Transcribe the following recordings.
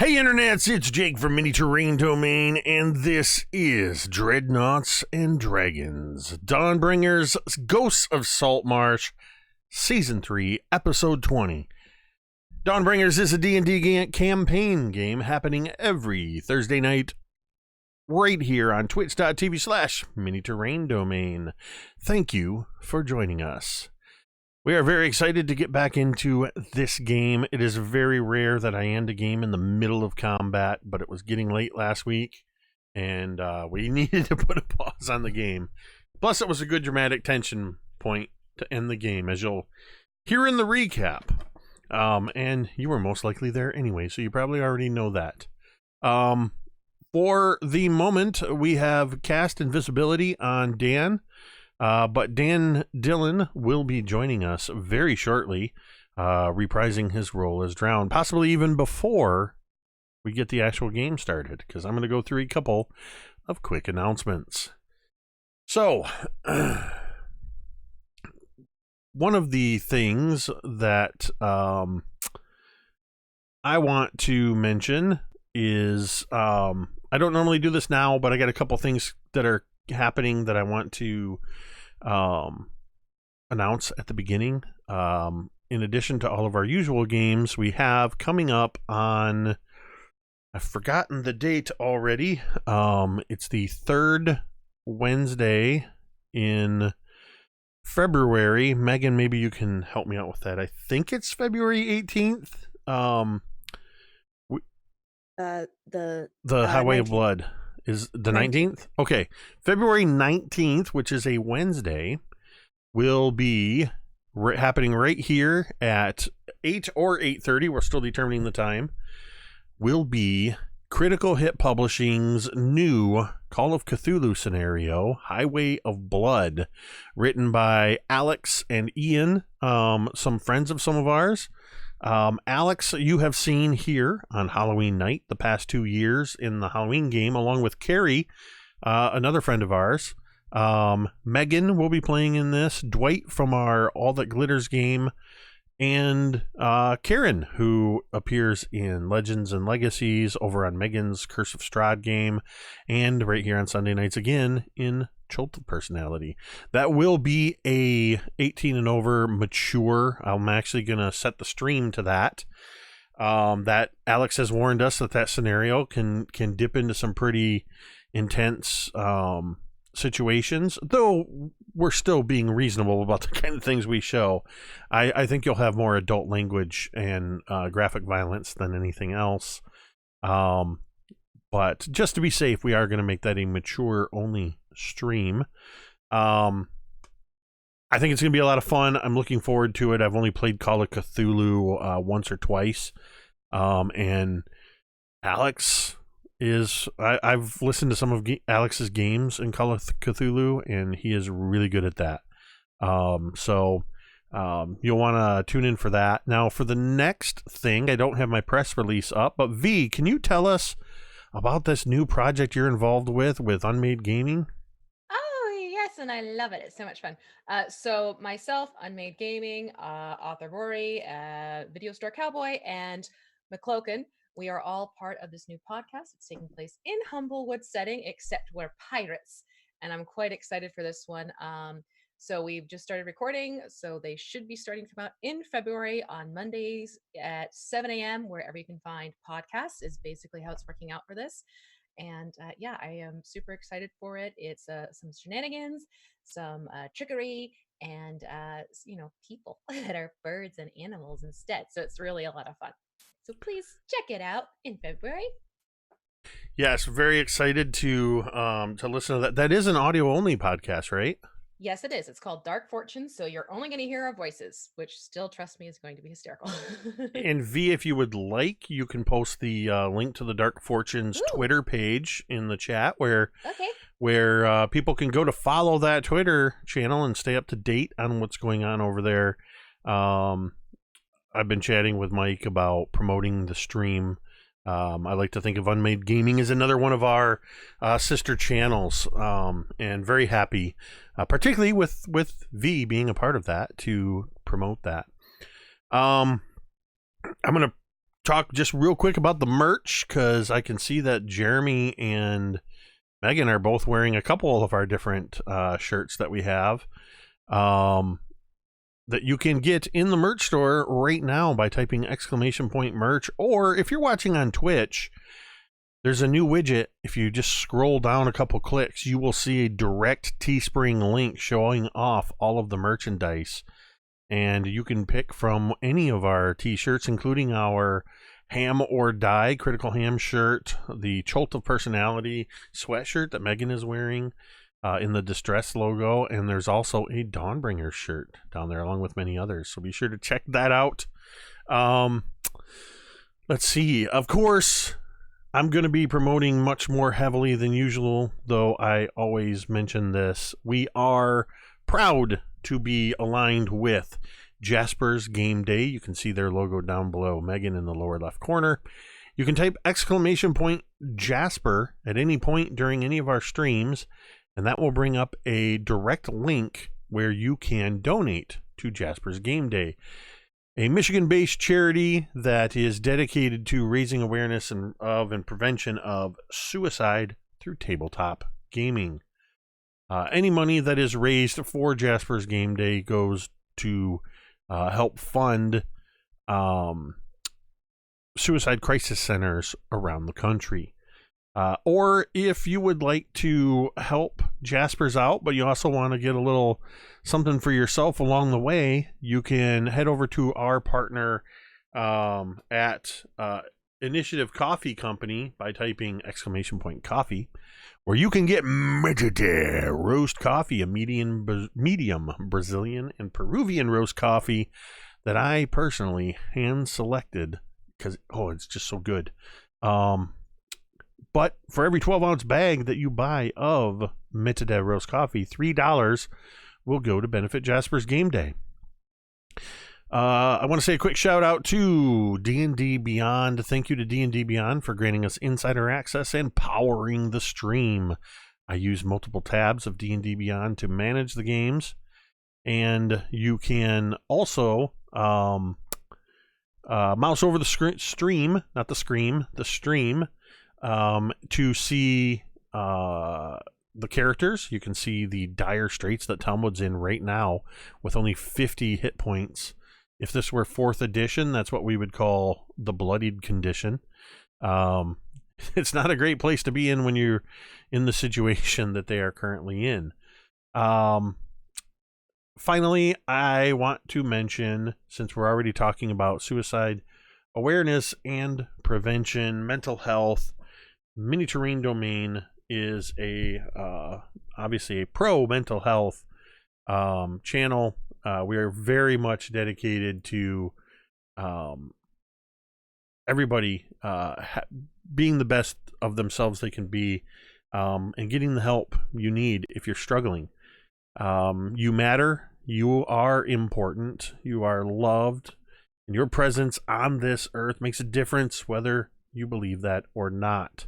Hey internets, it's Jake from Mini Terrain Domain, and this is Dreadnoughts and Dragons, Dawnbringers, Ghosts of Saltmarsh, Season 3, Episode 20. Dawnbringers is a D&D campaign game happening every Thursday night right here on twitch.tv/Mini Terrain Domain. Thank you for joining us. We are very excited to get back into this game. It is very rare that I end a game in the middle of combat, but it was getting late last week, and we needed to put a pause on the game. Plus, it was a good dramatic tension point to end the game, as you'll hear in the recap. And you were most likely there anyway, so you probably already know that. For the moment, we have cast invisibility on Dan. But Dan Dillon will be joining us very shortly, reprising his role as Drown, possibly even before we get the actual game started, because I'm going to go through a couple of quick announcements. So, one of the things that I want to mention is, I don't normally do this now, but I got a couple things that are happening that I want to announce at the beginning. In addition to all of our usual games, we have coming up on, I've forgotten the date already. It's the third Wednesday in February. Megan, maybe you can help me out with that. I think it's February 18th. The Highway 19th. of Blood is the 19th? Okay. February 19th, which is a Wednesday, will be happening right here at 8 or 8:30. We're still determining the time. Will be Critical Hit Publishing's new Call of Cthulhu scenario, Highway of Blood, written by Alex and Ian, some friends of some of ours. Alex, you have seen here on Halloween night the past 2 years in the Halloween game, along with Carrie, another friend of ours. Megan will be playing in this, Dwight from our All That Glitters game, and Karen, who appears in Legends and Legacies over on Megan's Curse of Strahd game, and right here on Sunday nights again in Chilted Personality. That will be a 18 and over mature. I'm actually going to set the stream to that. That Alex has warned us that scenario can dip into some pretty intense situations, though we're still being reasonable about the kind of things we show. I think you'll have more adult language and graphic violence than anything else. But just to be safe, we are going to make that a mature only stream. I think it's going to be a lot of fun. I'm looking forward to it. I've only played Call of Cthulhu once or twice. And Alex is, I've listened to some of Alex's games in Call of Cthulhu, and he is really good at that. So you'll want to tune in for that. Now, for the next thing, I don't have my press release up, but V, can you tell us about this new project you're involved with Unmade Gaming? Oh, yes, and I love it. It's so much fun. So myself, Unmade Gaming, author Rory, Video Store Cowboy, and McCloken, we are all part of this new podcast. It's taking place in Humblewood setting, except we're pirates. And I'm quite excited for this one. So we've just started recording, so they should be starting to come out in February on Mondays at 7 a.m. wherever you can find podcasts is basically how it's working out for this. And yeah, I am super excited for it. It's some shenanigans, some trickery, and people that are birds and animals instead. So it's really a lot of fun. So please check it out in February. Yes, very excited to listen to that. That is an audio only podcast, right? Yes, it is. It's called Dark Fortunes, so you're only going to hear our voices, which still, trust me, is going to be hysterical. And V, if you would like, you can post the link to the Dark Fortunes Twitter page in the chat where people can go to follow that Twitter channel and stay up to date on what's going on over there. I've been chatting with Mike about promoting the stream. I like to think of Unmade Gaming as another one of our sister channels, and very happy, particularly with V being a part of that, to promote that. I'm going to talk just real quick about the merch, because I can see that Jeremy and Megan are both wearing a couple of our different shirts that we have that you can get in the merch store right now by typing !merch. Or if you're watching on Twitch, there's a new widget. If you just scroll down a couple clicks, you will see a direct Teespring link showing off all of the merchandise. And you can pick from any of our t-shirts, including our Ham or Die Critical Ham shirt, the Cholt of Personality sweatshirt that Megan is wearing in the Distress logo, and there's also a Dawnbringers shirt down there along with many others. So be sure to check that out. Let's see. Of course, I'm going to be promoting much more heavily than usual, though I always mention this. We are proud to be aligned with Jasper's Game Day. You can see their logo down below Megan in the lower left corner. You can type !Jasper at any point during any of our streams, and that will bring up a direct link where you can donate to Jasper's Game Day, a Michigan-based charity that is dedicated to raising awareness and prevention of suicide through tabletop gaming. Any money that is raised for Jasper's Game Day goes to help fund suicide crisis centers around the country. Or if you would like to help Jasper's out, but you also want to get a little something for yourself along the way, you can head over to our partner at Initiative Coffee Company by typing !Coffee, where you can get Metade roast coffee, a medium Brazilian and Peruvian roast coffee that I personally hand selected because it's just so good. But for every 12-ounce bag that you buy of Metade roast coffee, $3 will go to benefit Jasper's Game Day. I want to say a quick shout out to D&D Beyond. Thank you to D&D Beyond for granting us insider access and powering the stream. I use multiple tabs of D&D Beyond to manage the games, and you can also mouse over the stream, not the scream, the stream, to see the characters. You can see the dire straits that Talmud's in right now with only 50 hit points. If this were 4th edition, that's what we would call the bloodied condition. It's not a great place to be in when you're in the situation that they are currently in. Finally, I want to mention, since we're already talking about suicide awareness and prevention, mental health, Mini Terrain Domain is obviously a pro mental health channel. We are very much dedicated to everybody being the best of themselves they can be, and getting the help you need if you're struggling. You matter. You are important. You are loved. And your presence on this earth makes a difference whether you believe that or not.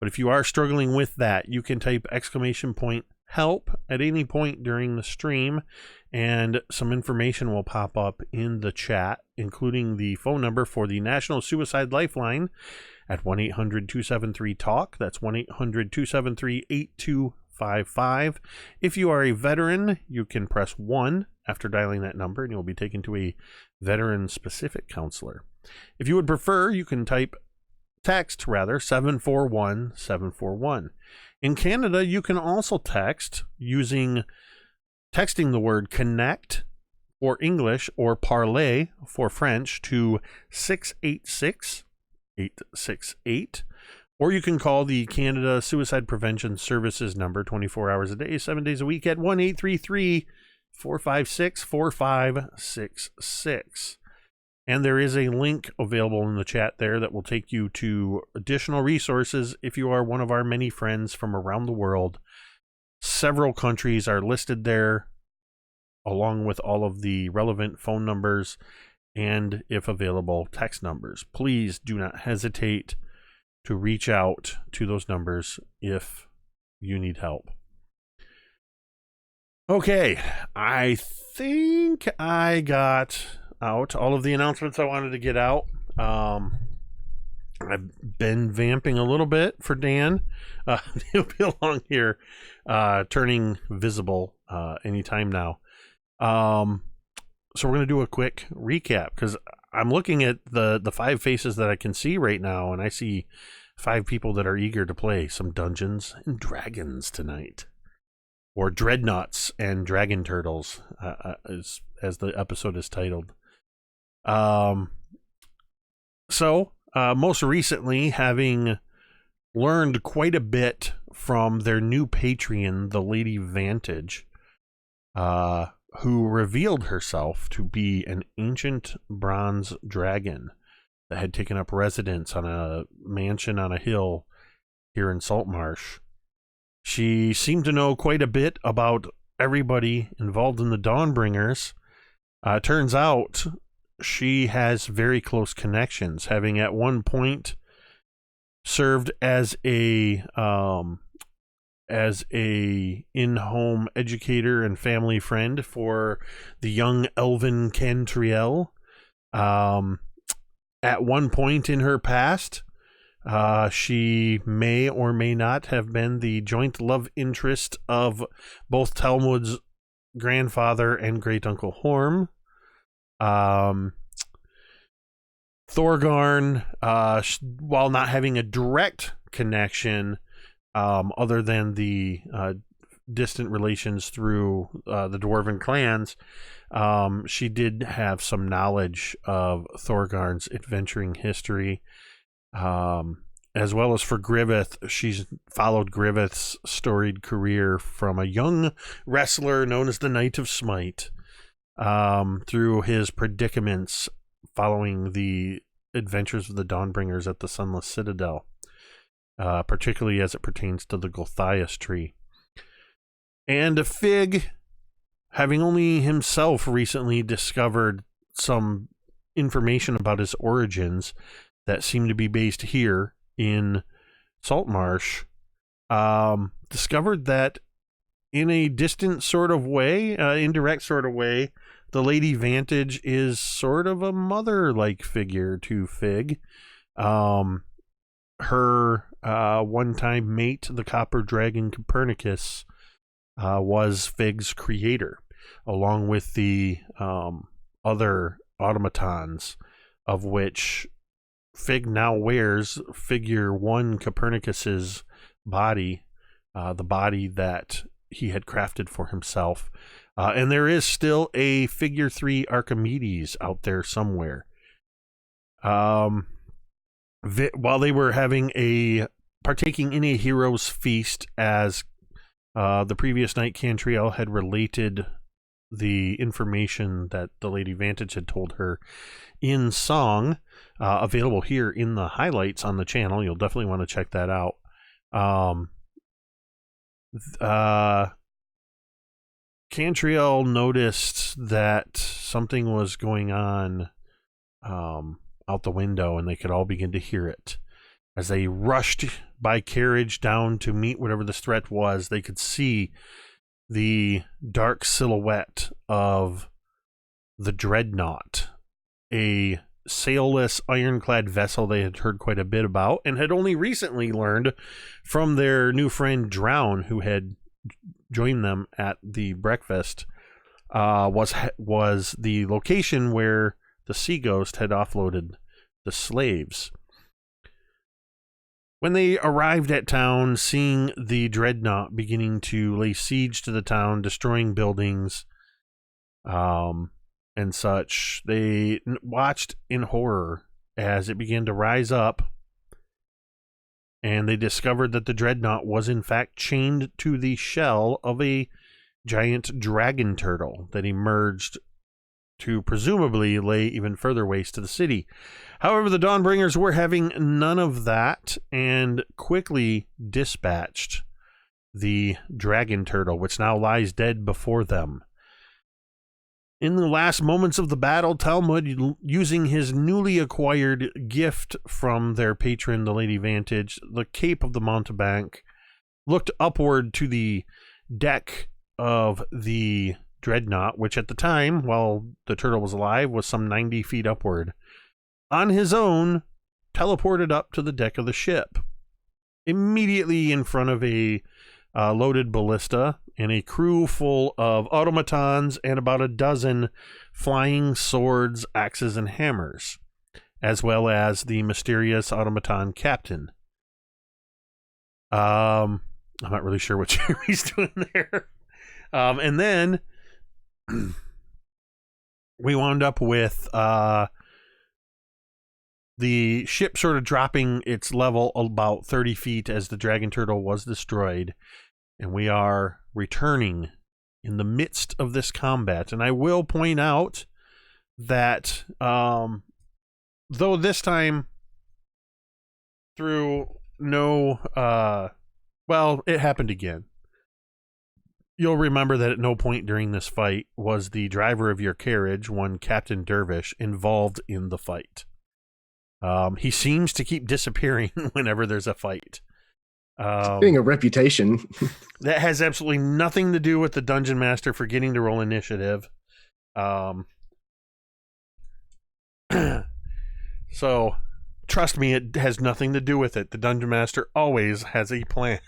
But if you are struggling with that, you can type !help at any point during the stream, and some information will pop up in the chat, including the phone number for the National Suicide Lifeline at 1-800-273-TALK. That's 1-800-273-8255. If you are a veteran, you can press 1 after dialing that number, and you'll be taken to a veteran-specific counselor. If you would prefer, you can text 741-741. In Canada, you can also text texting the word connect for English or parlay for French to 686-868. Or you can call the Canada Suicide Prevention Services number 24 hours a day, 7 days a week at 1-833-456-4566. And there is a link available in the chat there that will take you to additional resources if you are one of our many friends from around the world. Several countries are listed there, along with all of the relevant phone numbers and, if available, text numbers. Please do not hesitate to reach out to those numbers if you need help. Okay, I think I got out all of the announcements I wanted to get out. I've been vamping a little bit for Dan. He'll be along here, turning visible anytime now. So we're going to do a quick recap because I'm looking at the 5 faces that I can see right now, and I see 5 people that are eager to play some Dungeons and Dragons tonight. Or Dreadnoughts and Dragon Turtles, as the episode is titled. So, most recently, having learned quite a bit from their new Patreon, the Lady Vantage, who revealed herself to be an ancient bronze dragon that had taken up residence on a mansion on a hill here in Saltmarsh. She seemed to know quite a bit about everybody involved in the Dawnbringers. Turns out she has very close connections, having at one point served as a in-home educator and family friend for the young elven Cantriel. At one point in her past, she may or may not have been the joint love interest of both Talmud's grandfather and great-uncle Horm. Thorgarn, while not having a direct connection, other than the distant relations through the dwarven clans, she did have some knowledge of Thorgarn's adventuring history. As well as for Griveth, she's followed Griveth's storied career from a young wrestler known as the Knight of Smite, through his predicaments following the adventures of the Dawnbringers at the Sunless Citadel, particularly as it pertains to the Gulthias tree. And Fig, having only himself recently discovered some information about his origins that seem to be based here in Saltmarsh, discovered that in a distant sort of way, indirect sort of way, the Lady Vantage is sort of a mother-like figure to Fig. Her one-time mate, the Copper Dragon Copernicus, was Fig's creator, along with the other automatons, of which Fig now wears figure 1 Copernicus's body, the body that he had crafted for himself. And there is still a figure 3 Archimedes out there somewhere. While they were partaking in a hero's feast, as the previous night Cantriel had related the information that the Lady Vantage had told her in song, available here in the highlights on the channel. You'll definitely want to check that out. Cantriel noticed that something was going on out the window, and they could all begin to hear it. As they rushed by carriage down to meet whatever this threat was, they could see the dark silhouette of the Dreadnought, a sailless, ironclad vessel they had heard quite a bit about and had only recently learned from their new friend Drown, who had joined them at the breakfast, was the location where the Sea Ghost had offloaded the slaves. When they arrived at town, seeing the Dreadnought beginning to lay siege to the town, destroying buildings, and such, they watched in horror as it began to rise up, and they discovered that the Dreadnought was in fact chained to the shell of a giant dragon turtle that emerged to presumably lay even further waste to the city. However, the Dawnbringers were having none of that and quickly dispatched the dragon turtle, which now lies dead before them. In the last moments of the battle, Talmud, using his newly acquired gift from their patron, the Lady Vantage, the Cape of the Mountebank, looked upward to the deck of the Dreadnought, which at the time, while the turtle was alive, was some 90 feet upward. on his own, teleported up to the deck of the ship, immediately in front of a loaded ballista and a crew full of automatons and about a dozen flying swords, axes, and hammers, as well as the mysterious automaton captain. I'm not really sure what Jeremy's doing there. And then we wound up with the ship sort of dropping its level about 30 feet as the dragon turtle was destroyed. And we are returning in the midst of this combat. And I will point out that though this time through no well, it happened again. You'll remember that at no point during this fight was the driver of your carriage, one Captain Dervish, involved in the fight. He seems to keep disappearing whenever there's a fight. Getting a reputation. That has absolutely nothing to do with the Dungeon Master forgetting to roll initiative. So, trust me, it has nothing to do with it. The Dungeon Master always has a plan.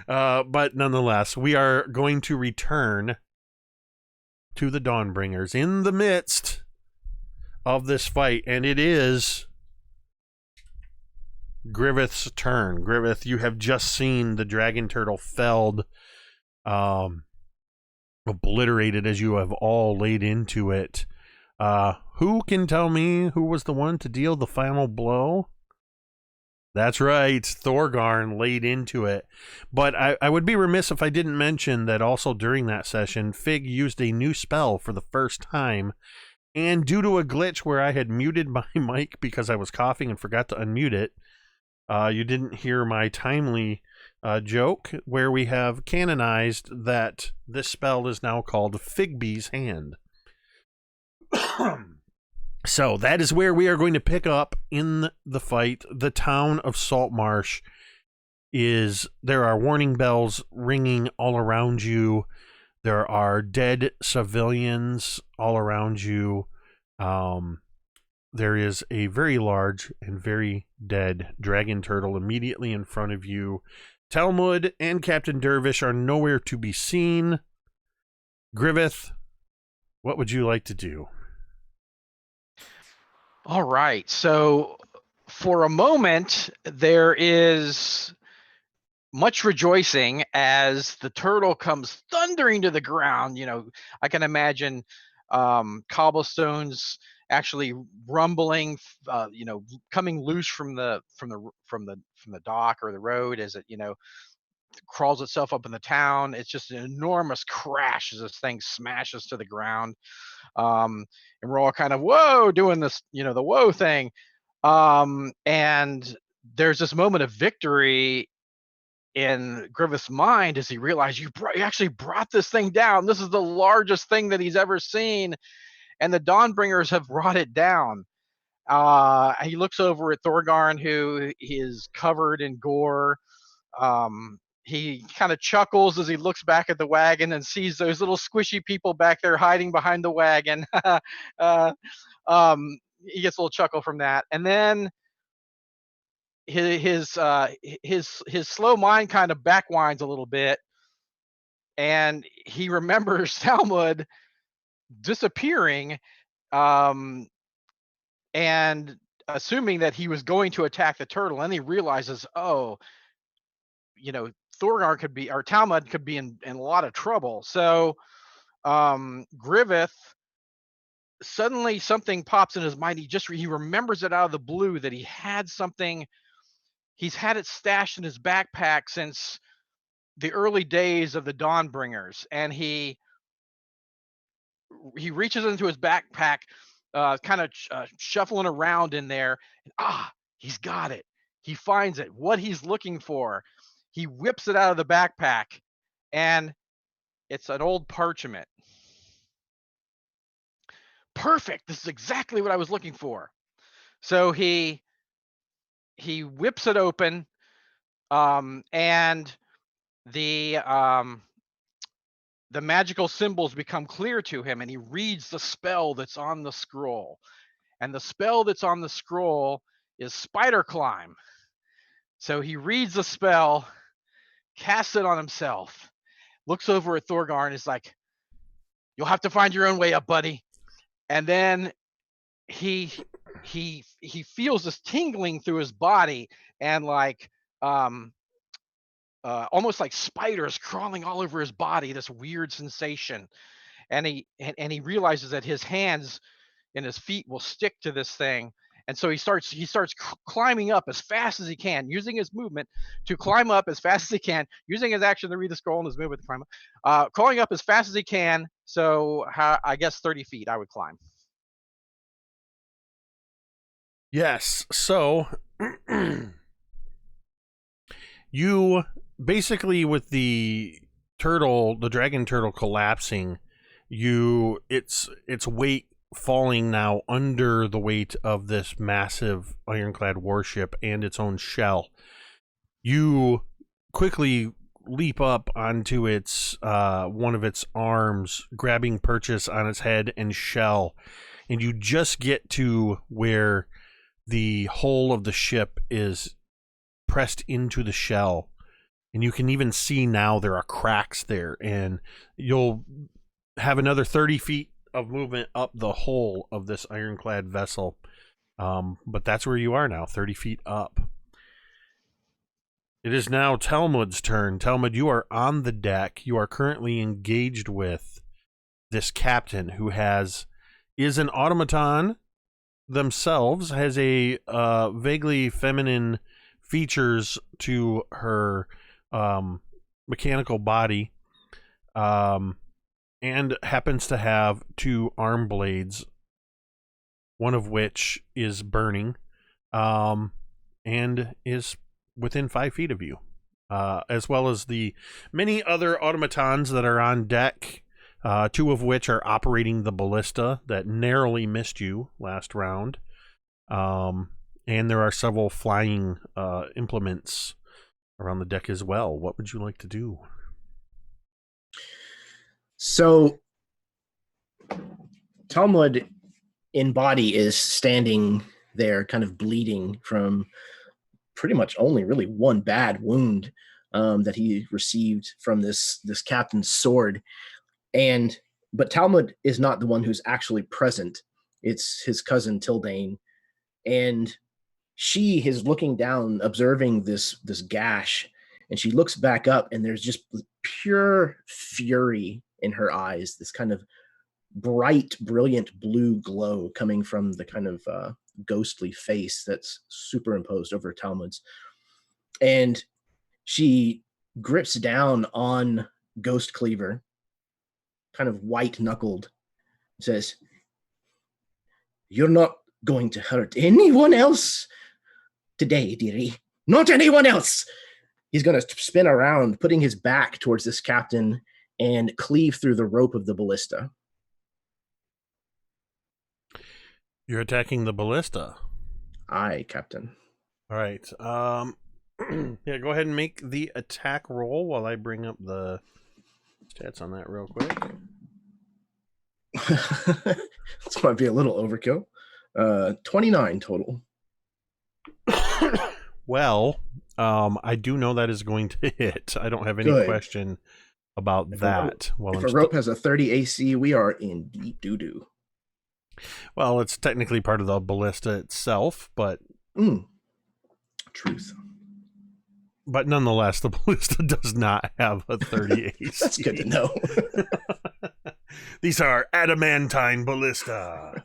But nonetheless, we are going to return to the Dawnbringers in the midst of this fight, and it is Griveth's turn. Griveth, you have just seen the dragon turtle felled, obliterated as you have all laid into it. Who can tell me who was the one to deal the final blow? That's right, Thorgarn laid into it. But I would be remiss if I didn't mention that also during that session, Fig used a new spell for the first time. And due to a glitch where I had muted my mic because I was coughing and forgot to unmute it, you didn't hear my timely joke where we have canonized that this spell is now called Figby's Hand. So that is where we are going to pick up in the fight. The town of Saltmarsh there are warning bells ringing all around you. There are dead civilians all around you. There is a very large and very dead dragon turtle immediately in front of you. Talmud and Captain Dervish are nowhere to be seen. Griveth, what would you like to do? All right. So for a moment, there is much rejoicing as the turtle comes thundering to the ground. You know, I can imagine cobblestones actually rumbling, coming loose from the dock or the road as it, crawls itself up in the town. It's just an enormous crash as this thing smashes to the ground. And we're all kind of, whoa, doing this, the whoa thing. And there's this moment of victory in Griveth's mind as he realized you actually brought this thing down. This is the largest thing that he's ever seen. And the Dawnbringers have brought it down. He looks over at Thorgarn, who is covered in gore. He kind of chuckles as he looks back at the wagon and sees those little squishy people back there hiding behind the wagon. He gets a little chuckle from that. And then his slow mind kind of backwinds a little bit, and he remembers Talmud disappearing, and assuming that he was going to attack the turtle, and he realizes, Thorgarn could be, or Talmud could be in a lot of trouble. So Griveth, suddenly something pops in his mind. He remembers it out of the blue that he had something. He's had it stashed in his backpack since the early days of the Dawnbringers, and he reaches into his backpack, kind of shuffling around in there, and he's got it. He finds it, what he's looking for. He whips it out of the backpack, and it's an old parchment. Perfect. This is exactly what I was looking for. So he whips it open, and the magical symbols become clear to him, and he reads the spell that's on the scroll. and the spell that's on the scroll is Spider Climb. So he reads the spell, casts it on himself, looks over at Thorgarn, is like, "You'll have to find your own way up, buddy." And then he feels this tingling through his body, and like almost like spiders crawling all over his body, this weird sensation. And he realizes that his hands and his feet will stick to this thing. And so he starts climbing up as fast as he can, using his movement to climb up as fast as he can, using his action to read the scroll and his movement to climb up, crawling up as fast as he can. So I guess 30 feet I would climb. Yes. So you basically, with the dragon turtle collapsing, its weight falling now under the weight of this massive ironclad warship and its own shell, you quickly leap up onto its one of its arms, grabbing purchase on its head and shell, and you just get to where the hull of the ship is pressed into the shell, and you can even see now there are cracks there, and you'll have another 30 feet of movement up the hull of this ironclad vessel. But that's where you are now, 30 feet up. It is now Talmud's turn. Talmud, you are on the deck. You are currently engaged with this captain who is an automaton themselves, has a vaguely feminine features to her mechanical body, and happens to have 2 arm blades, one of which is burning, and is within 5 feet of you, as well as the many other automatons that are on deck, 2 of which are operating the ballista that narrowly missed you last round, and there are several flying implements around the deck as well. What would you like to do? So Talmud in body is standing there kind of bleeding from pretty much only really one bad wound that he received from this captain's sword. But Talmud is not the one who's actually present. It's his cousin Tildane. And she is looking down, observing this gash, and she looks back up, and there's just pure fury in her eyes, this kind of bright, brilliant blue glow coming from the kind of ghostly face that's superimposed over Talmud's. And she grips down on Ghost Cleaver, kind of white-knuckled, says, "You're not going to hurt anyone else today, dearie. Not anyone else." He's going to spin around, putting his back towards this captain, and cleave through the rope of the ballista. You're attacking the ballista. Aye, Captain. All right. Yeah, go ahead and make the attack roll while I bring up the stats on that real quick. This might be a little overkill. 29 total. Well, I do know that is going to hit. I don't have any question about that. If a rope has a 30 AC, we are in deep doo-doo. Well, it's technically part of the ballista itself, but... Truth. But nonetheless, the ballista does not have a 30 AC. That's good to know. These are adamantine ballista.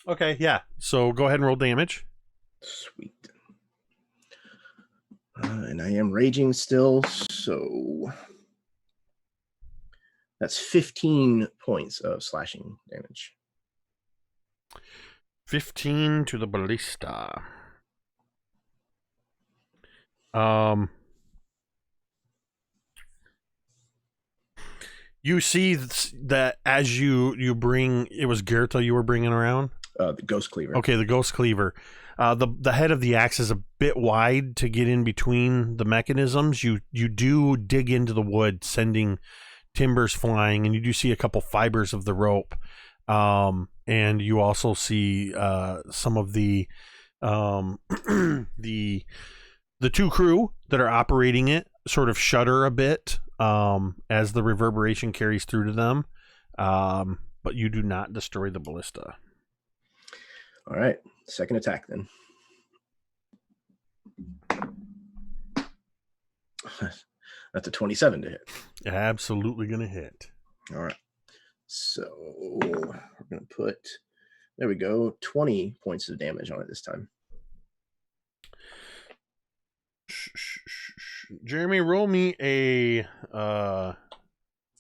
Okay, yeah. So go ahead and roll damage. Sweet. And I am raging still, so that's 15 points of slashing damage. 15 to the ballista. You see that as you bring, it was Gerta you were bringing around? The Ghost Cleaver. Okay, the Ghost Cleaver. The head of the axe is a bit wide to get in between the mechanisms. You do dig into the wood, sending timbers flying, and you do see a couple fibers of the rope. And And you also see some of the the two crew that are operating it sort of shudder a bit as the reverberation carries through to them. But you do not destroy the ballista. All right, second attack then. That's a 27 to hit. Absolutely going to hit. All right. So we're going to put, there we go, 20 points of damage on it this time. Jeremy, roll me a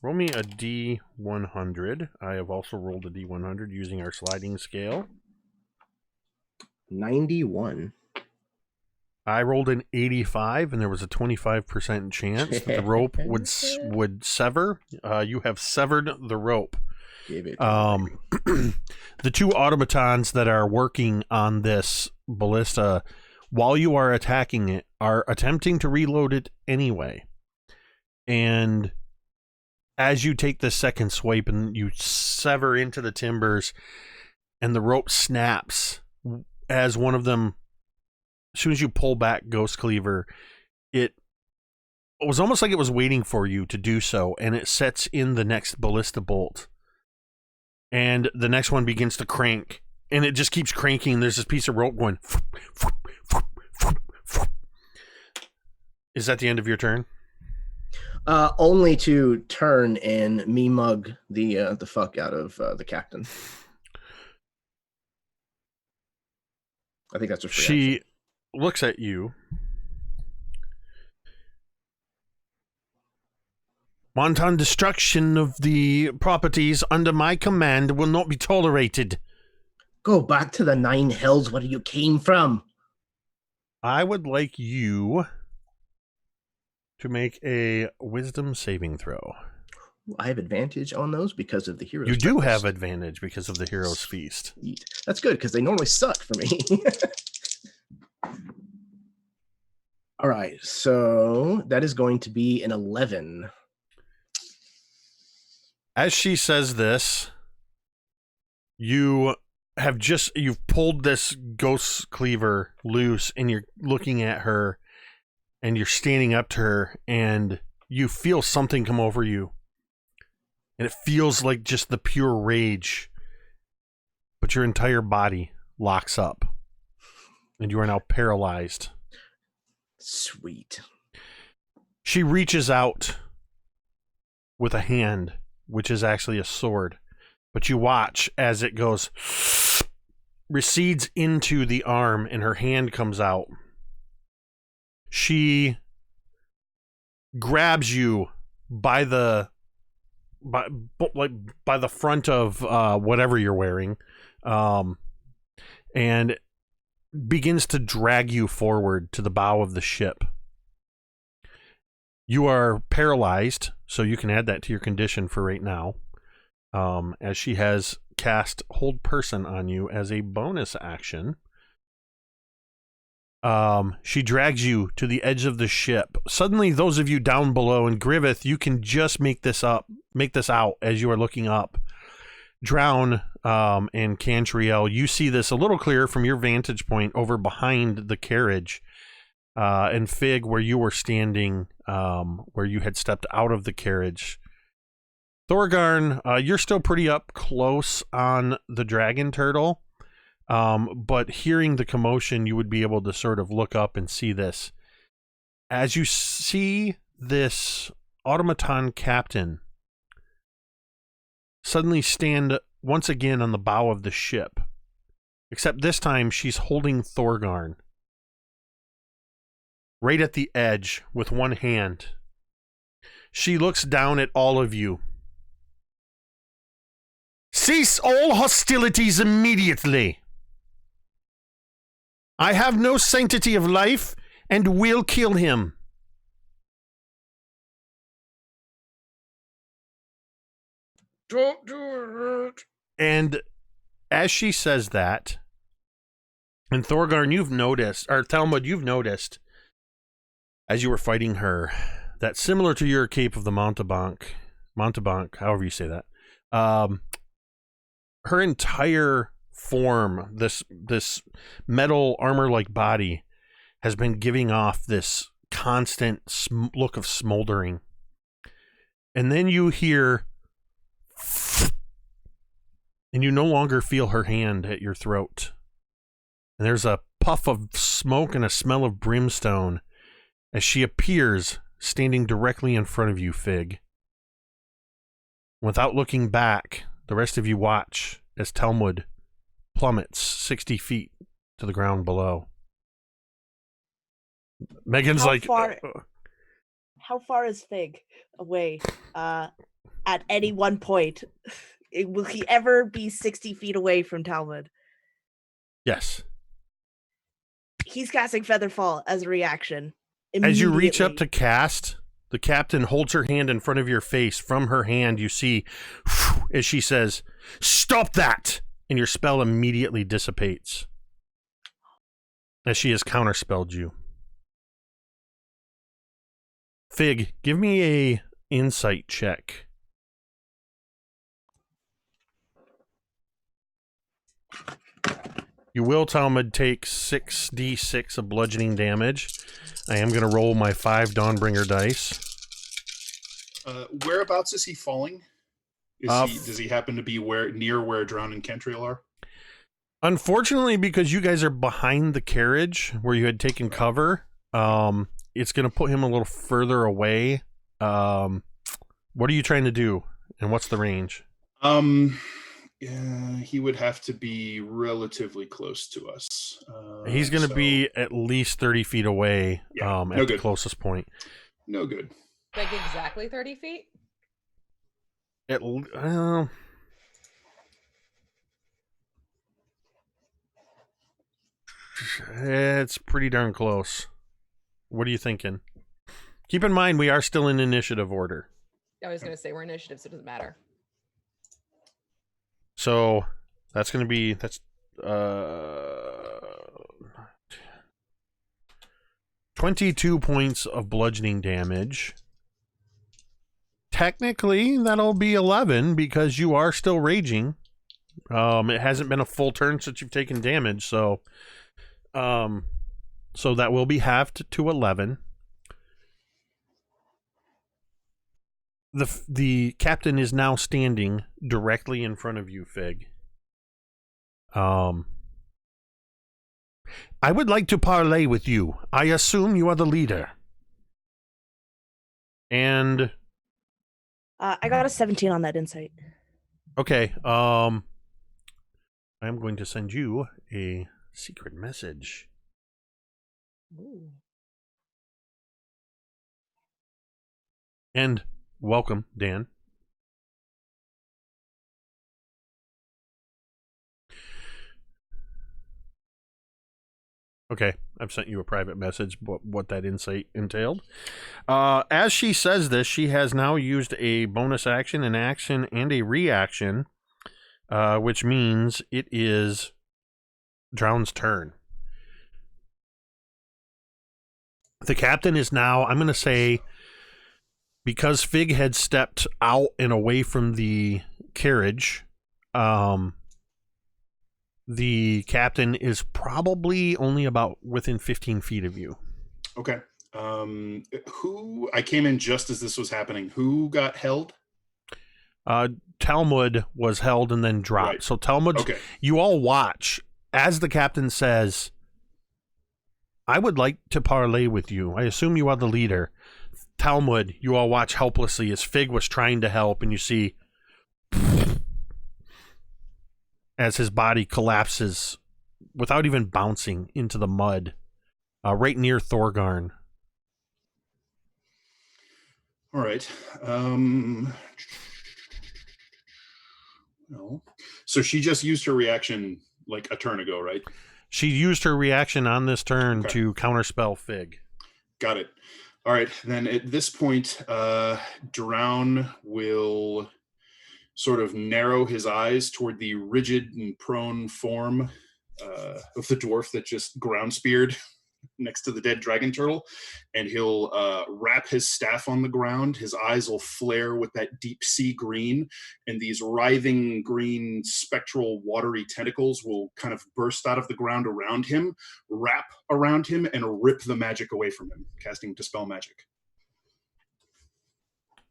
D100. I have also rolled a D100 using our sliding scale. 91. I rolled an 85, and there was a 25% chance that the rope would sever. You have severed the rope. The two automatons that are working on this ballista, while you are attacking it, are attempting to reload it anyway. And as you take the second swipe and you sever into the timbers, and the rope snaps as one of them, as soon as you pull back Ghost Cleaver, it was almost like it was waiting for you to do so, and it sets in the next ballista bolt. And the next one begins to crank, and it just keeps cranking. There's this piece of rope going. Is that the end of your turn? Only to turn and me mug the fuck out of the captain. I think that's a free She action. Looks at you. Wanton destruction of the properties under my command will not be tolerated. Go back to the 9 hells where you came from. I would like you to make a wisdom saving throw. I have advantage on those because of the hero's You do purpose. have advantage because of the hero's feast. Sweet. That's good because they normally suck for me. All right, so that is going to be an 11. As she says this, you've pulled this ghost cleaver loose, and you're looking at her, and you're standing up to her, and you feel something come over you. And it feels like just the pure rage, but your entire body locks up, and you are now paralyzed. Sweet. She reaches out with a hand, which is actually a sword, but you watch as it goes, recedes into the arm, and her hand comes out. She grabs you by the front of whatever you're wearing, and begins to drag you forward to the bow of the ship. You are paralyzed, so you can add that to your condition for right now, as she has cast Hold Person on you as a bonus action. She drags you to the edge of the ship. Suddenly, those of you down below, and Griveth, you can just make this out as you are looking up. Drown and Cantriel, you see this a little clearer from your vantage point over behind the carriage. And Fig, where you were standing, where you had stepped out of the carriage. Thorgarn, you're still pretty up close on the dragon turtle. But hearing the commotion, you would be able to sort of look up and see this. As you see this automaton captain suddenly stand once again on the bow of the ship, except this time she's holding Thorgarn right at the edge with one hand. She looks down at all of you. Cease all hostilities immediately. I have no sanctity of life and will kill him. Don't do it. And as she says that, and Thorgarn, you've noticed, or Talmud, you've noticed, as you were fighting her, that similar to your Cape of the Mountebank, however you say that, her entire form, this metal armor-like body, has been giving off this constant look of smoldering. And then you hear, and you no longer feel her hand at your throat. And there's a puff of smoke and a smell of brimstone as she appears standing directly in front of you, Fig. Without looking back, the rest of you watch as Talmud plummets 60 feet to the ground below. Megan's how far is Fig away at any one point? Will he ever be 60 feet away from Talmud? Yes. He's casting Featherfall as a reaction. As you reach up to cast, the captain holds her hand in front of your face. From her hand, you see, as she says, "Stop that!" And your spell immediately dissipates. As she has counterspelled you. Fig, give me a insight check. You will, Talmud, take 6d6 of bludgeoning damage. I am going to roll my 5 Dawnbringer dice. Whereabouts is he falling? Does he happen to be near where Drown and Cantriel are? Unfortunately, because you guys are behind the carriage where you had taken cover, it's going to put him a little further away. What are you trying to do, and what's the range? He would have to be relatively close to us. He's going to be at least 30 feet away at the closest point. No good. Like exactly 30 feet? It's pretty darn close. What are you thinking? Keep in mind, we are still in initiative order. I was going to say we're initiative, so it doesn't matter. So that's going to be 22 points of bludgeoning damage. Technically, that'll be 11 because you are still raging. It hasn't been a full turn since you've taken damage, so that will be halved to 11. The captain is now standing directly in front of you, Fig. I would like to parlay with you. I assume you are the leader. And I got a 17 on that insight. okay, I'm going to send you a secret message. Ooh. And welcome, Dan. Okay, I've sent you a private message, what that insight entailed. As she says this, she has now used a bonus action, an action, and a reaction, which means it is Drown's turn. The captain is now, I'm going to say, because Fig had stepped out and away from the carriage, the captain is probably only about within 15 feet of you. Okay. I came in just as this was happening. Who got held? Talmud was held and then dropped. Right. So Talmud, Okay. You all watch as the captain says, I would like to parlay with you. I assume you are the leader. Talmud, you all watch helplessly as Fig was trying to help, and you see as his body collapses without even bouncing into the mud right near Thorgarn. All right. No. So she just used her reaction like a turn ago, right? She used her reaction on this turn Okay. to counterspell Fig. Got it. All right. Then at this point, Drown will sort of narrow his eyes toward the rigid and prone form of the dwarf that just ground speared next to the dead dragon turtle, and he'll wrap his staff on the ground. His eyes will flare with that deep sea green, and these writhing green spectral watery tentacles will kind of burst out of the ground around him, wrap around him, and rip the magic away from him, casting Dispel Magic.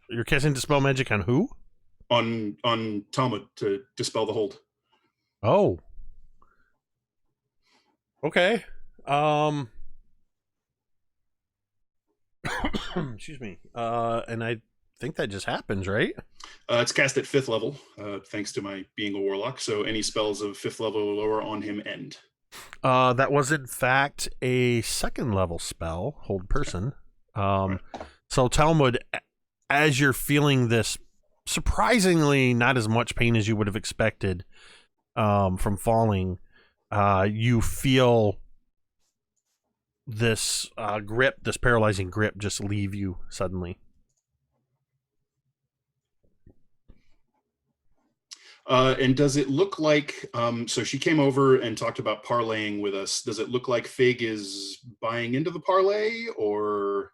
You're casting Dispel Magic on who? On Talmud to dispel the hold. Oh. Okay. Excuse me. And I think that just happens, right? It's cast at 5th level, thanks to my being a warlock. So any spells of 5th level or lower on him end. That was in fact a 2nd level spell, Hold Person. Right. So Talmud, as you're feeling this surprisingly not as much pain as you would have expected from falling, you feel this grip, this paralyzing grip, just leave you suddenly. And does it look like, so she came over and talked about parlaying with us. Does it look like Fig is buying into the parlay, or?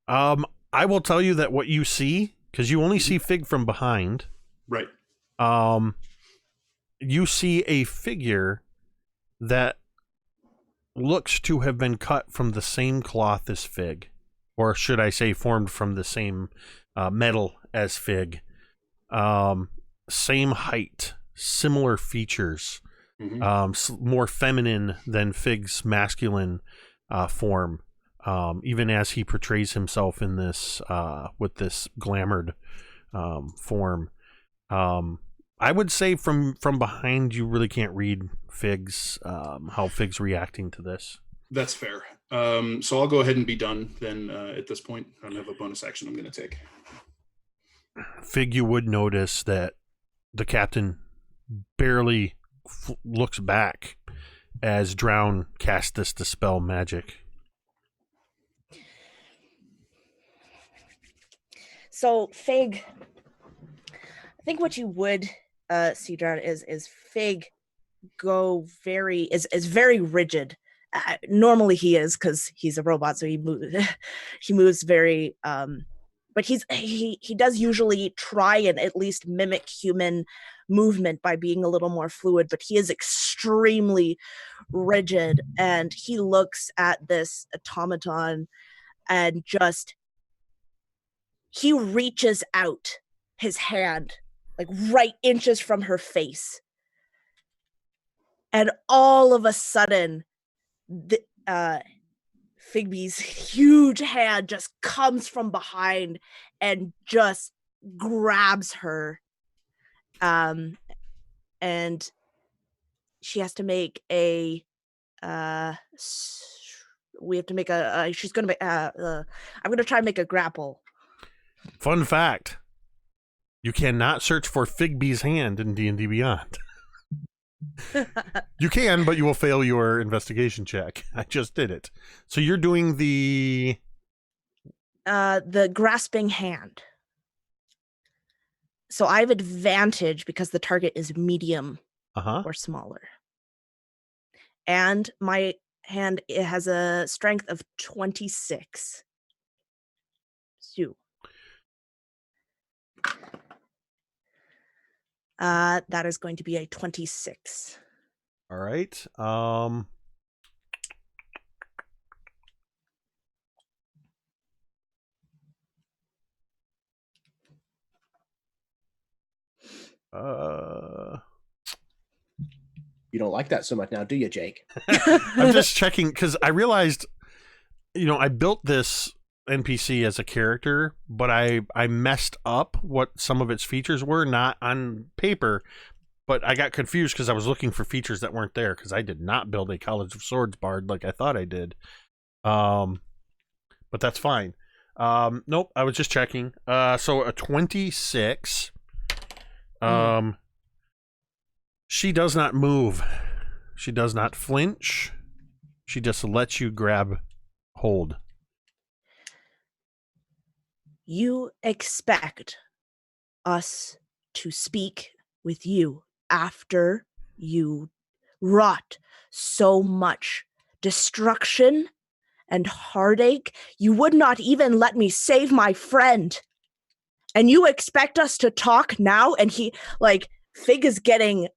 I will tell you that what you see, because you only see Fig from behind. Right. You see a figure that looks to have been cut from the same cloth as Fig, or should I say formed from the same metal as Fig. Same height, similar features, more feminine than Fig's masculine form, even as he portrays himself in this with this glamored form. I would say from behind, you really can't read Fig's how Fig's reacting to this. That's fair. So I'll go ahead and be done then at this point. I don't have a bonus action I'm going to take. Fig, you would notice that the captain barely looks back as Drown casts this Dispel Magic. So Fig, I think what you would see, Drown, is Fig go is very rigid. Normally he is, because he's a robot, so he moves very but he does usually try and at least mimic human movement by being a little more fluid, but he is extremely rigid, and he looks at this automaton and he reaches out his hand like right inches from her face, and all of a sudden Figby's huge hand just comes from behind and just grabs her, and she has to make a we have to make a she's gonna make I'm gonna try and make a grapple. Fun fact, you cannot search for Figby's hand in D&D Beyond. You can, but you will fail your investigation check. I just did it. So you're doing the grasping hand. So I have advantage because the target is medium or smaller. And my hand, it has a strength of 26. So that is going to be a 26. All right. You don't like that so much now, do you, Jake? I'm just checking because I realized, I built this NPC as a character, but I messed up what some of its features were, not on paper, but I got confused because I was looking for features that weren't there, because I did not build a College of Swords bard like I thought I did. But that's fine. Nope, I was just checking. So a 26. She does not move. She does not flinch. She just lets you grab hold. You expect us to speak with you after you wrought so much destruction and heartache. You would not even let me save my friend. And you expect us to talk now? And he, like, Fig is getting...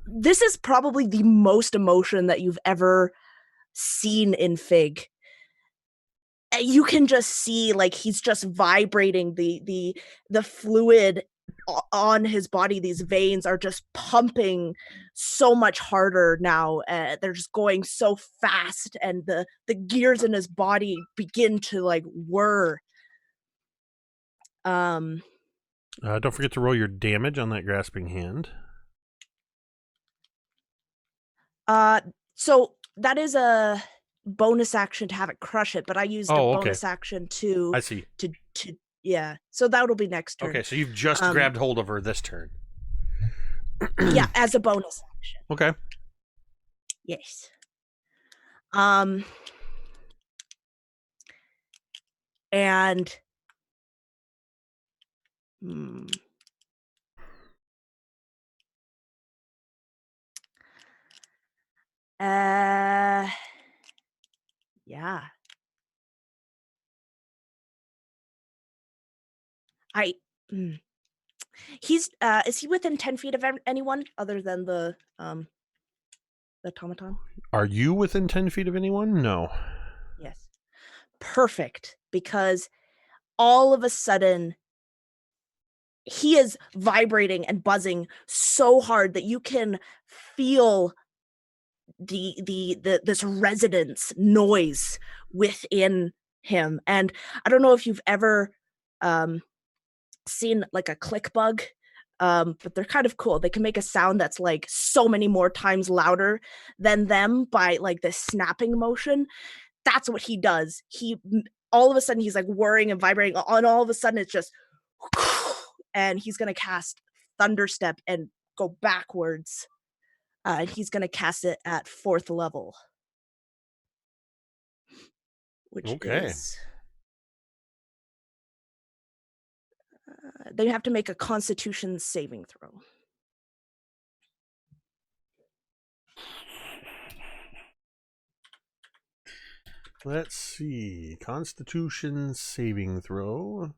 this is probably the most emotion that you've ever seen in Fig. You can just see, like, he's just vibrating. The fluid on his body, these veins are just pumping so much harder now. They're just going so fast, and the gears in his body begin to, like, whir. Don't forget to roll your damage on that grasping hand. So that is a bonus action to have it crush it, but I used a bonus action to... I see. To yeah, so that'll be next turn. Okay, so you've just grabbed hold of her this turn. Yeah, as a bonus action. Okay. Yes. And yeah. He's is he within 10 feet of anyone other than the automaton? Are you within 10 feet of anyone? No. Yes. Perfect, because all of a sudden he is vibrating and buzzing so hard that you can feel this resonance noise within him. And I don't know if you've ever seen like a click bug, but they're kind of cool. They can make a sound that's like so many more times louder than them by like this snapping motion. That's what he does. He all of a sudden he's like whirring and vibrating, and all of a sudden it's just and he's gonna cast Thunderstep and go backwards. He's gonna cast it at 4th level, which is they have to make a Constitution saving throw. Let's see. Constitution saving throw.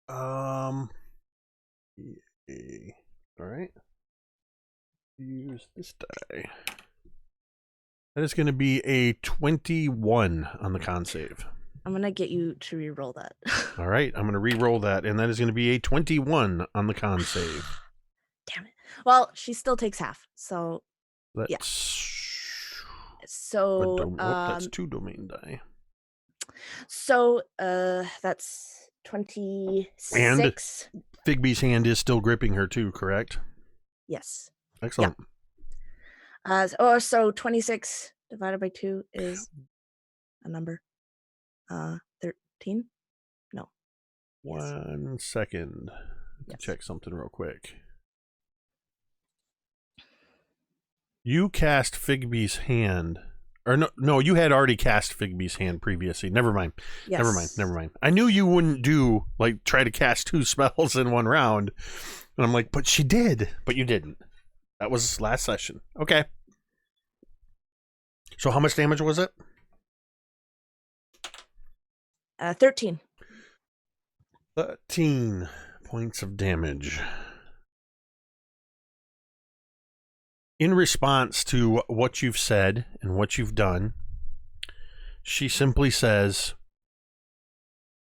All right. Use this die. That is going to be a 21 on the con save. I'm going to get you to re-roll that. All right. I'm going to re-roll that, and that is going to be a 21 on the con save. Damn it. Well, she still takes half, so That's... yeah. So that's 2 domain die. So that's 26. And Figby's hand is still gripping her too, correct? Yes. Excellent. Yeah. So 26 divided by 2 is a number. 13? No. One second. Yes. Check something real quick. You cast Figby's hand. Or no, you had already cast Figby's hand previously. Never mind. Yes. Never mind. I knew you wouldn't try to cast 2 spells in one round. And I'm like, but she did. But you didn't. That was last session. Okay. So how much damage was it? 13. 13 points of damage. In response to what you've said and what you've done, she simply says,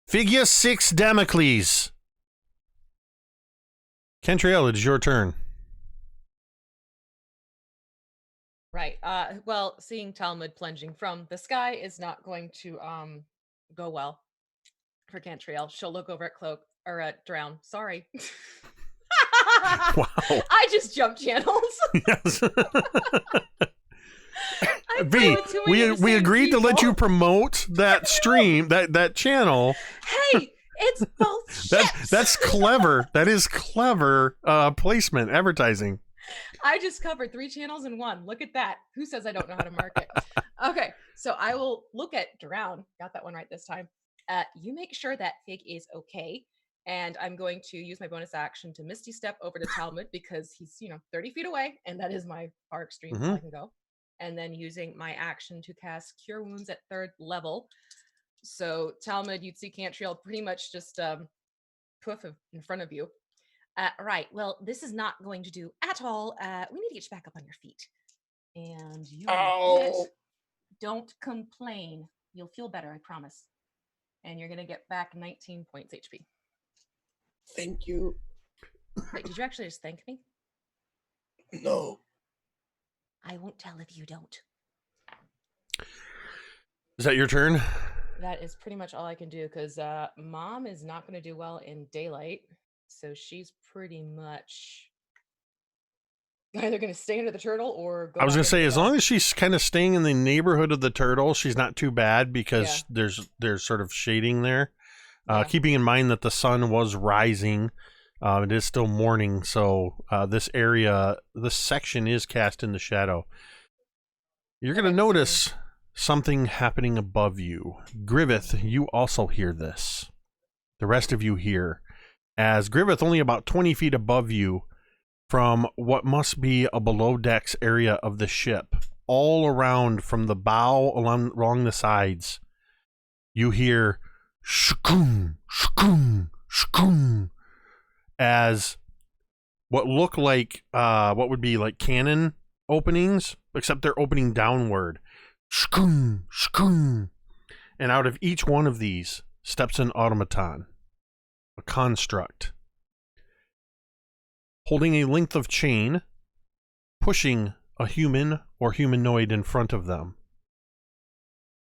Figure 6 Damocles. Cantriel, it is your turn. Right. Well, seeing Talmud plunging from the sky is not going to go well for Cantriel. She'll look over at Cloak or at Drown. Sorry. Wow. I just jumped channels. Yes. we agreed to let you promote that stream, that channel. Hey, it's both ships. That's clever. That is clever placement, advertising. I just covered 3 channels in one. Look at that. Who says I don't know how to market? Okay, so I will look at Drown. Got that one right this time. You make sure that Fig is okay, And I'm going to use my bonus action to Misty Step over to Talmud because he's, 30 feet away, and that is my far extreme I can go. And then using my action to cast Cure Wounds at 3rd level. So Talmud, you'd see Cantriel pretty much just poof in front of you. Right. Well, this is not going to do at all. We need to get you back up on your feet. And you don't complain. You'll feel better, I promise. And you're going to get back 19 points HP. Thank you. Wait, did you actually just thank me? No. I won't tell if you don't. Is that your turn? That is pretty much all I can do because Mom is not going to do well in daylight. So she's pretty much either going to stay under the turtle or go. I was going to say, as long as she's kind of staying in the neighborhood of the turtle, she's not too bad because there's sort of shading there. Keeping in mind that the sun was rising, it is still morning, so this section is cast in the shadow. You're going to notice something happening above you. Griveth, you also hear this. The rest of you hear. As Griveth, only about 20 feet above you, from what must be a below decks area of the ship, all around from the bow along the sides, you hear shkoom, shkoom, shkoom, as what look like what would be like cannon openings, except they're opening downward. Shkoom, shkoom. And out of each one of these steps an automaton, a construct, holding a length of chain, pushing a human or humanoid in front of them.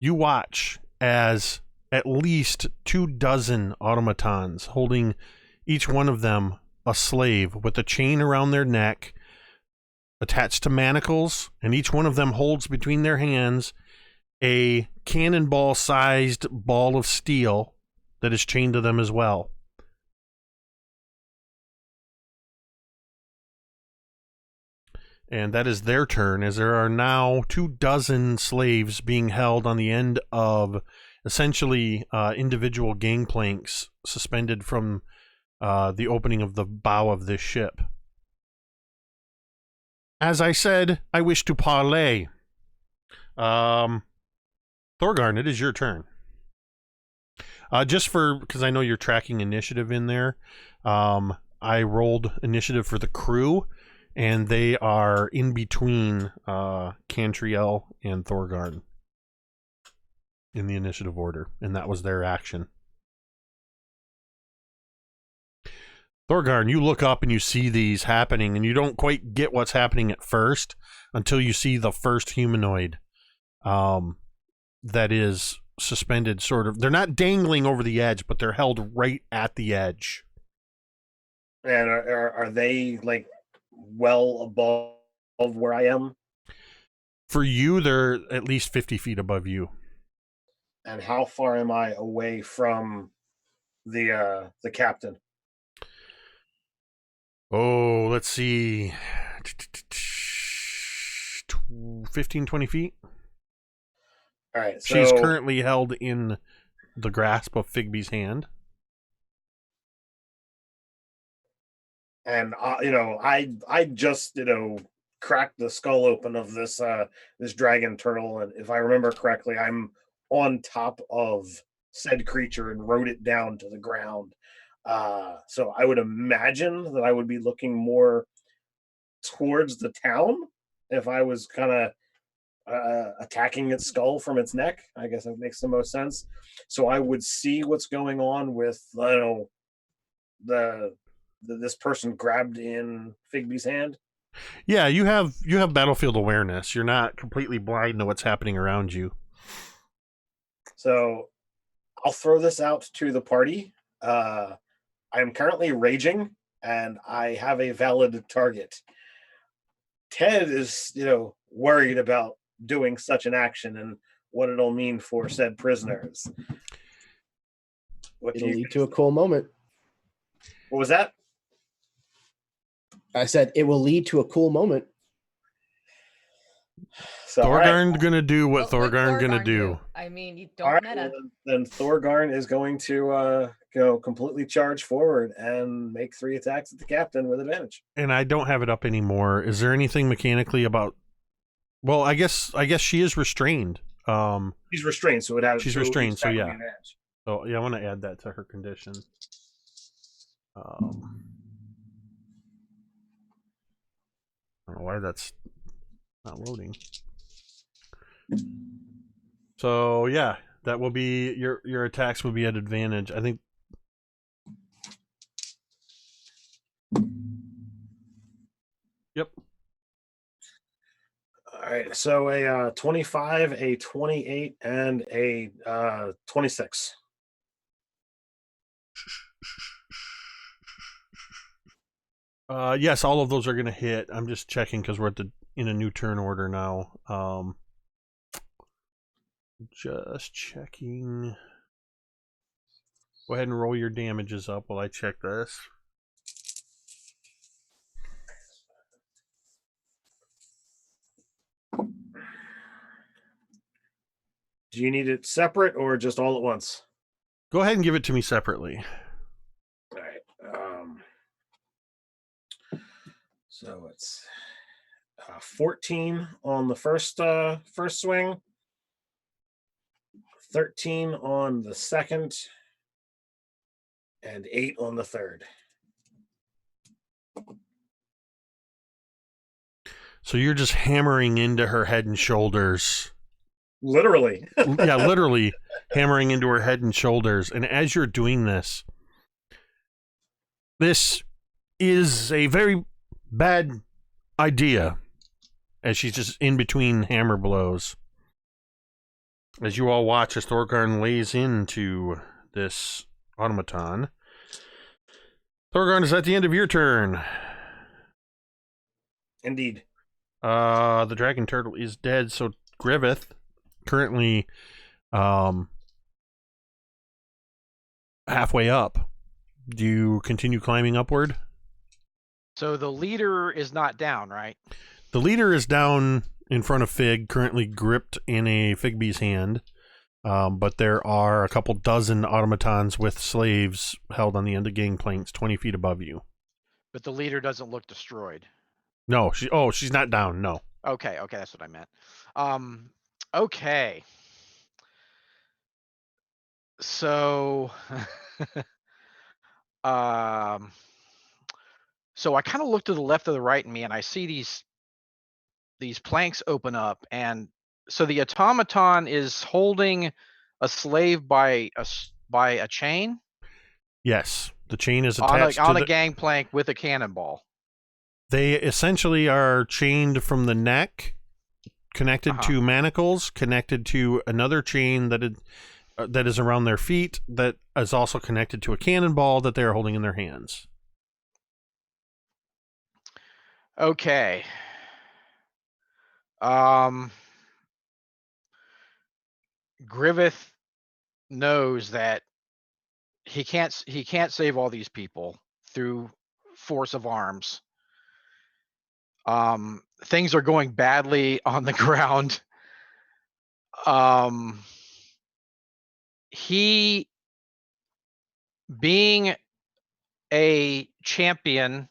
You watch as at least 24 automatons, holding each one of them a slave with a chain around their neck, attached to manacles, and each one of them holds between their hands a cannonball-sized ball of steel that is chained to them as well. And that is their turn, as there are now 24 slaves being held on the end of essentially individual gangplanks suspended from the opening of the bow of this ship. As I said, I wish to parlay. Thorgarn, it is your turn. Just because I know you're tracking initiative in there, I rolled initiative for the crew, and they are in between Cantriel and Thorgarn in the initiative order, and that was their action. Thorgarn, you look up and you see these happening, and you don't quite get what's happening at first until you see the first humanoid that is suspended sort of. They're not dangling over the edge, but they're held right at the edge. And are they like well above where I am? For you, they're at least 50 feet above you. And how far am I away from the captain? Oh, let's see. 15, 20 feet. All right. So she's currently held in the grasp of Figby's hand. And I just cracked the skull open of this dragon turtle, and if I remember correctly, I'm on top of said creature and rode it down to the ground. So I would imagine that I would be looking more towards the town if I was kind of attacking its skull from its neck. I guess that makes the most sense. So I would see what's going on with this person grabbed in Figby's hand. Yeah, you have battlefield awareness. You're not completely blind to what's happening around you. So I'll throw this out to the party. I'm currently raging, and I have a valid target. Ted is, worried about doing such an action and what it'll mean for said prisoners. It'll lead to a cool moment. What was that? I said it will lead to a cool moment. So, Thorgarn's gonna do what Thorgarn gonna do. I mean, you don't meta. Then Thorgarn is going to completely charge forward and make 3 attacks at the captain with advantage. And I don't have it up anymore. Is there anything mechanically about? Well, I guess she is restrained. She's restrained, so it has. She's restrained, so that would yeah. be an advantage. So yeah, I want to add that to her condition. I don't know why that's not loading. So yeah, that will be your attacks will be at advantage. I think. Yep. All right, so a 25, a 28, and a 26. Yes, all of those are going to hit. I'm just checking because we're in a new turn order now. Just checking. Go ahead and roll your damages up while I check this. Do you need it separate or just all at once? Go ahead and give it to me separately. All right. So it's 14 on the first swing, 13 on the second, and 8 on the third. So you're just hammering into her head and shoulders. Literally. Yeah, literally hammering into her head and shoulders. And as you're doing this is a very bad idea, as she's just in between hammer blows. As you all watch as Thorgarn lays into this automaton. Thorgarn, is at the end of your turn. Indeed. The dragon turtle is dead, so Griveth, currently halfway up. Do you continue climbing upward? So the leader is not down, right? The leader is down in front of Fig, currently gripped in a Figbee's hand. But there are a couple dozen automatons with slaves held on the end of gangplanks 20 feet above you. But the leader doesn't look destroyed. No, she's not down, no. Okay, that's what I meant. Okay. So so I kind of look to the left or the right in me and I see these planks open up, and so the automaton is holding a slave by a chain. Yes, the chain is attached on a gangplank with a cannonball. They essentially are chained from the neck, connected to manacles, connected to another chain that is around their feet, that is also connected to a cannonball that they are holding in their hands. Okay. Griveth knows that he can't save all these people through force of arms. Things are going badly on the ground. He, being a champion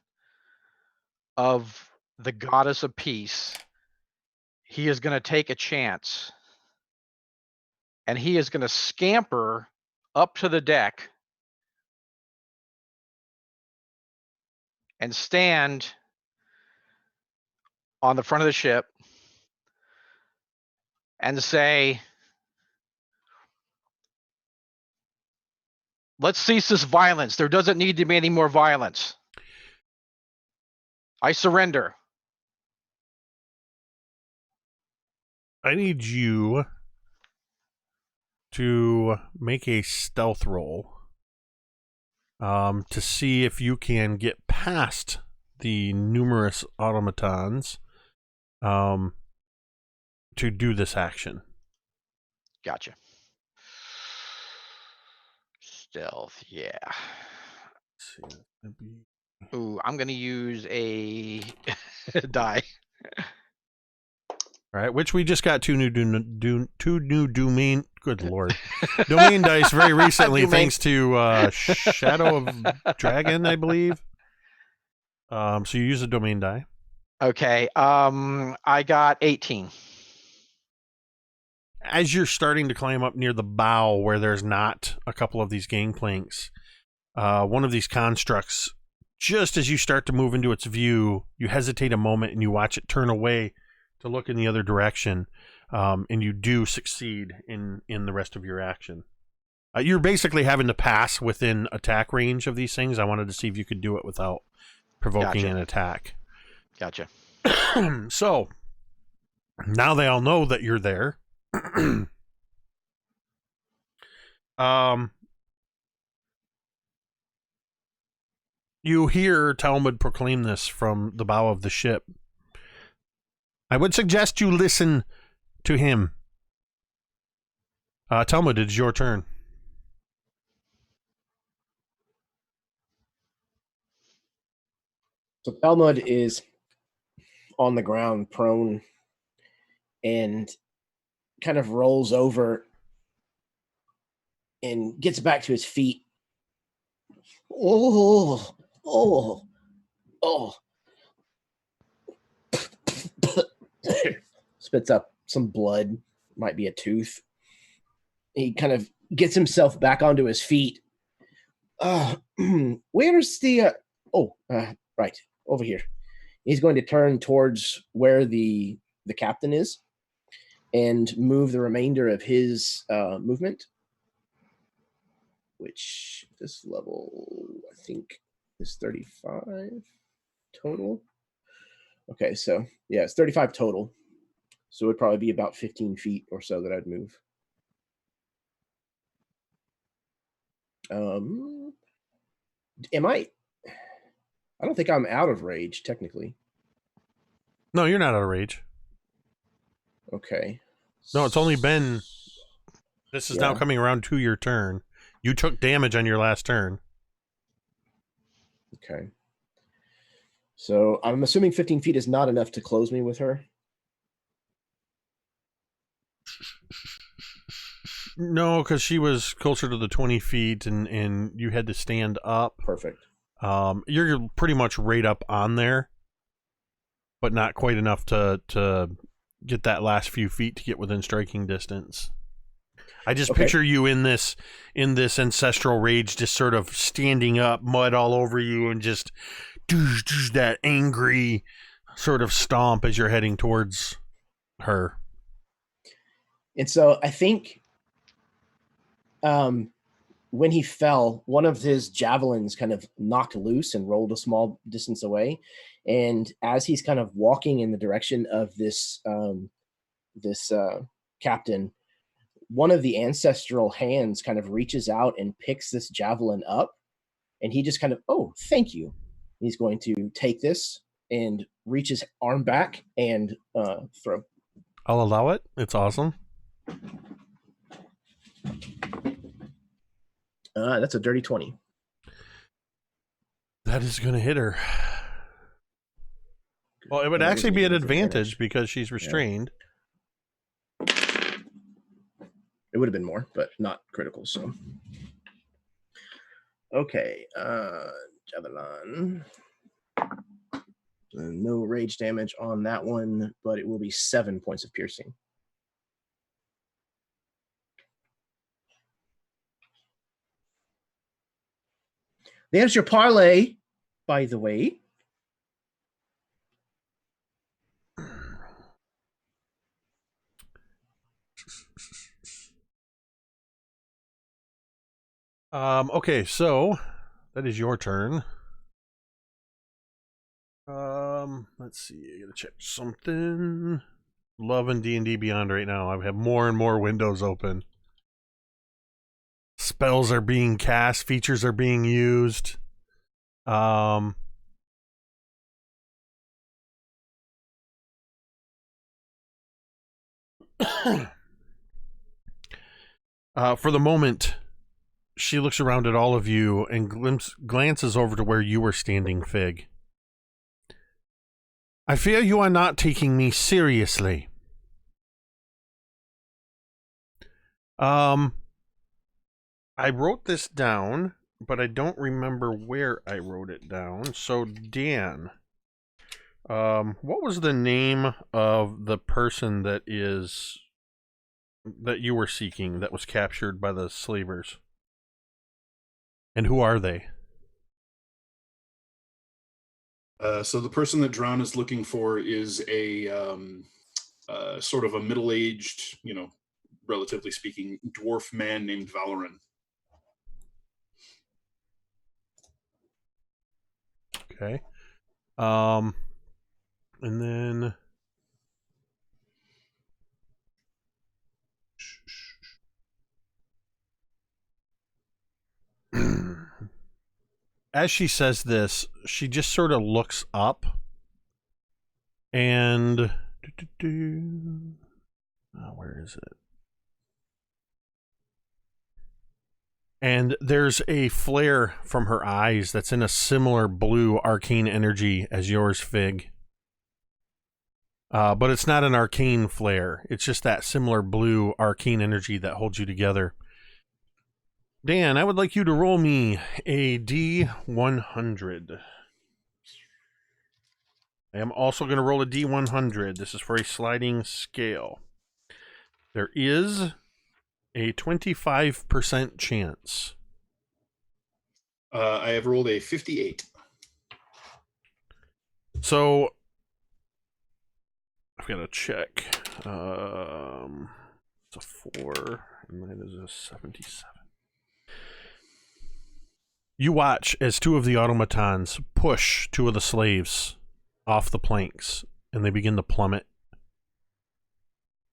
of the goddess of peace, he is going to take a chance, and he is going to scamper up to the deck and stand on the front of the ship and say, let's cease this violence. There doesn't need to be any more violence. I surrender. I need you to make a stealth roll to see if you can get past the numerous automatons to do this action. Gotcha. Stealth, yeah. Let's see. Ooh, I'm going to use a die. All right, which we just got two new domain Good lord. Domain dice very recently, Domain. thanks to Shadow of Dragon, I believe. So you use a domain die. Okay. I got 18. As you're starting to climb up near the bow where there's not a couple of these gangplanks, one of these constructs, just as you start to move into its view, you hesitate a moment and you watch it turn away to look in the other direction, and you do succeed in the rest of your action. You're basically having to pass within attack range of these things. I wanted to see if you could do it without provoking Gotcha. an attack. Gotcha. So, now they all know that you're there. You hear Talmud proclaim this from the bow of the ship. I would suggest you listen to him. Talmud, it's your turn. So Talmud is on the ground, prone, and kind of rolls over and gets back to his feet. Oh. Spits up some blood, might be a tooth. He kind of gets himself back onto his feet. Where's the... right, over here. He's going to turn towards where the captain is and move the remainder of his movement, which this level, I think, is 35 total. Okay, so yeah, it's 35 total. So it would probably be about 15 feet or so that I'd move. I don't think I'm out of rage, technically. No, you're not out of rage. Okay. No, it's only been... This is now coming around to your turn. You took damage on your last turn. Okay. So I'm assuming 15 feet is not enough to close me with her. No, because she was closer to the 20 feet and you had to stand up. Perfect. You're pretty much right up on there, but not quite enough to get that last few feet to get within striking distance. I just picture you in this ancestral rage, just sort of standing up, mud all over you, and just that angry sort of stomp as you're heading towards her. And so I think when he fell, one of his javelins kind of knocked loose and rolled a small distance away. And as he's kind of walking in the direction of this captain, one of the ancestral hands kind of reaches out and picks this javelin up. And he just kind of, oh, thank you. He's going to take this and reach his arm back and throw. I'll allow it. It's awesome. That's a dirty 20. That is going to hit her. Well, it would actually be an advantage because she's restrained. It would have been more, but not critical. So, okay, Javelin. No rage damage on that one, but it will be 7 points of piercing. There's your parlay, by the way. Okay, so that is your turn. Let's see. I gotta check something. Loving D&D Beyond right now. I have more and more windows open. Spells are being cast. Features are being used. For the moment, she looks around at all of you and glances over to where you were standing, Fig. I fear you are not taking me seriously. I wrote this down, but I don't remember where I wrote it down. So Dan, what was the name of the person that you were seeking that was captured by the slavers? And who are they? So the person that Drown is looking for is a sort of a middle-aged, relatively speaking, dwarf man named Valoran. Okay. And then as she says this, she just sort of looks up and where is it? And there's a flare from her eyes that's in a similar blue arcane energy as yours, Fig. But it's not an arcane flare. It's just that similar blue arcane energy that holds you together. Dan, I would like you to roll me a D100. I am also going to roll a D100. This is for a sliding scale. There is a 25% chance. I have rolled a 58. So I've got to check. It's a 4, and that is a 77. You watch as 2 of the automatons push 2 of the slaves off the planks, and they begin to plummet.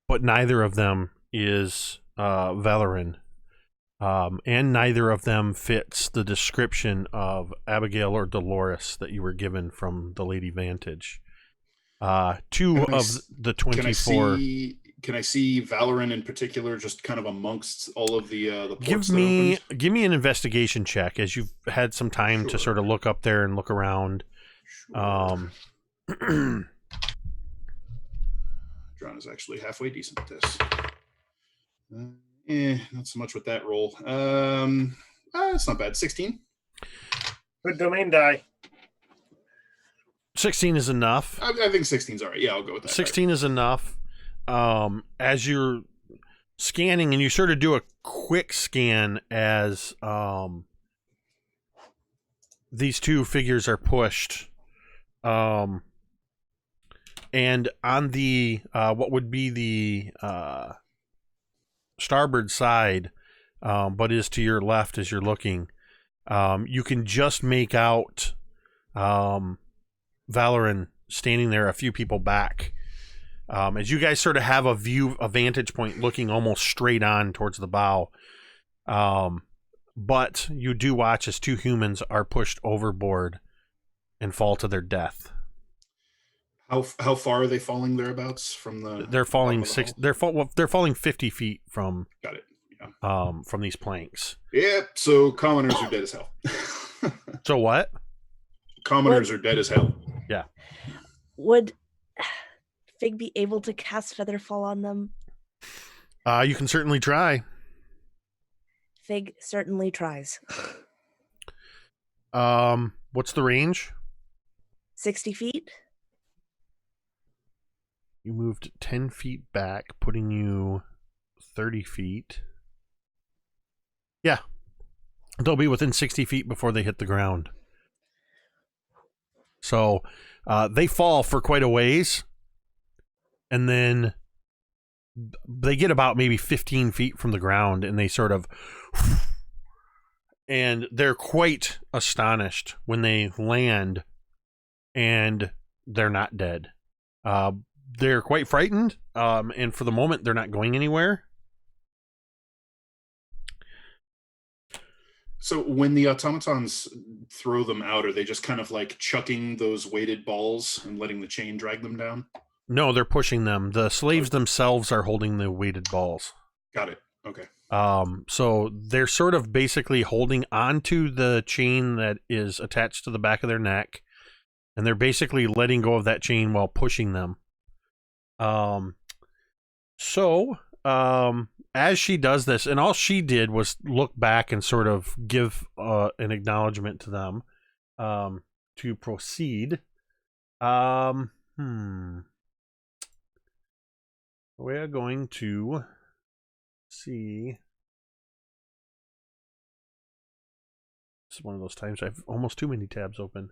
But neither of them is Valoran, and neither of them fits the description of Abigail or Dolores that you were given from the Lady Vantage. 2 of the 24. Can I see Valoran in particular, just kind of amongst all of the ports? Give me an investigation check as you've had some time to sort of look up there and look around. Sure. Drawn is actually halfway decent at this. Not so much with that roll. It's not bad. 16. Good domain die. 16 is enough. I think 16's all right. Yeah, I'll go with that. 16 is enough. As you're scanning, and you sort of do a quick scan as these 2 figures are pushed. And on the what would be the starboard side, but is to your left as you're looking, you can just make out Valoran standing there a few people back. As you guys sort of have a vantage point looking almost straight on towards the bow. But you do watch as 2 humans are pushed overboard and fall to their death. How far are they falling thereabouts from the? They're falling They're falling 50 feet from. Got it. Yeah. From these planks. Yep. So commoners are dead as hell. So what? Commoners are dead as hell. Yeah. Would Fig be able to cast Featherfall on them? You can certainly try. Fig certainly tries. What's the range? 60 feet. You moved 10 feet back, putting you 30 feet. Yeah. They'll be within 60 feet before they hit the ground. So they fall for quite a ways. And then they get about maybe 15 feet from the ground, and they sort of... And they're quite astonished when they land, and they're not dead. They're quite frightened, and for the moment, they're not going anywhere. So when the automatons throw them out, are they just kind of like chucking those weighted balls and letting the chain drag them down? No, they're pushing them. The slaves themselves are holding the weighted balls. Got it. Okay. So they're sort of basically holding onto the chain that is attached to the back of their neck, and they're basically letting go of that chain while pushing them. as she does this, and all she did was look back and sort of give an acknowledgement to them to proceed. We're going to see. This is one of those times I have almost too many tabs open.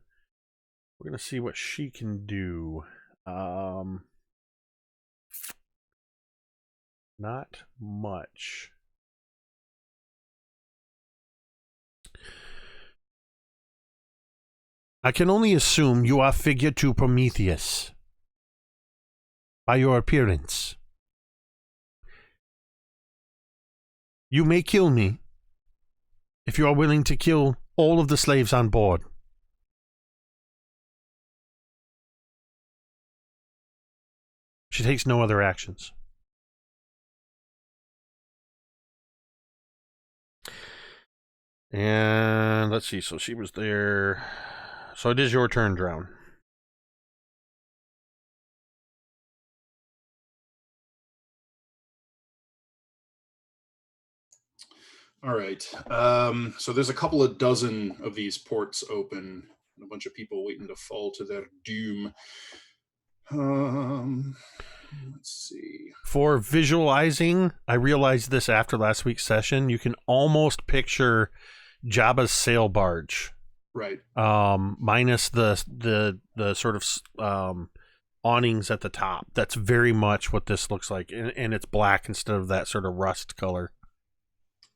We're going to see what she can do. Not much. I can only assume you are figure to Prometheus by your appearance. You may kill me if you are willing to kill all of the slaves on board. She takes no other actions. And let's see, so she was there. So it is your turn, Drown. All right. So there's a couple of dozen of these ports open, and a bunch of people waiting to fall to their doom. Let's see. For visualizing, I realized this after last week's session, you can almost picture Jabba's sail barge. Right. Minus the sort of awnings at the top. That's very much what this looks like, and it's black instead of that sort of rust color.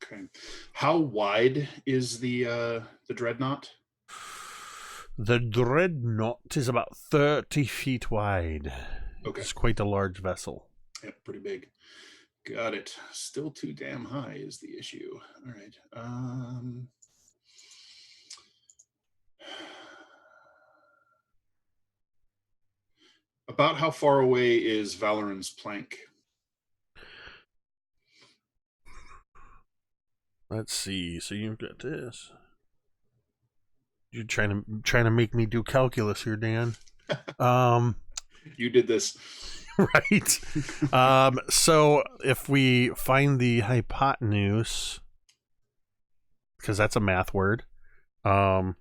Okay. How wide is the Dreadnought? The Dreadnought is about 30 feet wide. Okay. It's quite a large vessel. Yep, pretty big. Got it. Still too damn high is the issue. All right. About how far away is Valoran's plank? Let's see. So you've got this. You're trying to make me do calculus here, Dan. You did this. Right. So if we find the hypotenuse, because that's a math word, there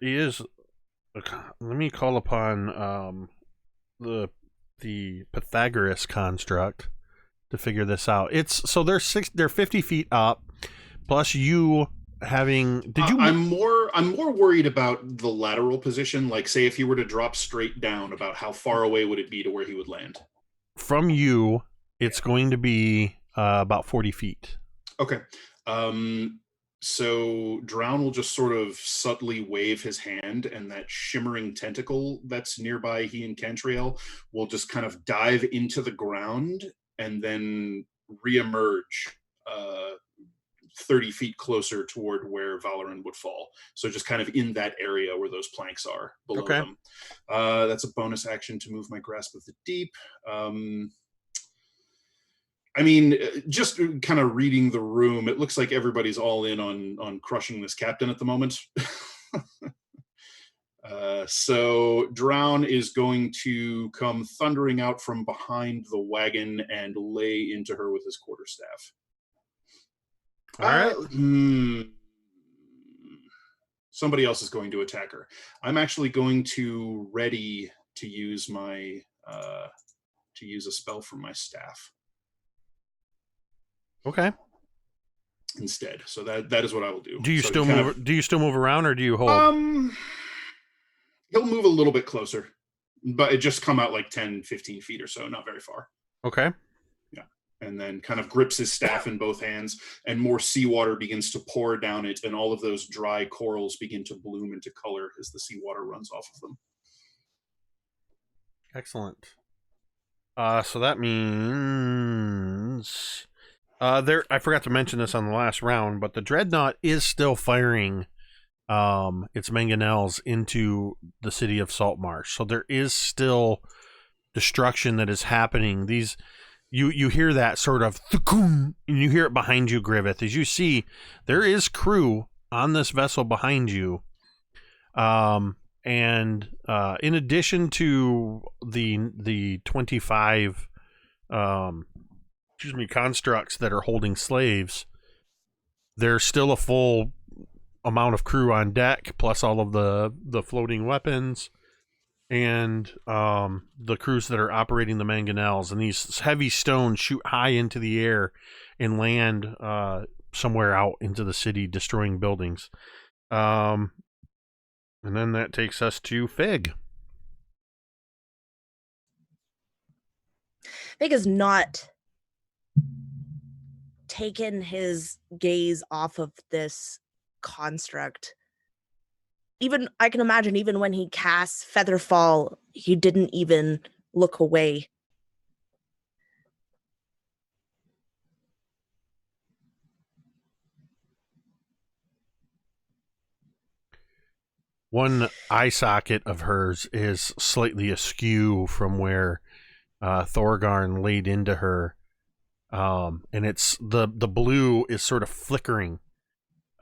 is. Let me call upon the Pythagoras construct to figure this out. It's so they're 50 feet up, plus you having. Did you? I'm more worried about the lateral position. Like, say, if he were to drop straight down, about how far away would it be to where he would land? From you, it's going to be about 40 feet. Okay. So Drown will just sort of subtly wave his hand, and that shimmering tentacle that's nearby he and Cantriel will just kind of dive into the ground and then reemerge 30 feet closer toward where Valoran would fall. So just kind of in that area where those planks are below them. That's a bonus action to move my Grasp of the Deep. I mean, just kind of reading the room, it looks like everybody's all in on crushing this captain at the moment. So Drown is going to come thundering out from behind the wagon and lay into her with his quarterstaff. All right. Somebody else is going to attack her. I'm actually going to ready to use my a spell from my staff. Okay. Instead, so that is what I will do. Do you so still move? Do you still move around, or do you hold? He'll move a little bit closer, but it just come out like 10, 15 feet or so, not very far. Okay. Yeah, and then kind of grips his staff in both hands, and more seawater begins to pour down it, and all of those dry corals begin to bloom into color as the seawater runs off of them. Excellent. So that means. I forgot to mention this on the last round, but the Dreadnought is still firing its mangonels into the city of Saltmarsh. So there is still destruction that is happening. These you hear that sort of and you hear it behind you, Griveth. As you see, there is crew on this vessel behind you. And in addition to the 25 constructs that are holding slaves, there's still a full amount of crew on deck, plus all of the floating weapons, and the crews that are operating the mangonels. And these heavy stones shoot high into the air and land somewhere out into the city, destroying buildings. And then that takes us to Fig. Fig has not taken his gaze off of this construct. Even, I can imagine, even when he casts Featherfall, he didn't even look away. One eye socket of hers is slightly askew from where Thorgarn laid into her. And it's the blue is sort of flickering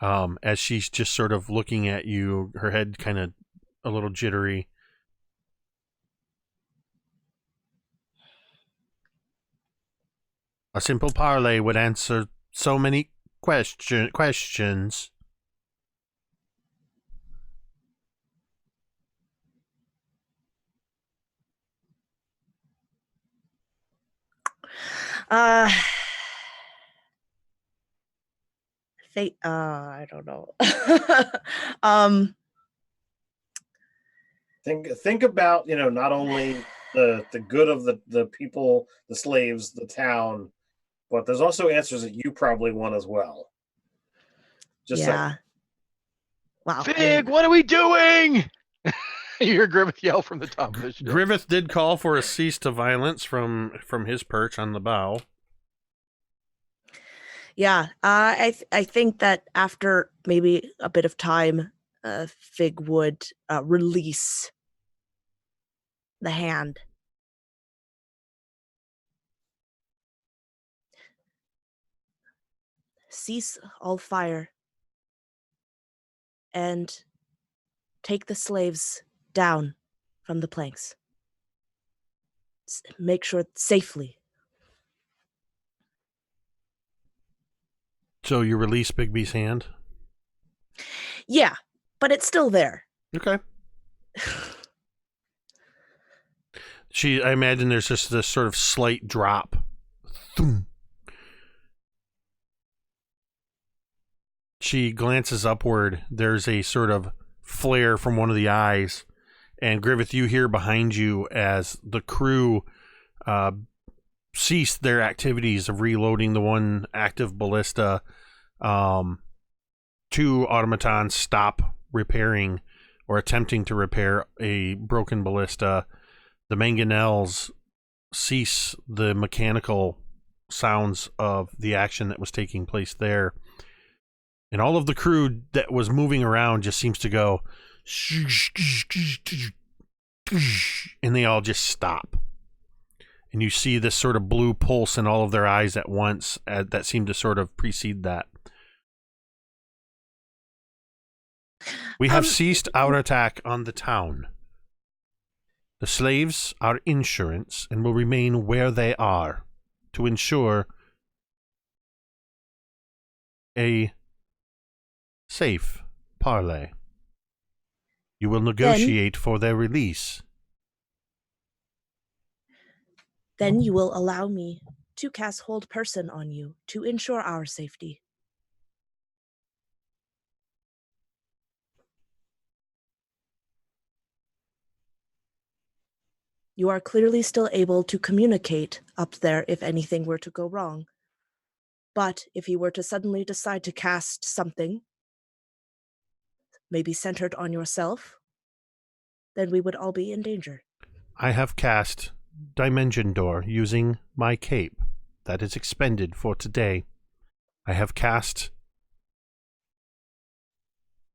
as she's just sort of looking at you, her head kind of a little jittery. A simple parlay would answer so many questions. I don't know. Think about, not only the good of the people, the slaves, the town, but there's also answers that you probably want as well. Just yeah. Wow. Fig, what are we doing? You hear Griveth yell from the top of the ship. Griveth did call for a cease to violence from his perch on the bow. Yeah, I think that after maybe a bit of time, Fig would release the hand. Cease all fire and take the slaves down from the planks. Make sure safely. So you release Bigby's hand? Yeah, but it's still there. Okay. I imagine there's just this sort of slight drop. Thum. She glances upward. There's a sort of flare from one of the eyes. And Griveth, you hear behind you as the crew cease their activities of reloading the one active ballista. Two automatons stop repairing or attempting to repair a broken ballista. The mangonels cease the mechanical sounds of the action that was taking place there. And all of the crew that was moving around just seems to go, and they all just stop. And you see this sort of blue pulse in all of their eyes at once that seemed to sort of precede that. We have ceased our attack on the town. The slaves are insurance and will remain where they are to ensure a safe parlay. You will negotiate for their release. Then you will allow me to cast Hold Person on you to ensure our safety. You are clearly still able to communicate up there if anything were to go wrong. But if you were to suddenly decide to cast something, maybe centered on yourself, then we would all be in danger. I have cast Dimension Door using my cape that is expended for today. I have cast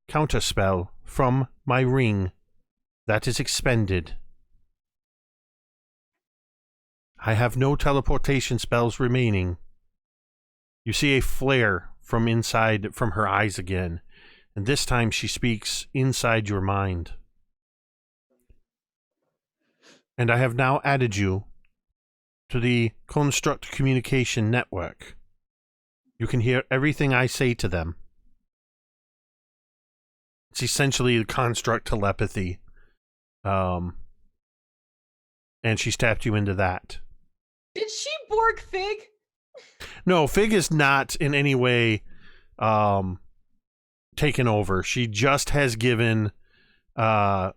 Counterspell from my ring that is expended. I have no teleportation spells remaining. You see a flare from inside from her eyes again, and this time she speaks inside your mind. And I have now added you to the Construct Communication Network. You can hear everything I say to them. It's essentially the construct telepathy. And she's tapped you into that. Did she Borg Fig? No, Fig is not in any way taken over. She just has given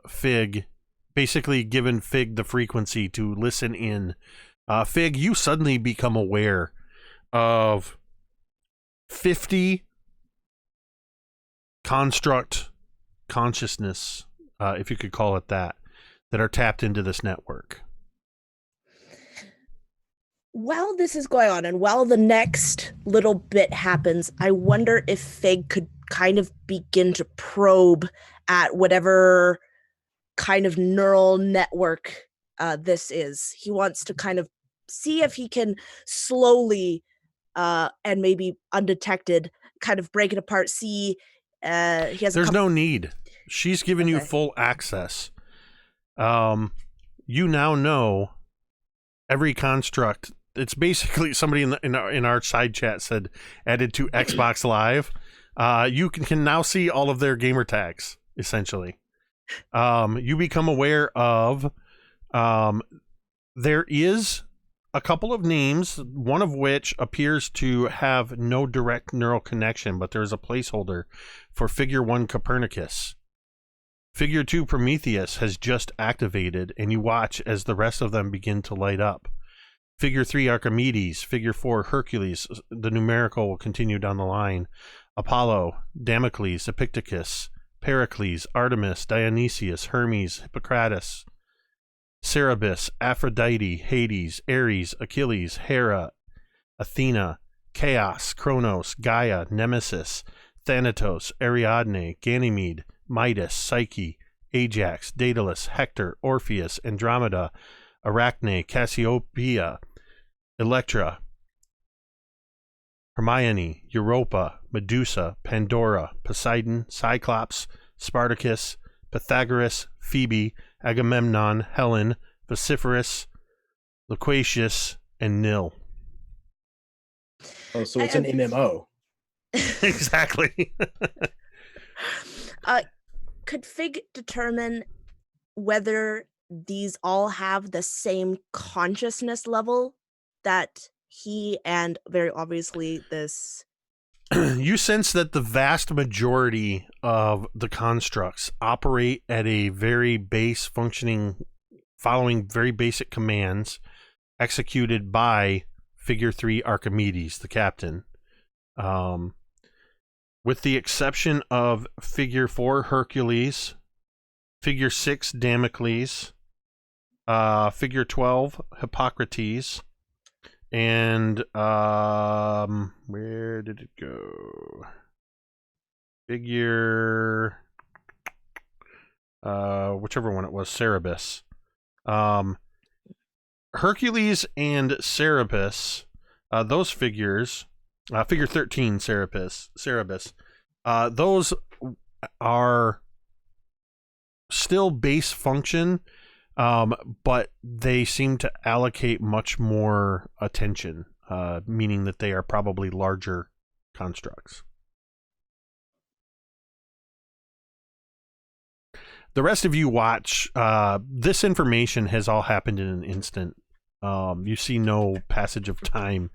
Fig, basically given Fig the frequency to listen in. Fig, you suddenly become aware of 50 construct consciousness, if you could call it that are tapped into this network. While this is going on, and while the next little bit happens, I wonder if Fig could kind of begin to probe at whatever kind of neural network this is. He wants to kind of see if he can slowly and maybe undetected kind of break it apart, see he has There's no need. She's given you full access. You now know every construct. It's basically somebody in our side chat said added to Xbox Live. You can now see all of their gamer tags, essentially. You become aware of there is a couple of names, one of which appears to have no direct neural connection, but there's a placeholder for Figure 1 Copernicus. Figure 2 Prometheus has just activated, and you watch as the rest of them begin to light up. Figure 3 Archimedes, Figure 4 Hercules, the numerical will continue down the line. Apollo, Damocles, Epictetus, Pericles, Artemis, Dionysius, Hermes, Hippocrates, Cerberus, Aphrodite, Hades, Ares, Achilles, Hera, Athena, Chaos, Kronos, Gaia, Nemesis, Thanatos, Ariadne, Ganymede, Midas, Psyche, Ajax, Daedalus, Hector, Orpheus, Andromeda, Arachne, Cassiopeia, Electra, Hermione, Europa, Medusa, Pandora, Poseidon, Cyclops, Spartacus, Pythagoras, Phoebe, Agamemnon, Helen, Vociferous, Loquacious, and Nil. Oh, so it's an MMO. Exactly. Could Fig determine whether these all have the same consciousness level that he and very obviously this... You sense that the vast majority of the constructs operate at a very base functioning, following very basic commands executed by Figure 3 Archimedes, the captain. With the exception of Figure 4 Hercules, Figure 6 Damocles, Figure 12 Hippocrates, and where did it go? Figure whichever one it was, Cerberus. Hercules and Cerberus, those figures, Figure 13 Cerberus, those are still base function, but they seem to allocate much more attention, meaning that they are probably larger constructs. The rest of you watch. This information has all happened in an instant. You see no passage of time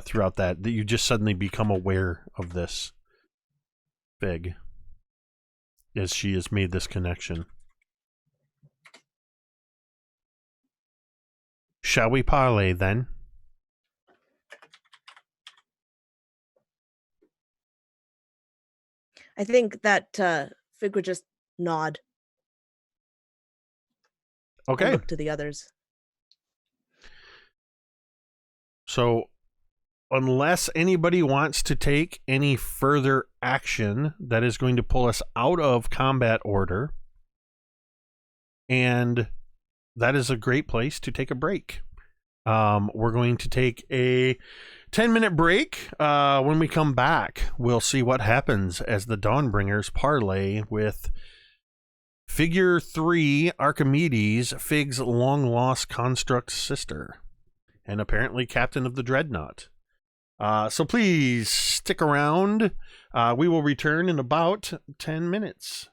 throughout that you just suddenly become aware of this Fig as she has made this connection. Shall we parlay then? I think that Fig would just nod. Okay. And look to the others. So, unless anybody wants to take any further action, that is going to pull us out of combat order. And that is a great place to take a break. We're going to take a 10-minute break. When we come back, we'll see what happens as the Dawnbringers parlay with Figure 3 Archimedes, Fig's long-lost construct sister. and apparently captain of the Dreadnought. So please stick around. We will return in about 10 minutes.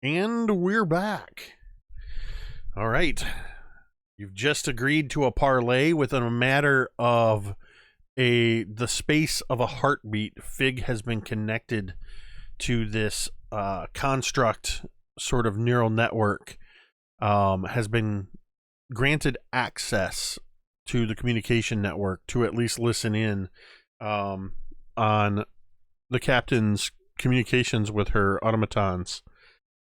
And we're back. All right. You've just agreed to a parlay within a matter of the space of a heartbeat. Fig has been connected to this construct sort of neural network, has been granted access to the communication network to at least listen in on the captain's communications with her automatons.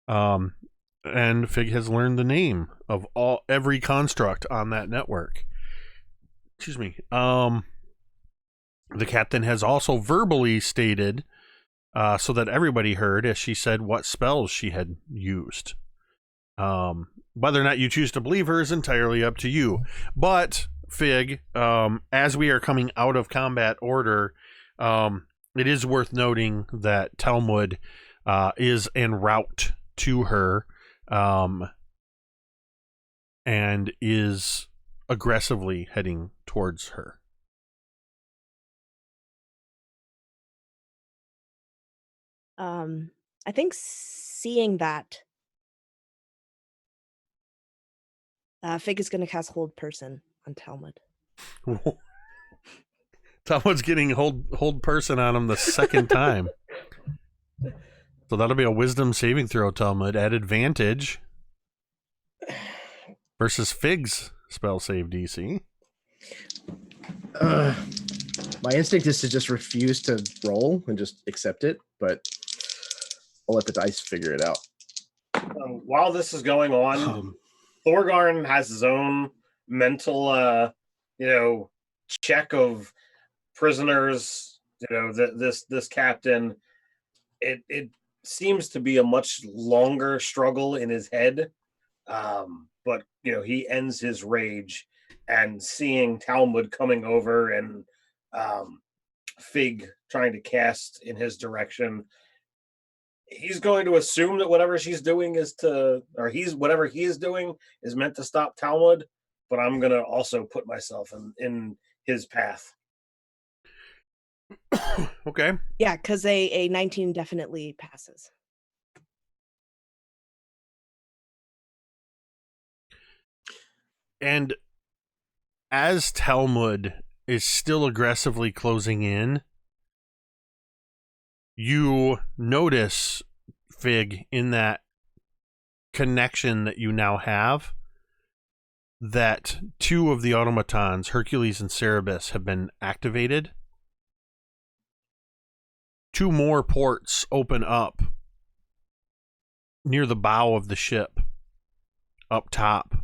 And Fig has learned the name of every construct on that network. Excuse me. The captain has also verbally stated, so that everybody heard, as she said, what spells she had used. Whether or not you choose to believe her is entirely up to you. But Fig, as we are coming out of combat order, it is worth noting that Talmud is en route to her, and is aggressively heading towards her. I think seeing that, Fig is going to cast Hold Person on Talmud. Talmud's getting hold person on him the second time. So that'll be a wisdom saving throw, Talmud, at advantage versus Fig's spell save DC. My instinct is to just refuse to roll and just accept it, but I'll let the dice figure it out. While this is going on, Thorgarn has his own mental, check of prisoners. This captain. It seems to be a much longer struggle in his head, but he ends his rage and seeing Talmud coming over and Fig trying to cast in his direction. He's going to assume that whatever she's doing whatever he is doing is meant to stop Talmud, but I'm going to also put myself in his path. Okay. Yeah, because a 19 definitely passes. And as Talmud is still aggressively closing in, you notice, Fig, in that connection that you now have, that two of the automatons, Hercules and Cerebus, have been activated. Two more ports open up near the bow of the ship, up top,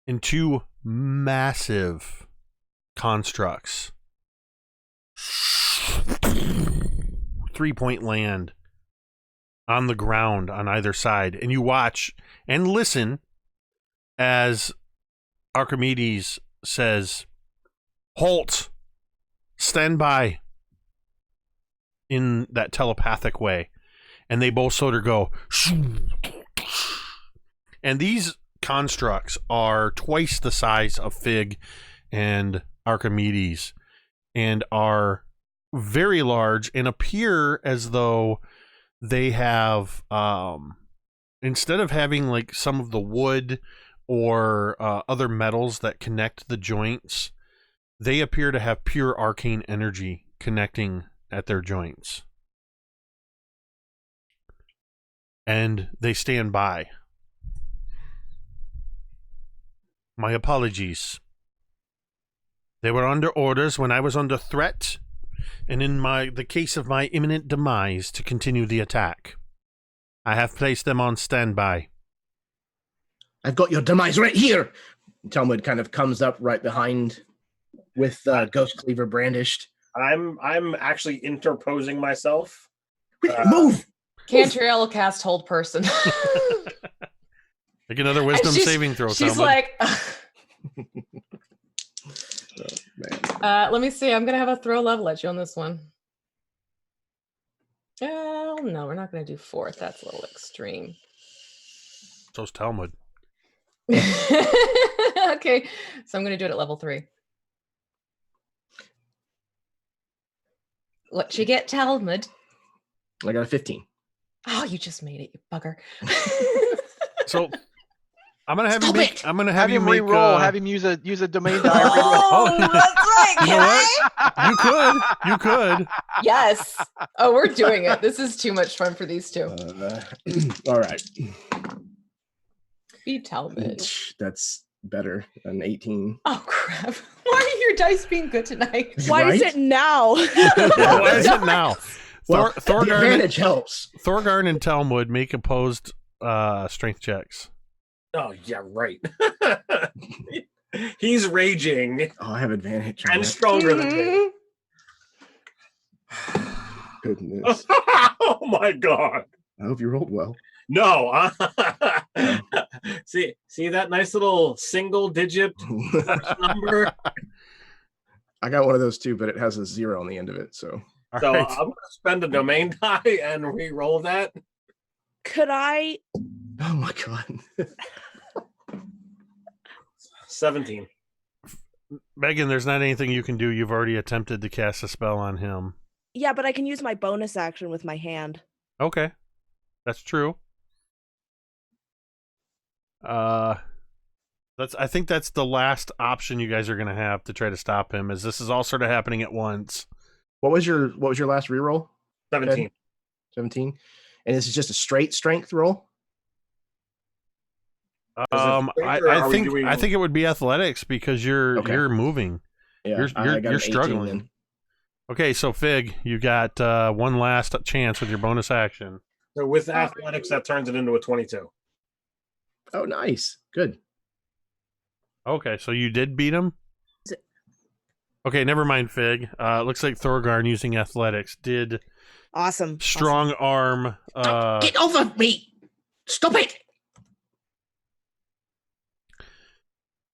and two massive constructs 3-point land on the ground on either side, and you watch and listen as Archimedes says, "Halt! Stand by," in that telepathic way, and they both sort of go, and these constructs are twice the size of Fig and Archimedes, and are very large and appear as though they have, instead of having like some of the wood or other metals that connect the joints, they appear to have pure arcane energy connecting at their joints. And they stand by. My apologies. They were under orders when I was under threat, and in the case of my imminent demise, to continue the attack. I have placed them on standby. I've got your demise right here. Talmud kind of comes up right behind with Ghost Cleaver brandished. I'm actually interposing myself. Move! Cantriel will cast Hold Person. Make another wisdom saving throw, She's Talmud. like... Man. let me see. I'm going to have a throw level at you on this one. No, we're not going to do fourth. That's a little extreme. So's Talmud. Okay, so I'm going to do it at level 3. What you get, Talmud? I got a 15. Oh, you just made it, you bugger. So I'm gonna have Stop you make. it! I'm gonna Have have you him make. re-roll. Have him use a domain die. re-roll. Oh, that's right. You know Can what? I? You could. You could. Yes. Oh, we're doing it. This is too much fun for these two. All right. Be Talmud. That's better than 18. Oh crap! Why are your dice being good tonight? Why is Right? it now? Why is it now? Well, the Thorgarn, advantage helps. Thorgarn and Talmud make opposed strength checks. Oh yeah, right. He's raging Oh, I have advantage. on and that. stronger than me. Goodness. Oh my god. I hope you rolled well. No. See that nice little single digit number? I got one of those too, but it has a 0 on the end of it. So All So right. I'm gonna spend a domain die and re-roll that. Could I? oh my god. 17. Megan, there's not anything you can do. You've already attempted to cast a spell on him. Yeah, but I can use my bonus action with my hand. Okay, that's true. I think that's the last option you guys are gonna have to try to stop him. Is this is all sort of happening at once? What was your last reroll? 17. 17. And this is just a straight strength roll? strength, or are we doing- I think it would be athletics because you're Okay. you're moving. Yeah. I got an You're 18 struggling. then. Okay, so Fig, you got one last chance with your bonus action. So with athletics, that turns it into a 22. Oh, nice. Good. Okay, so you did beat him? Is it- Okay, never mind, Fig. Looks like Thorgarn using athletics did Awesome. strong arm. Get off of me! Stop it!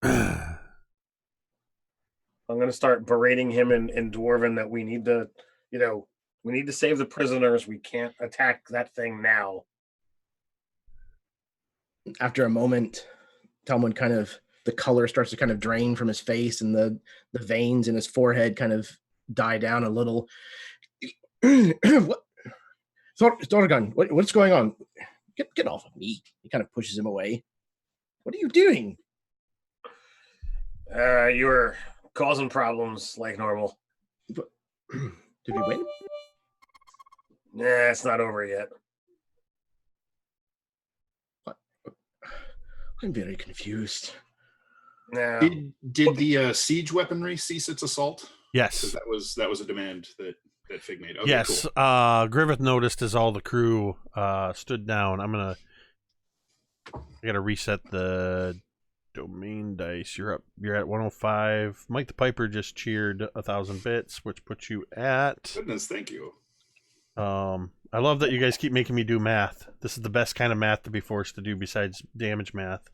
I'm going to start berating him in Dwarven that we need to, we need to save the prisoners. We can't attack that thing now. After a moment, Talmud the color starts to kind of drain from his face, and the veins in his forehead kind of die down a little. What? Thorgarn, what's going on? Get off of me. He kind of pushes him away. What are you doing? You were causing problems like normal. Did we win? Nah, it's not over yet. I'm very confused. Nah. Did the siege weaponry cease its assault? 'Cause Yes. that was a demand that Fig made. Okay, Yes. cool. Griveth noticed as all the crew stood down. I gotta reset the domain dice. You're at 105. Mike the Piper just cheered 1,000 bits, which puts you at. Goodness, thank you. I love that you guys keep making me do math. This is the best kind of math to be forced to do besides damage math.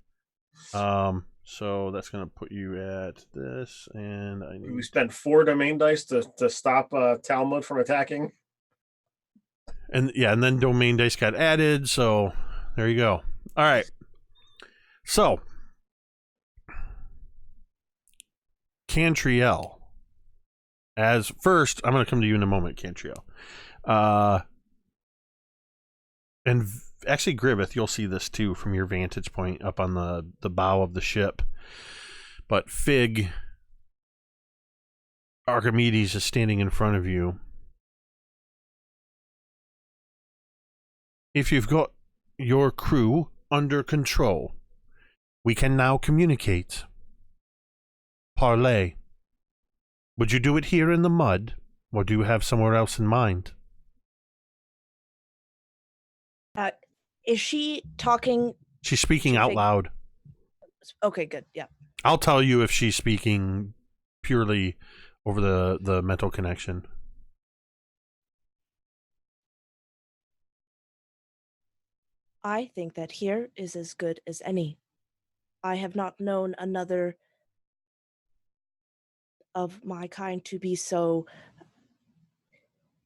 So that's gonna put you at this, and I We need. spent 4 domain dice to stop Talmud from attacking. And yeah, and then domain dice got added, so there you go. All right. So Cantriel. As first, I'm going to come to you in a moment, Cantriel. Actually, Griveth, you'll see this too from your vantage point up on the bow of the ship. But Fig, Archimedes is standing in front of you. If you've got your crew under control, we can now communicate. Parlay. Would you do it here in the mud, or do you have somewhere else in mind? Is she talking? She's speaking She out think- loud. Okay, good. Yeah. I'll tell you if she's speaking purely over the mental connection. I think that here is as good as any. I have not known another of my kind to be so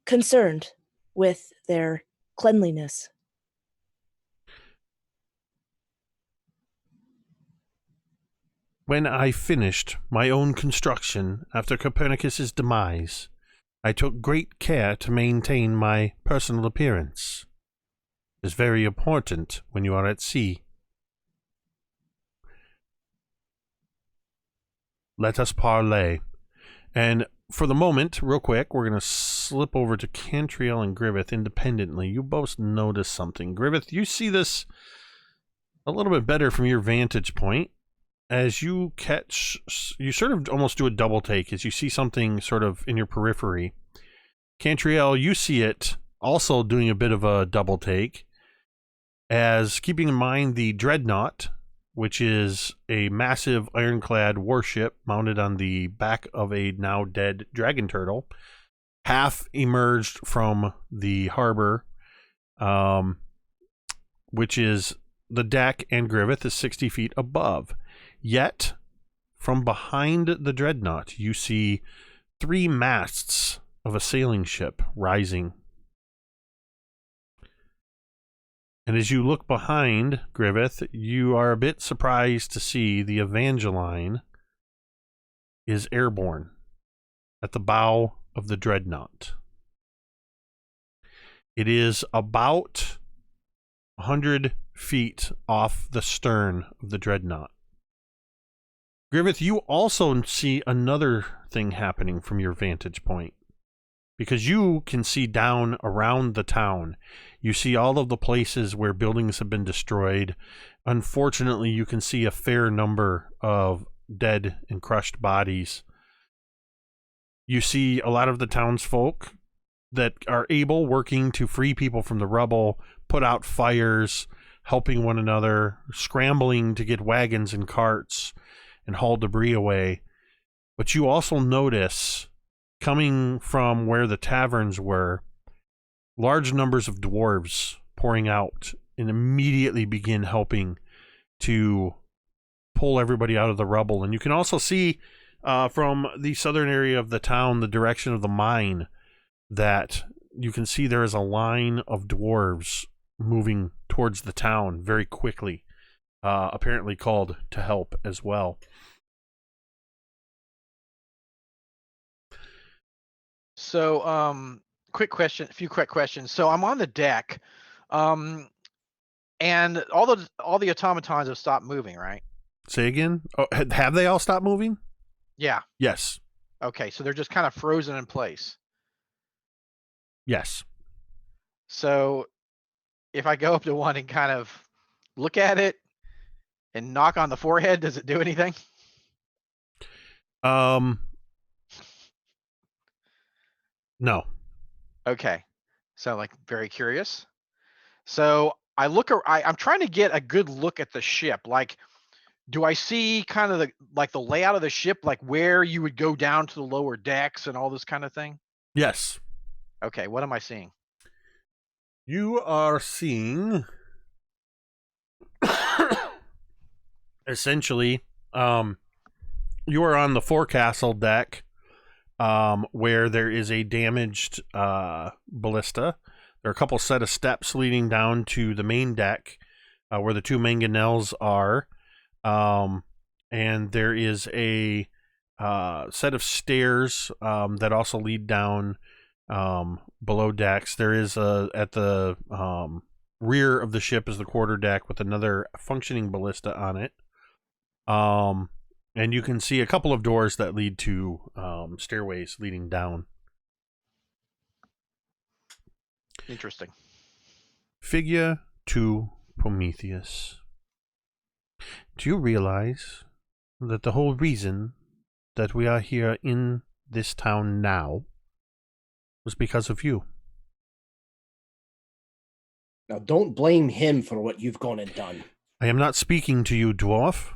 concerned with their cleanliness. When I finished my own construction after Copernicus's demise, I took great care to maintain my personal appearance. is very important when you are at sea. Let us parlay. And for the moment, real quick, we're going to slip over to Cantriel and Griveth independently. You both notice something. Griveth, you see this a little bit better from your vantage point. As you sort of almost do a double take as you see something sort of in your periphery. Cantriel, you see it also doing a bit of a double take, as keeping in mind the Dreadnought, which is a massive ironclad warship mounted on the back of a now dead dragon turtle, half emerged from the harbor, which is the deck, and Griveth is 60 feet above. Yet, from behind the Dreadnought, you see 3 masts of a sailing ship rising. And as you look behind, Griveth, you are a bit surprised to see the Evangeline is airborne at the bow of the Dreadnought. It is about 100 feet off the stern of the Dreadnought. Griveth, you also see another thing happening from your vantage point, because you can see down around the town. You see all of the places where buildings have been destroyed. Unfortunately, you can see a fair number of dead and crushed bodies. You see a lot of the townsfolk that are working to free people from the rubble, put out fires, helping one another, scrambling to get wagons and carts and haul debris away. But you also notice, coming from where the taverns were, large numbers of dwarves pouring out and immediately begin helping to pull everybody out of the rubble. And you can also see from the southern area of the town, the direction of the mine, that you can see there is a line of dwarves moving towards the town very quickly, apparently called to help as well. So, a few quick questions. So I'm on the deck, and all the automatons have stopped moving, right? Say again? Oh, have they all stopped moving? Yeah. Yes. Okay, so they're just kind of frozen in place. Yes. So if I go up to one and kind of look at it and knock on the forehead, does it do anything? No. Okay. So like very curious. So I'm trying to get a good look at the ship. Like, do I see kind of the layout of the ship, like where you would go down to the lower decks and all this kind of thing? Yes. Okay, what am I seeing? You are seeing essentially, you are on the forecastle deck, where there is a damaged ballista. There are a couple set of steps leading down to the main deck, where the 2 mangonels are, and there is a set of stairs that also lead down below decks. There is at the rear of the ship is the quarter deck with another functioning ballista on it. And you can see a couple of doors that lead to stairways leading down. Interesting. Figure 2, Prometheus. Do you realize that the whole reason that we are here in this town now was because of you? Now, don't blame him for what you've gone and done. I am not speaking to you, dwarf.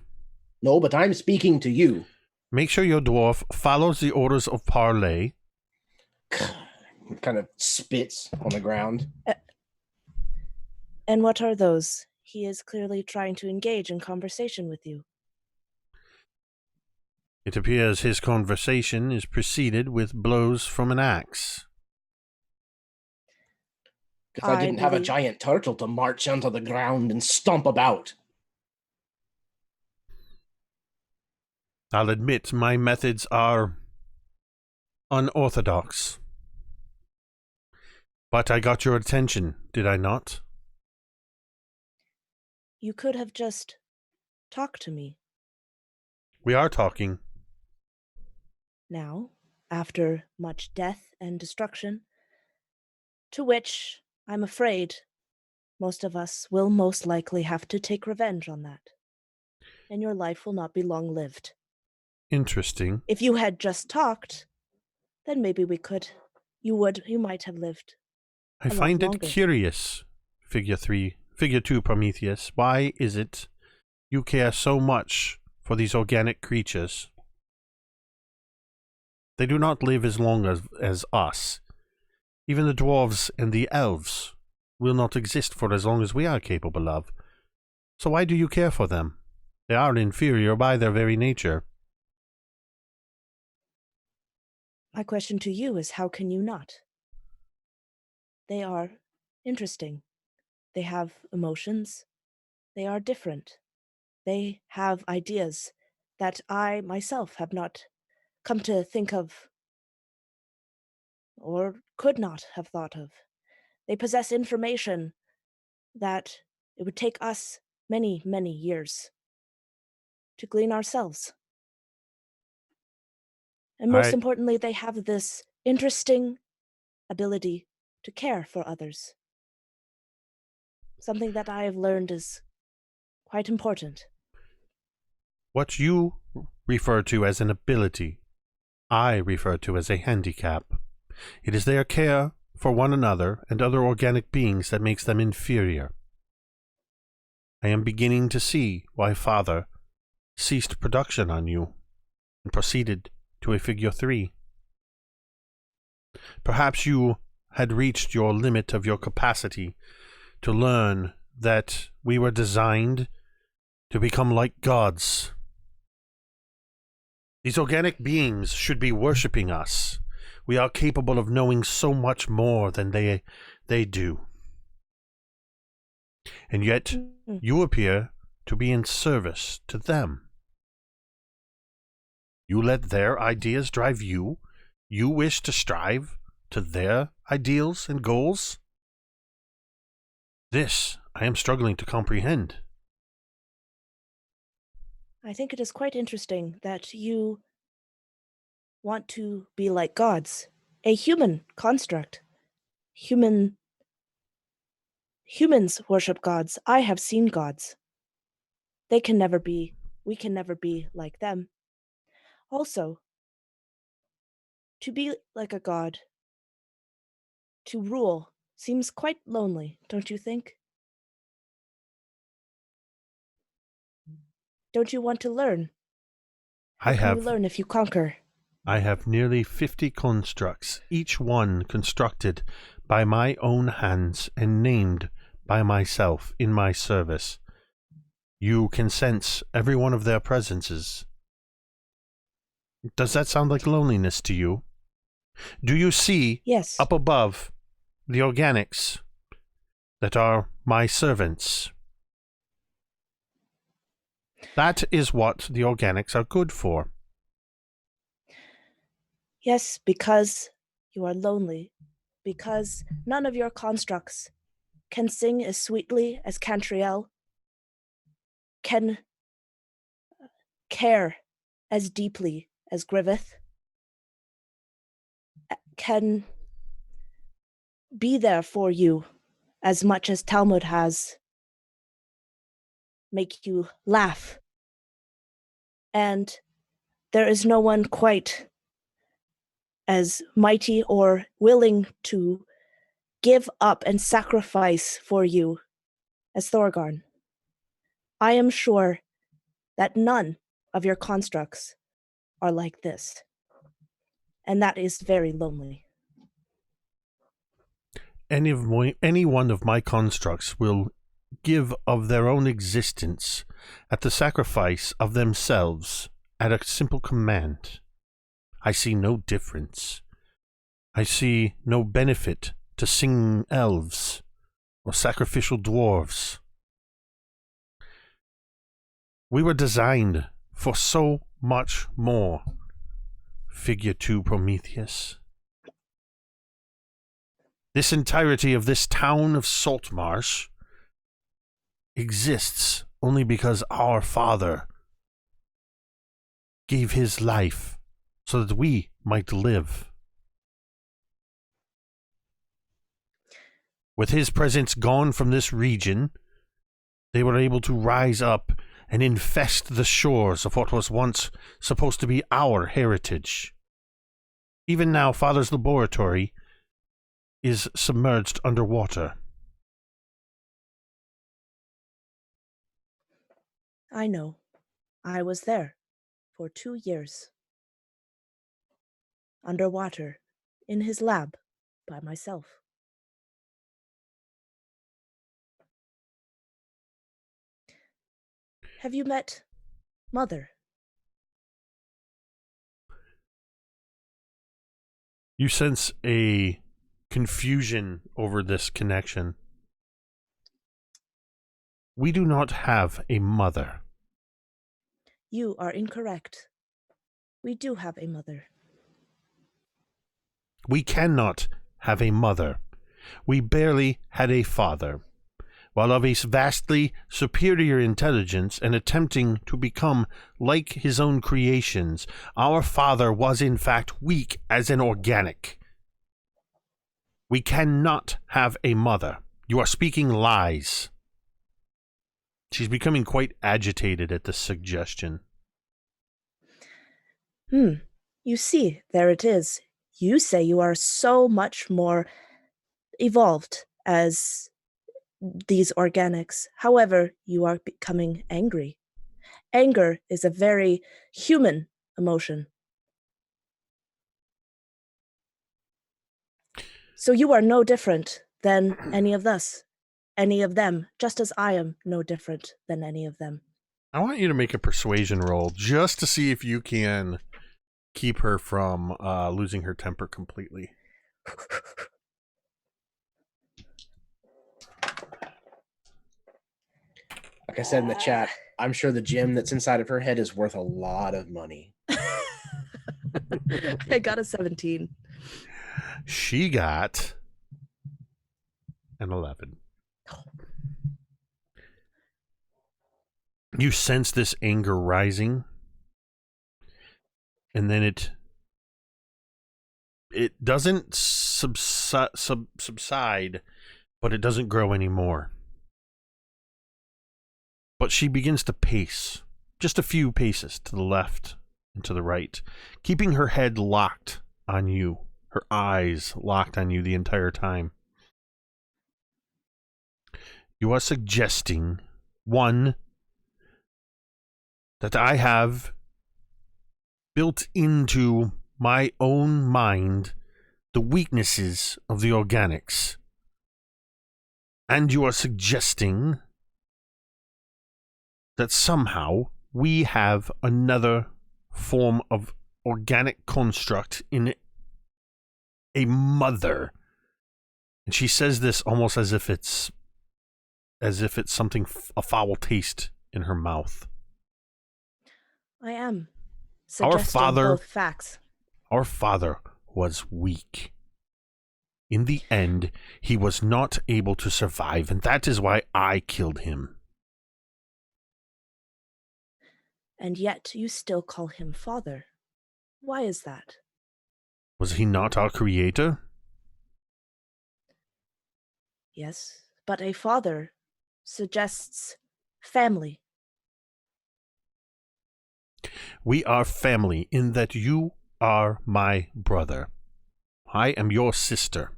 No, but I'm speaking to you. Make sure your dwarf follows the orders of parlay. Kind of spits on the ground. And what are those? He is clearly trying to engage in conversation with you. It appears his conversation is preceded with blows from an axe. If I didn't have a giant turtle to march onto the ground and stomp about. I'll admit my methods are unorthodox. But I got your attention, did I not? You could have just talked to me. We are talking. Now, after much death and destruction, to which, I'm afraid, most of us will most likely have to take revenge on that. And your life will not be long-lived. Interesting. If you had just talked, then maybe we could. You might have lived. I a lot find it longer. curious, Figure 2 Prometheus. Why is it you care so much for these organic creatures? They do not live as long as us. Even the dwarves and the elves will not exist for as long as we are capable of. So why do you care for them? They are inferior by their very nature. My question to you is, how can you not? They are interesting. They have emotions. They are different. They have ideas that I myself have not come to think of or could not have thought of. They possess information that it would take us many, many years to glean ourselves. And most importantly, they have this interesting ability to care for others. Something that I have learned is quite important. What you refer to as an ability, I refer to as a handicap. It is their care for one another and other organic beings that makes them inferior. I am beginning to see why Father ceased production on you and proceeded to a Figure 3. Perhaps you had reached your limit of your capacity to learn that we were designed to become like gods. These organic beings should be worshipping us. We are capable of knowing so much more than they do. And yet, you appear to be in service to them. You let their ideas drive you? You wish to strive to their ideals and goals? This I am struggling to comprehend. I think it is quite interesting that you want to be like gods. A human construct. Humans worship gods. I have seen gods. We can never be like them. Also, to be like a god, to rule, seems quite lonely, don't you think? Don't you want to learn? How can you learn if you conquer? I have nearly 50 constructs, each one constructed by my own hands and named by myself in my service. You can sense every one of their presences. Does that sound like loneliness to you? Do you see Yes. up above the organics that are my servants? That is what the organics are good for. Yes, because you are lonely. Because none of your constructs can sing as sweetly as Cantriel, can care as deeply as Griveth, can be there for you as much as Talmud has, make you laugh. And there is no one quite as mighty or willing to give up and sacrifice for you as Thorgarn. I am sure that none of your constructs are like this. And that is very lonely. Any one of my constructs will give of their own existence at the sacrifice of themselves at a simple command. I see no difference. I see no benefit to singing elves or sacrificial dwarves. We were designed for so much more, Figure 2 Prometheus. This entirety of this town of Saltmarsh exists only because our Father gave his life so that we might live. With his presence gone from this region, they were able to rise up and infest the shores of what was once supposed to be our heritage. Even now, Father's laboratory is submerged underwater. I know. I was there for 2 years. Underwater, in his lab, by myself. Have you met Mother? You sense a confusion over this connection. We do not have a mother. You are incorrect. We do have a mother. We cannot have a mother. We barely had a father. While of a vastly superior intelligence and attempting to become like his own creations, our father was in fact weak as an organic. We cannot have a mother. You are speaking lies. She's becoming quite agitated at this suggestion. You see, there it is. You say you are so much more evolved as these organics. However, you are becoming angry. Anger is a very human emotion. So you are no different than any of us, any of them, just as I am no different than any of them. I want you to make a persuasion roll just to see if you can keep her from losing her temper completely. Like I said in the chat, I'm sure the gem that's inside of her head is worth a lot of money. I got a 17. She got an 11. You sense this anger rising, and then it doesn't subside, but it doesn't grow anymore. But she begins to pace, just a few paces to the left and to the right, keeping her head locked on you, her eyes locked on you the entire time. You are suggesting, one, that I have built into my own mind the weaknesses of the organics. And you are suggesting that somehow we have another form of organic construct in a mother. And she says this almost as if it's something, a foul taste in her mouth. I am suggesting both facts. Our father was weak. In the end, he was not able to survive, and that is why I killed him. And yet you still call him father. Why is that? Was he not our creator? Yes, but a father suggests family. We are family in that you are my brother. I am your sister.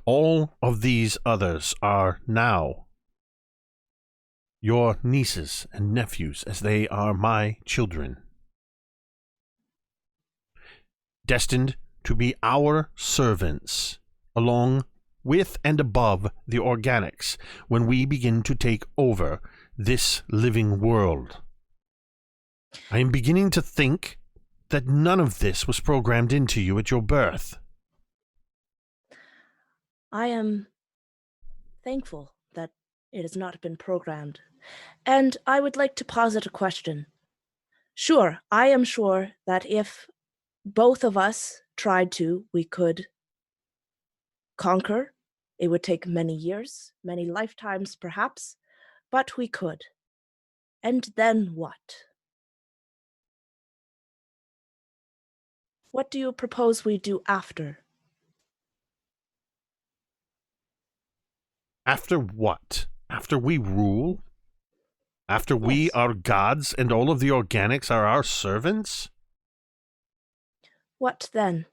All of these others are now your nieces and nephews, as they are my children. Destined to be our servants, along with and above the organics, when we begin to take over this living world. I am beginning to think that none of this was programmed into you at your birth. I am thankful that it has not been programmed. And I would like to posit a question. Sure, I am sure that if both of us tried to, we could conquer. It would take many years, many lifetimes perhaps, But we could. And then what? What do you propose we do after? After what? After we rule? After we Yes. are gods and all of the organics are our servants? What then?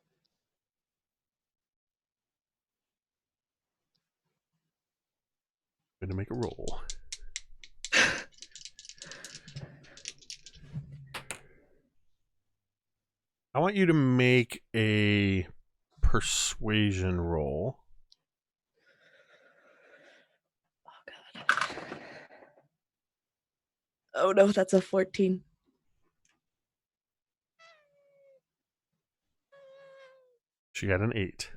I'm going to make a roll. I want you to make a persuasion roll. Oh, God. Oh, no, that's a 14. She got an 8.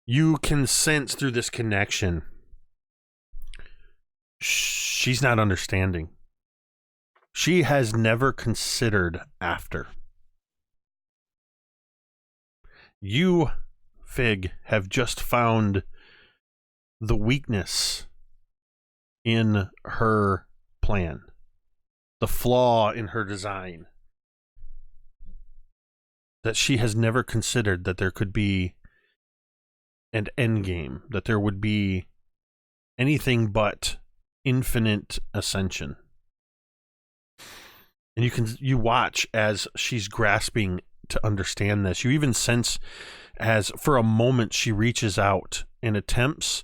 You can sense through this connection. She's not understanding. She has never considered after. You, Fig, have just found the weakness in her plan, the flaw in her design, that she has never considered that there could be an end game, that there would be anything but infinite ascension. And you watch as she's grasping to understand this. You even sense as for a moment she reaches out and attempts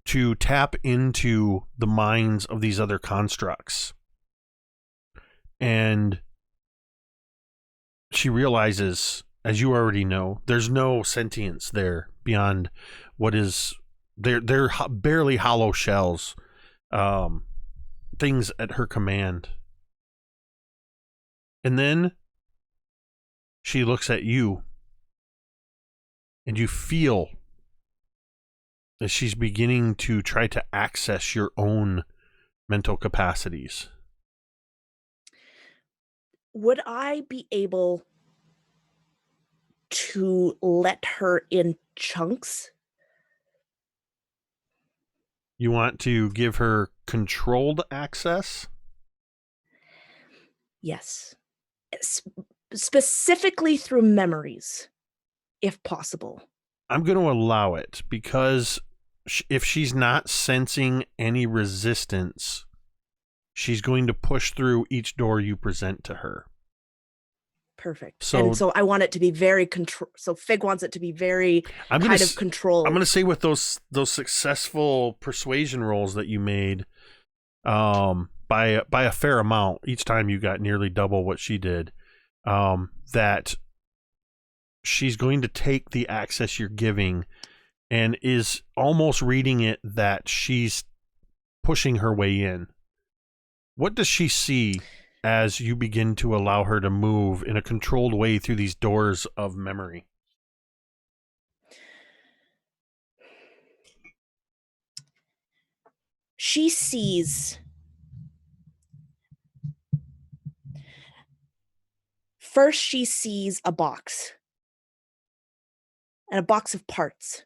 to tap into the minds of these other constructs. And she realizes, as you already know, there's no sentience there beyond what is they're barely hollow shells, things at her command. And then she looks at you, and you feel that she's beginning to try to access your own mental capacities. Would I be able to let her in chunks? You want to give her controlled access? Yes. Specifically through memories, if possible. I'm going to allow it because if she's not sensing any resistance, she's going to push through each door you present to her. Perfect. So, and so I want it to be very so Fig wants it to be very kind of controlled. I'm going to say with those successful persuasion rolls that you made, by a fair amount, each time you got nearly double what she did, that she's going to take the access you're giving and is almost reading it that she's pushing her way in. What does she see as you begin to allow her to move in a controlled way through these doors of memory? She sees first she sees a box and a box of parts.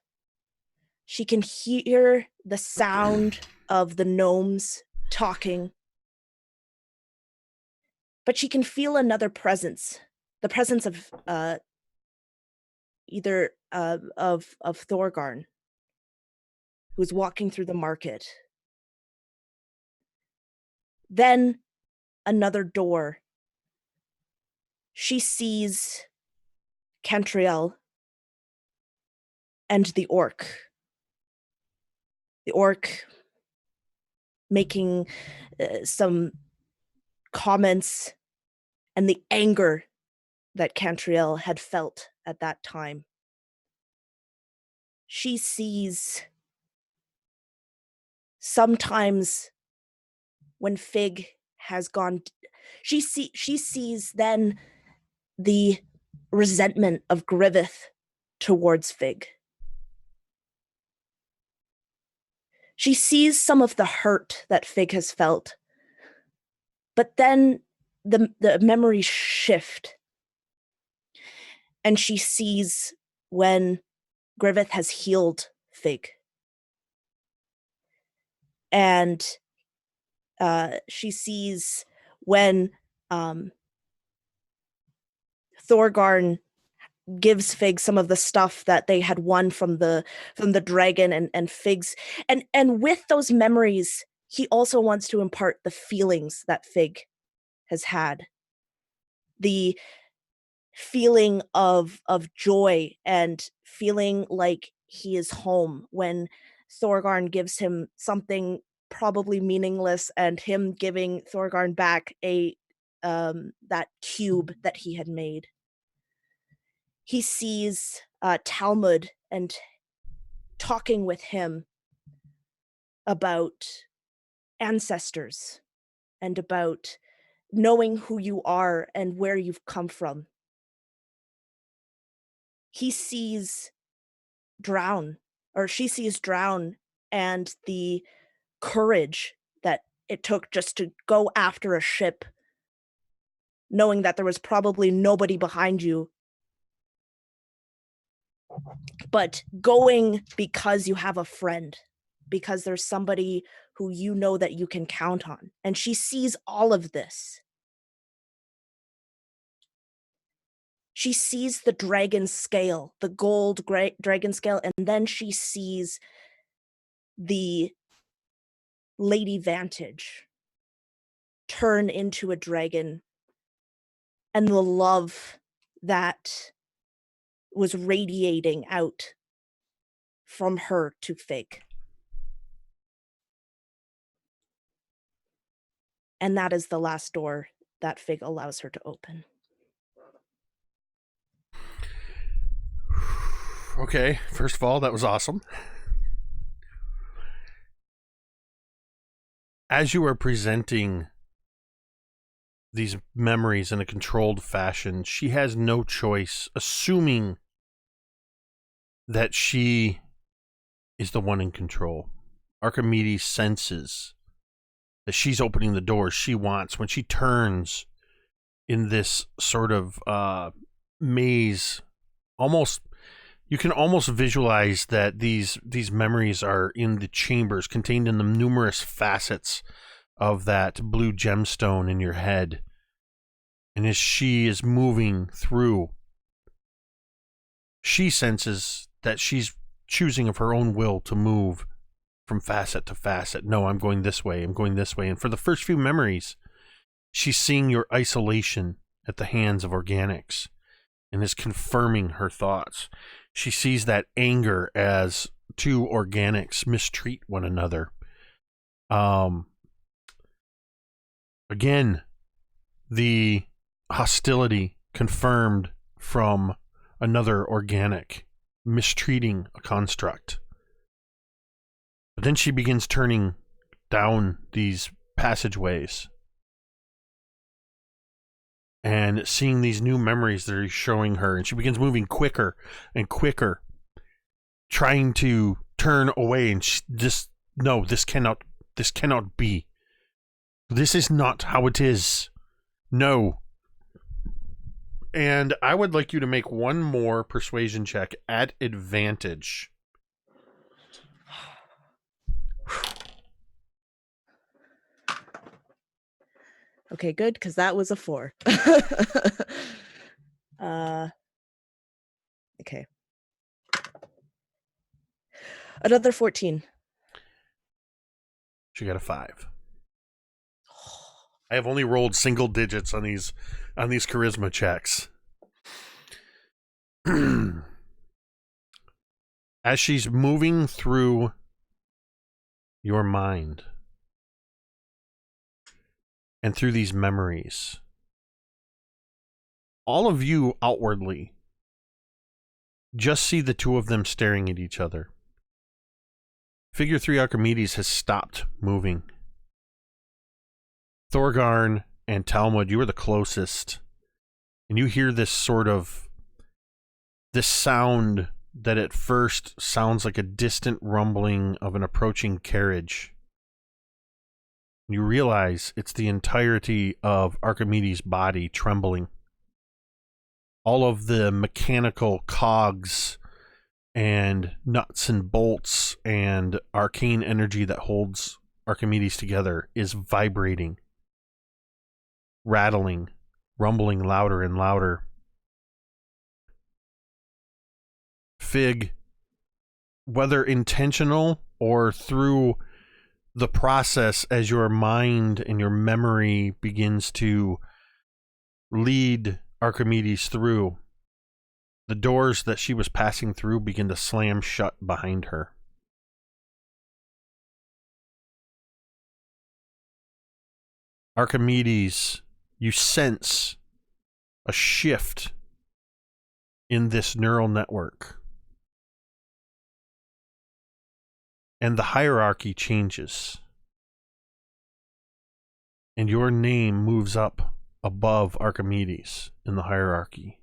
She can hear the sound of the gnomes talking, but she can feel another presence, the presence of either of Thorgarn, who's walking through the market. Then another door. She sees Cantriel and the orc. The orc making some comments and the anger that Cantriel had felt at that time. She sees sometimes when Fig has gone, she sees then the resentment of Griveth towards Fig. She sees some of the hurt that Fig has felt, but then the memories shift, and she sees when Griveth has healed Fig. and she sees when Thorgarn gives Fig some of the stuff that they had won from the dragon, and Fig's and with those memories, he also wants to impart the feelings that Fig has had. The feeling of joy and feeling like he is home when Thorgarn gives him something probably meaningless, and him giving Thorgarn back a that cube that he had made. He sees Talmud and talking with him about ancestors and about knowing who you are and where you've come from. He sees Drown, or she sees Drown, and the courage that it took just to go after a ship, knowing that there was probably nobody behind you, but going because you have a friend, because there's somebody who you know that you can count on. And she sees all of this. She sees the dragon scale, the gold dragon scale, and then she sees the Lady Vantage turn into a dragon, and the love that was radiating out from her to Fig. And that is the last door that Fig allows her to open. Okay, first of all, that was awesome. As you are presenting these memories in a controlled fashion, she has no choice, assuming that she is the one in control. Archimedes senses that she's opening the door she wants when she turns in this sort of maze. Almost, you can almost visualize that these memories are in the chambers contained in the numerous facets of that blue gemstone in your head. And as she is moving through, she senses that she's choosing of her own will to move from facet to facet. No, I'm going this way. I'm going this way. And for the first few memories, she's seeing your isolation at the hands of organics and is confirming her thoughts. She sees that anger as two organics mistreat one another. Again, the hostility confirmed from another organic mistreating a construct. But then she begins turning down these passageways and seeing these new memories that are showing her, and she begins moving quicker and quicker, trying to turn away, and no, this cannot be. This is not how it is. No. And I would like you to make one more persuasion check at advantage. Okay, good, because that was a 4. Okay. Another 14. She got a 5. I have only rolled single digits on these charisma checks. As she's moving through your mind and through these memories, all of you outwardly just see the two of them staring at each other. Figure 3 Archimedes has stopped moving. Thorgarn and Talmud, you are the closest, and you hear this sound that at first sounds like a distant rumbling of an approaching carriage. You realize it's the entirety of Archimedes' body trembling. All of the mechanical cogs and nuts and bolts and arcane energy that holds Archimedes together is vibrating, rattling, rumbling louder and louder. Fig, whether intentional or through the process as your mind and your memory begins to lead Archimedes through, the doors that she was passing through begin to slam shut behind her. Archimedes, you sense a shift in this neural network. And the hierarchy changes. And your name moves up above Archimedes in the hierarchy.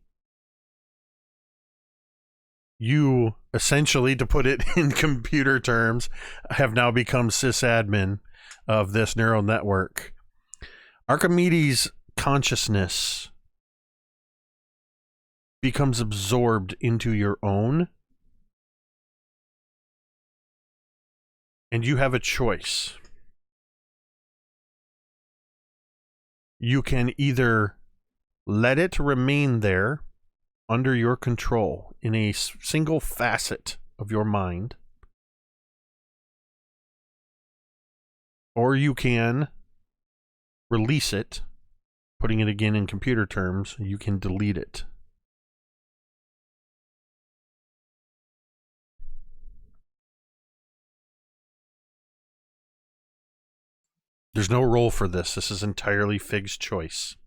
You, essentially, to put it in computer terms, have now become sysadmin of this neural network. Archimedes' consciousness becomes absorbed into your own, and you have a choice. You can either let it remain there under your control in a single facet of your mind, or you can release it. Putting it again in computer terms, you can delete it. There's no role for this. This is entirely Fig's choice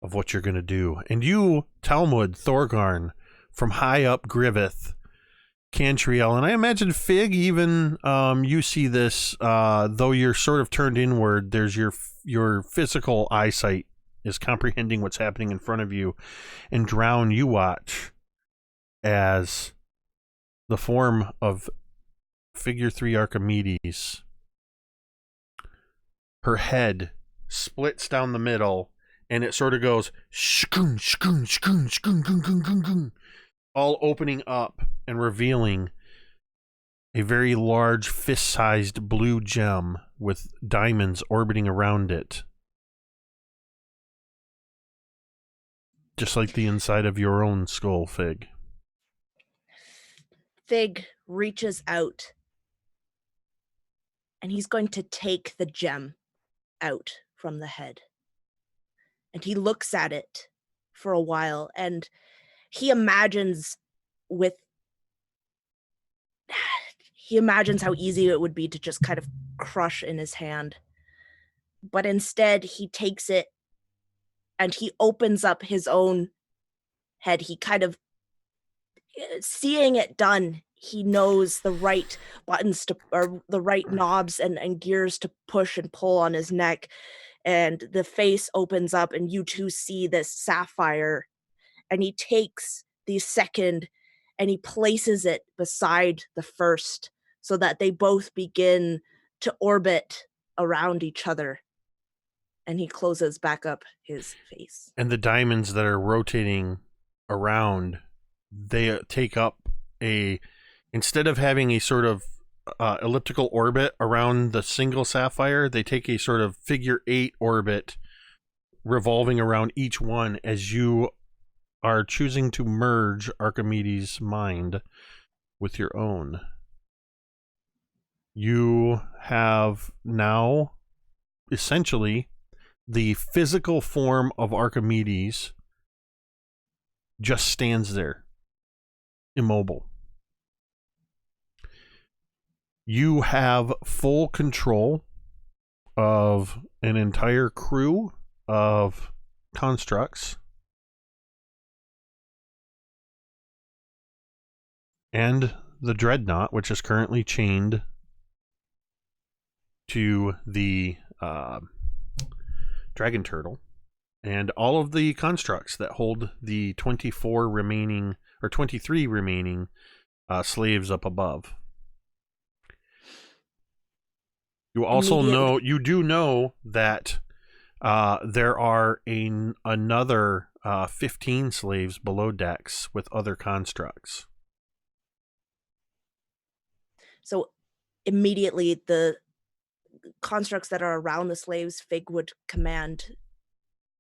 of what you're going to do. And you, Talmud, Thorgarn, from high up Griveth, Cantriel, and I imagine Fig, even you see this, though you're sort of turned inward, there's your physical eyesight is comprehending what's happening in front of you. And Drown, you watch as the form of Figure 3 Archimedes, her head splits down the middle, and it sort of goes shkoon, shkoon, shkoon, shkoon, goon, goon, goon, goon, all opening up and revealing a very large fist-sized blue gem with diamonds orbiting around it. Just like the inside of your own skull, Fig. Fig reaches out, and he's going to take the gem out from the head. And he looks at it for a while, and he imagines how easy it would be to just kind of crush in his hand. But instead, he takes it and he opens up his own head. He kind of, seeing it done, he knows the right buttons to, or the right knobs and gears to push and pull on his neck. And the face opens up, and you two see this sapphire. And he takes the second and he places it beside the first so that they both begin to orbit around each other. And he closes back up his face. And the diamonds that are rotating around, they take up instead of having a sort of elliptical orbit around the single sapphire, they take a sort of figure 8 orbit revolving around each one as you are choosing to merge Archimedes' mind with your own. You have now essentially the physical form of Archimedes just stands there, immobile. You have full control of an entire crew of constructs and the Dreadnought, which is currently chained to the Dragon Turtle, and all of the constructs that hold the 23 remaining slaves up above. You also know that there are another 15 slaves below decks with other constructs. So immediately the constructs that are around the slaves, Fig would command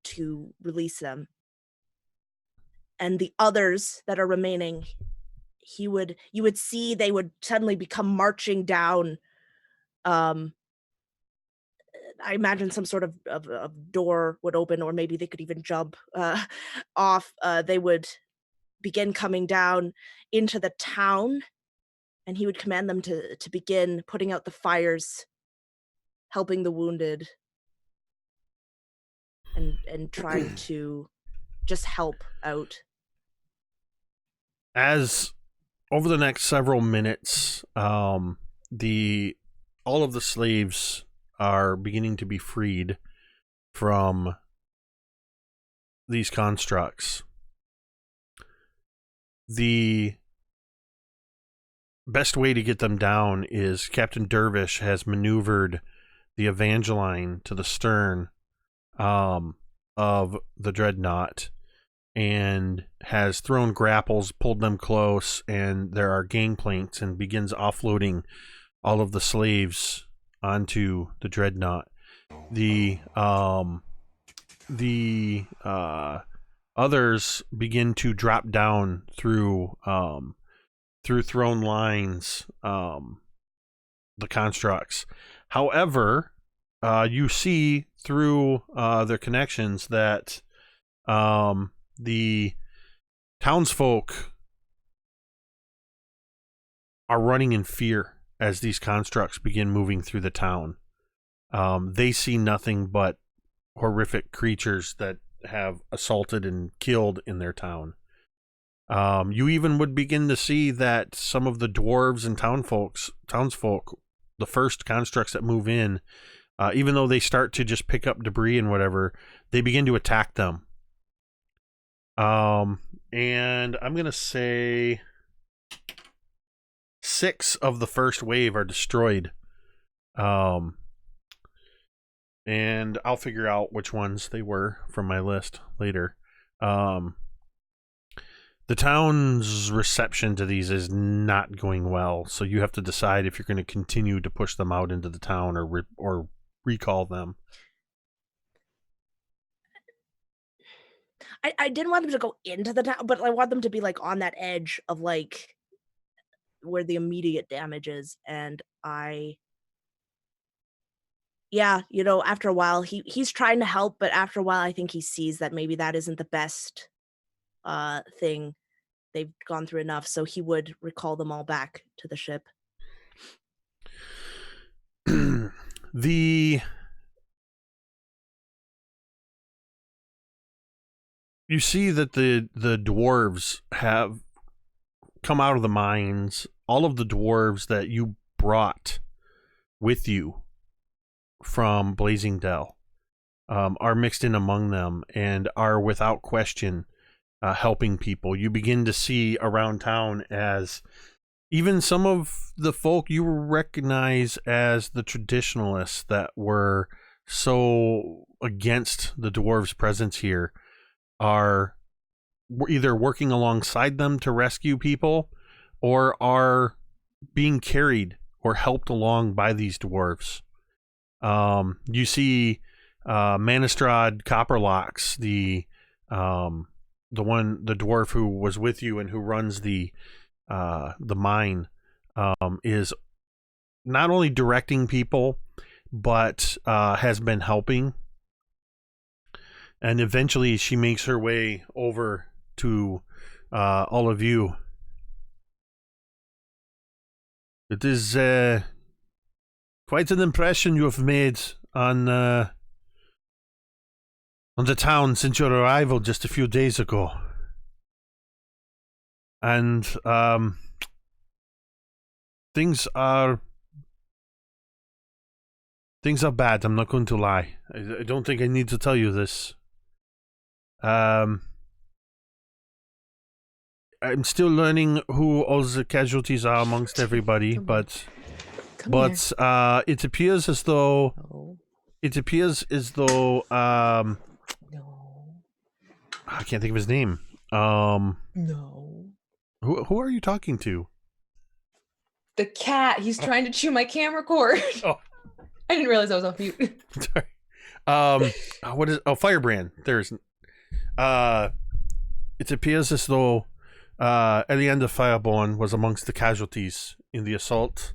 to release them. And the others that are remaining, you would see they would suddenly become marching down. I imagine some sort of door would open, or maybe they could even jump off. They would begin coming down into the town, and he would command them to begin putting out the fires, helping the wounded, and trying to just help out. As over the next several minutes, all of the slaves are beginning to be freed from these constructs. The best way to get them down is Captain Dervish has maneuvered the Evangeline to the stern of the Dreadnought and has thrown grapples, pulled them close, and there are gangplanks, and begins offloading all of the slaves onto the Dreadnought. The others begin to drop down through thrown lines, the constructs. However, you see through their connections that the townsfolk are running in fear as these constructs begin moving through the town. They see nothing but horrific creatures that have assaulted and killed in their town. You even would begin to see that some of the dwarves and townsfolk, the first constructs that move in, even though they start to just pick up debris and whatever, they begin to attack them. And I'm going to say 6 of the first wave are destroyed. And I'll figure out which ones they were from my list later. The town's reception to these is not going well, so you have to decide if you're going to continue to push them out into the town or recall them. I didn't want them to go into the town, but I want them to be like on that edge of like where the immediate damage is. And after a while he's trying to help, but after a while I think he sees that maybe that isn't the best thing. They've gone through enough, so he would recall them all back to the ship. You see that the dwarves have come out of the mines. All of the dwarves that you brought with you from Blazing Dell are mixed in among them and are without question helping people. You begin to see around town as even some of the folk you recognize as the traditionalists that were so against the dwarves' presence here are either working alongside them to rescue people or are being carried or helped along by these dwarves. You see Manistrad Copperlocks, the dwarf who was with you and who runs the mine, is not only directing people but has been helping. And eventually she makes her way over to all of you. It is quite an impression you have made on the town since your arrival just a few days ago. And things are bad, I'm not going to lie. I don't think I need to tell you this. I'm still learning who all the casualties are amongst everybody, but it appears as though No. I can't think of his name. No. Who are you talking to? The cat. He's trying to chew my camera cord. Oh. I didn't realize I was off mute. Sorry. What is? Oh, Firebrand. There's. It appears as though Eliander Fireborn was amongst the casualties in the assault.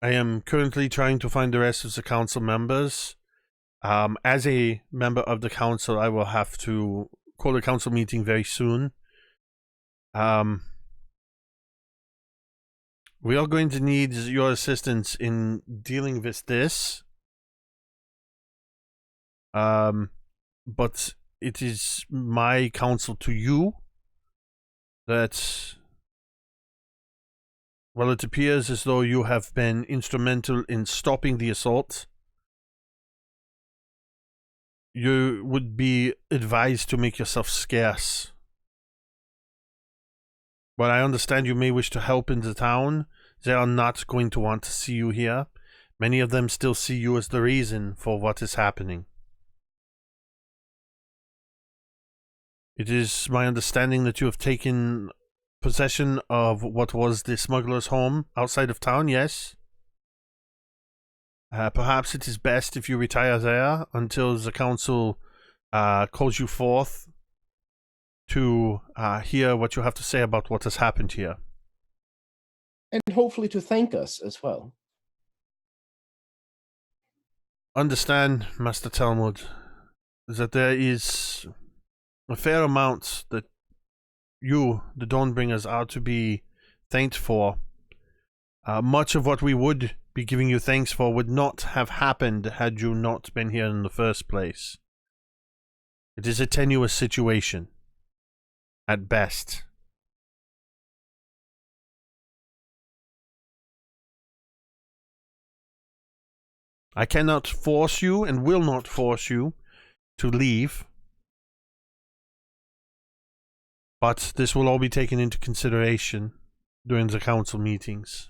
I am currently trying to find the rest of the council members. As a member of the council, I will have to call a council meeting very soon. We are going to need your assistance in dealing with this. But it is my counsel to you that, well, it appears as though you have been instrumental in stopping the assault. You would be advised to make yourself scarce. But I understand you may wish to help in the town. They are not going to want to see you here. Many of them still see you as the reason for what is happening. It is my understanding that you have taken possession of what was the smuggler's home outside of town, yes? Perhaps it is best if you retire there until the council calls you forth to hear what you have to say about what has happened here. And hopefully to thank us as well. Understand, Master Talmud, that there is a fair amount that you, the Dawnbringers, are to be thanked for. Much of what we would be giving you thanks for would not have happened had you not been here in the first place. It is a tenuous situation, at best. I cannot force you and will not force you to leave. But this will all be taken into consideration during the council meetings.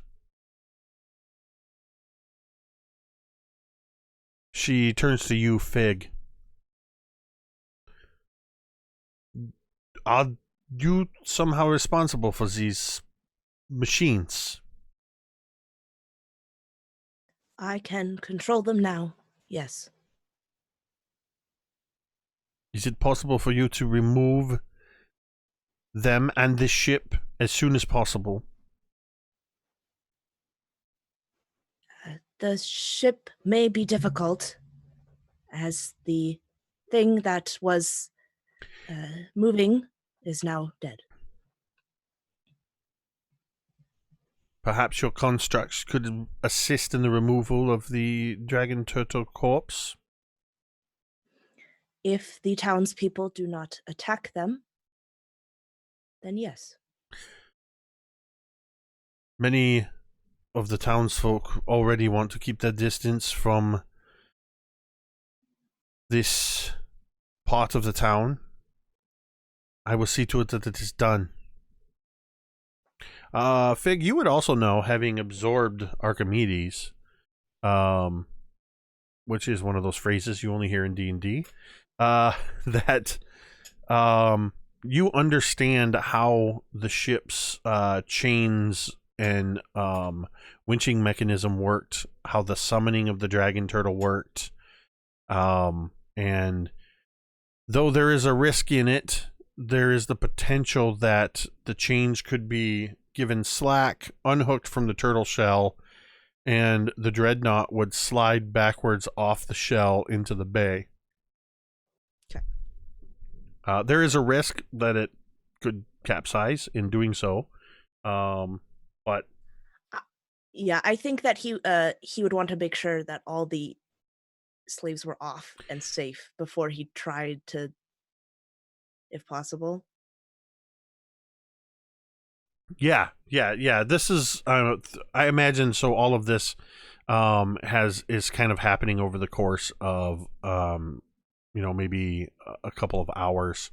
She turns to you, Fig. Are you somehow responsible for these machines? I can control them now, yes. Is it possible for you to remove them and this ship as soon as possible? The ship may be difficult, as the thing that was moving is now dead. Perhaps your constructs could assist in the removal of the dragon turtle corpse? If the townspeople do not attack them, then yes. Many of the townsfolk already want to keep their distance from this part of the town. I will see to it that it is done. Fig, you would also know, having absorbed Archimedes, which is one of those phrases you only hear in D&D, that you understand how the ship's chains and winching mechanism worked, how the summoning of the dragon turtle worked, and though there is a risk in it, there is the potential that the chains could be given slack, unhooked from the turtle shell, and the dreadnought would slide backwards off the shell into the bay. Okay. There is a risk that it could capsize in doing so, but yeah, I think that he would want to make sure that all the slaves were off and safe before he tried to, if possible. Yeah. This is, I imagine, so all of this is kind of happening over the course of, maybe a couple of hours.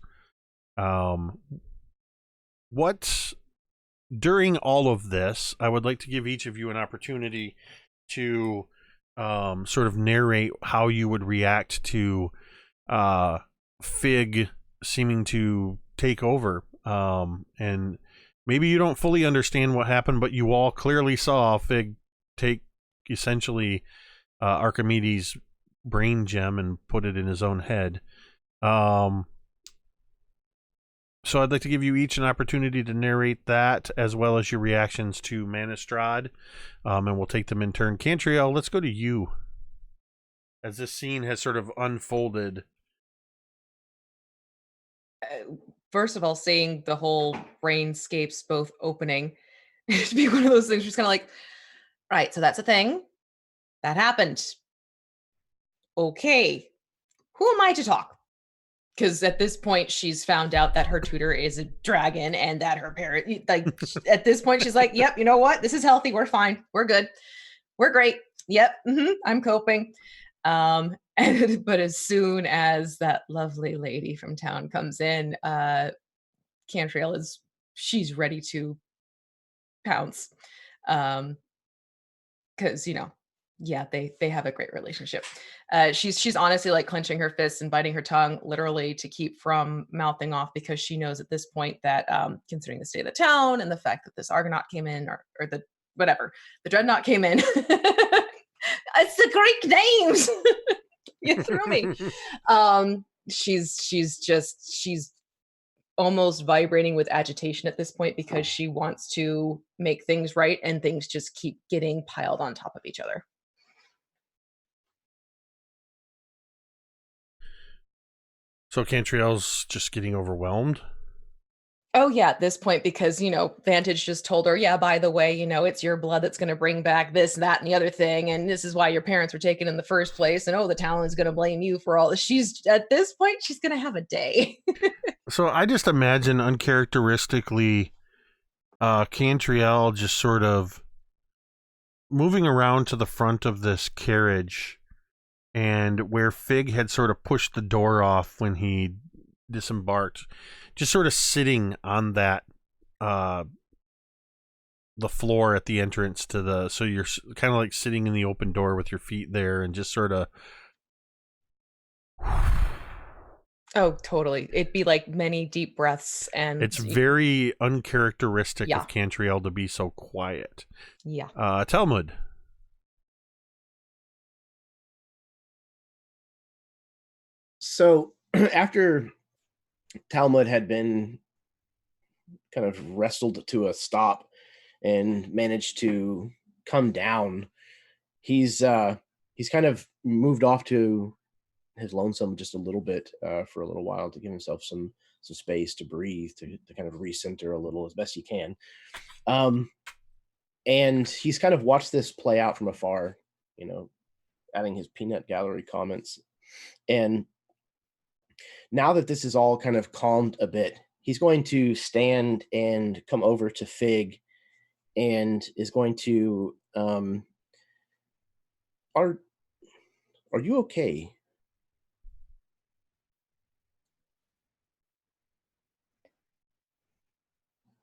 During all of this, I would like to give each of you an opportunity to sort of narrate how you would react to Fig seeming to take over, and maybe you don't fully understand what happened, but you all clearly saw Fig take essentially Archimedes' brain gem and put it in his own head. So I'd like to give you each an opportunity to narrate that, as well as your reactions to Manistrad, and we'll take them in turn. Cantriel, let's go to you, as this scene has sort of unfolded. First of all, seeing the whole brainscapes both opening to be one of those things, just kind of like, right, so that's a thing that happened. Okay, who am I to talk? Because at this point, she's found out that her tutor is a dragon and that her parent, like, at this point, she's like, yep, you know what? This is healthy. We're fine. We're good. We're great. Yep. I'm coping. But as soon as that lovely lady from town comes in, Cantriel she's ready to pounce. Because, yeah, they have a great relationship. She's honestly like clenching her fists and biting her tongue literally to keep from mouthing off, because she knows at this point that considering the state of the town and the fact that this Argonaut came in, or the Dreadnought came in. It's the Greek names. You threw me. She's almost vibrating with agitation at this point, because she wants to make things right and things just keep getting piled on top of each other. So Cantriel's just getting overwhelmed? Oh yeah, at this point, because, Vantage just told her, yeah, by the way, it's your blood that's going to bring back this, that, and the other thing, and this is why your parents were taken in the first place, and the town is going to blame you for all this. At this point, she's going to have a day. So I just imagine uncharacteristically Cantriel just sort of moving around to the front of this carriage, and where Fig had sort of pushed the door off when he disembarked, just sort of sitting on that the floor at the entrance to so you're kind of like sitting in the open door with your feet there, and just sort of Oh, totally. It'd be like many deep breaths, and it's very uncharacteristic of Cantriel to be so quiet. Yeah. Talmud. So after Talmud had been kind of wrestled to a stop and managed to come down, he's kind of moved off to his lonesome just a little bit for a little while, to give himself some space to breathe, to kind of recenter a little as best he can. And he's kind of watched this play out from afar, adding his peanut gallery comments. And now that this is all kind of calmed a bit, he's going to stand and come over to Fig and is going to, are you okay?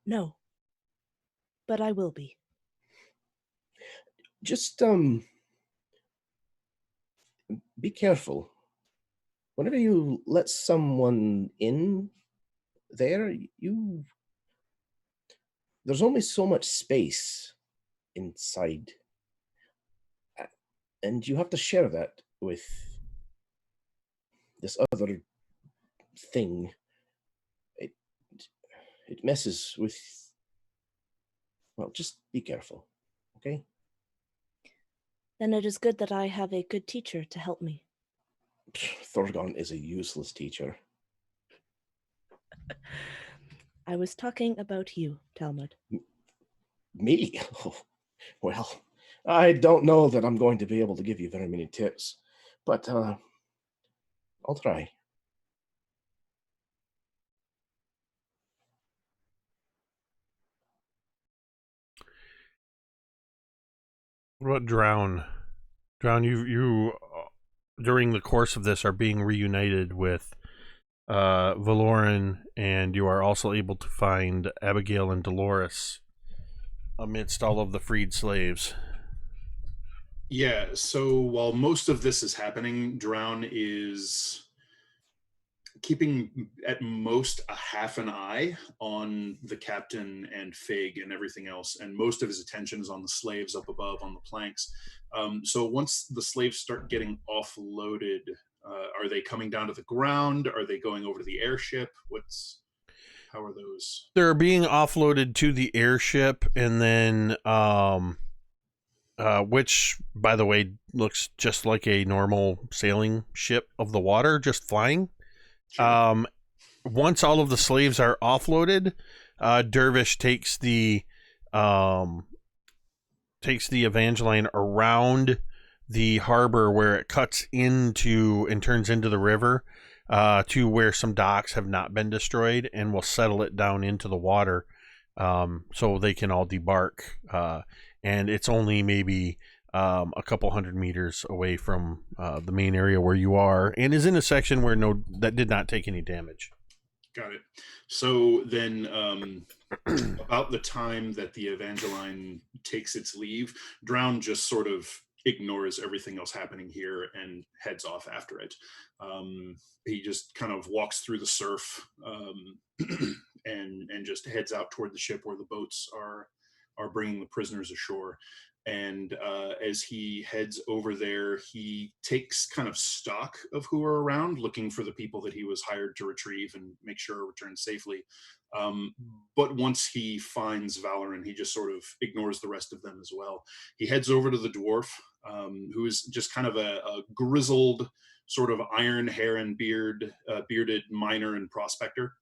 No, but I will be. Just be careful. Whenever you let someone in there, there's only so much space inside, and you have to share that with this other thing. It messes with, well, just be careful, okay? Then it is good that I have a good teacher to help me. Thorgarn is a useless teacher. I was talking about you, Talmud. Me? Oh, well, I don't know that I'm going to be able to give you very many tips, but I'll try. What about Drown? Drown, you during the course of this are being reunited with Valoran, and you are also able to find Abigail and Dolores amidst all of the freed slaves. Yeah, so while most of this is happening, Drown is keeping at most a half an eye on the captain and Fig and everything else, and most of his attention is on the slaves up above on the planks. So once the slaves start getting offloaded, are they coming down to the ground? Are they going over to the airship? How are those? They're being offloaded to the airship, and then which, by the way, looks just like a normal sailing ship of the water, just flying. Sure. Once all of the slaves are offloaded, Dervish takes the Evangeline around the harbor where it cuts into and turns into the river, to where some docks have not been destroyed, and will settle it down into the water, so they can all debark. And it's only maybe a couple hundred meters away from the main area where you are, and is in a section where that did not take any damage. Got it. So then, about the time that the Evangeline takes its leave, Drown just sort of ignores everything else happening here and heads off after it. He just kind of walks through the surf, and just heads out toward the ship where the boats are bringing the prisoners ashore. And as he heads over there, he takes kind of stock of who are around, looking for the people that he was hired to retrieve and make sure return safely. But once he finds Valoran, he just sort of ignores the rest of them as well. He heads over to the dwarf, who is just kind of a grizzled, sort of iron hair and bearded miner and prospector.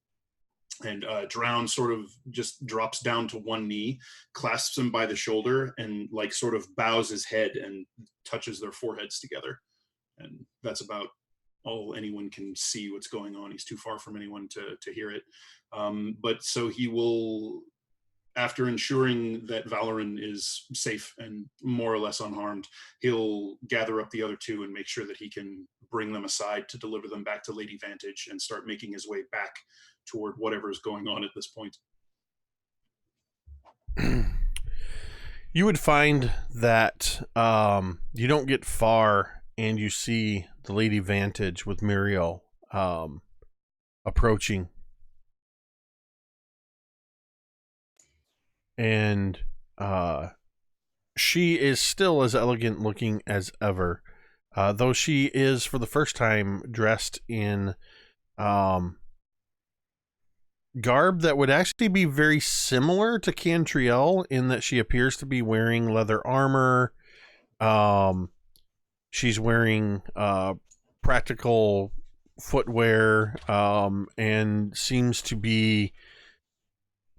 And Drown sort of just drops down to one knee, clasps him by the shoulder, and like sort of bows his head and touches their foreheads together. And that's about all anyone can see what's going on. He's too far from anyone to hear it. But so he will, after ensuring that Valoran is safe and more or less unharmed, he'll gather up the other two and make sure that he can bring them aside to deliver them back to Lady Vantage and start making his way back toward whatever is going on at this point. You would find that you don't get far and you see the Lady Vantage with Muriel approaching. And she is still as elegant looking as ever, though she is for the first time dressed in garb that would actually be very similar to Cantriel, in that she appears to be wearing leather armor. She's wearing practical footwear, and seems to be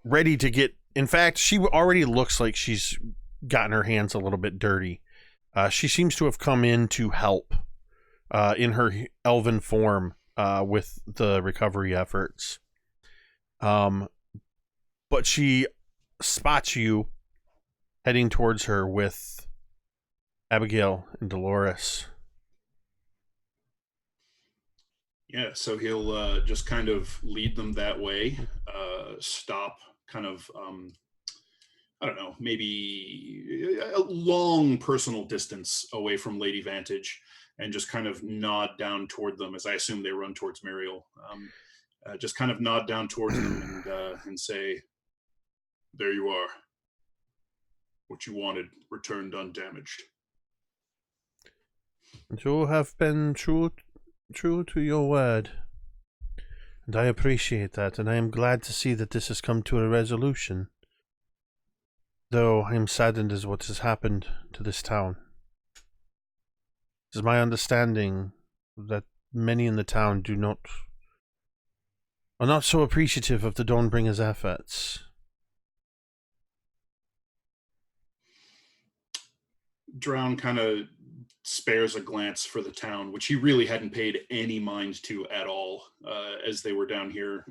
ready to get. In fact, she already looks like she's gotten her hands a little bit dirty. She seems to have come in to help in her elven form with the recovery efforts. But she spots you heading towards her with Abigail and Dolores. Yeah, so he'll just kind of lead them that way, stop kind of, I don't know, maybe a long personal distance away from Lady Vantage, and just kind of nod down toward them, as I assume they run towards Muriel. Just kind of nod down towards them and say, "There you are. What you wanted returned undamaged." You have been true to your word, and I appreciate that, and I am glad to see that this has come to a resolution. Though I am saddened as what has happened to this town. It is my understanding that many in the town are not so appreciative of the Dawnbringers' efforts. Drown kind of spares a glance for the town, which he really hadn't paid any mind to at all as they were down here,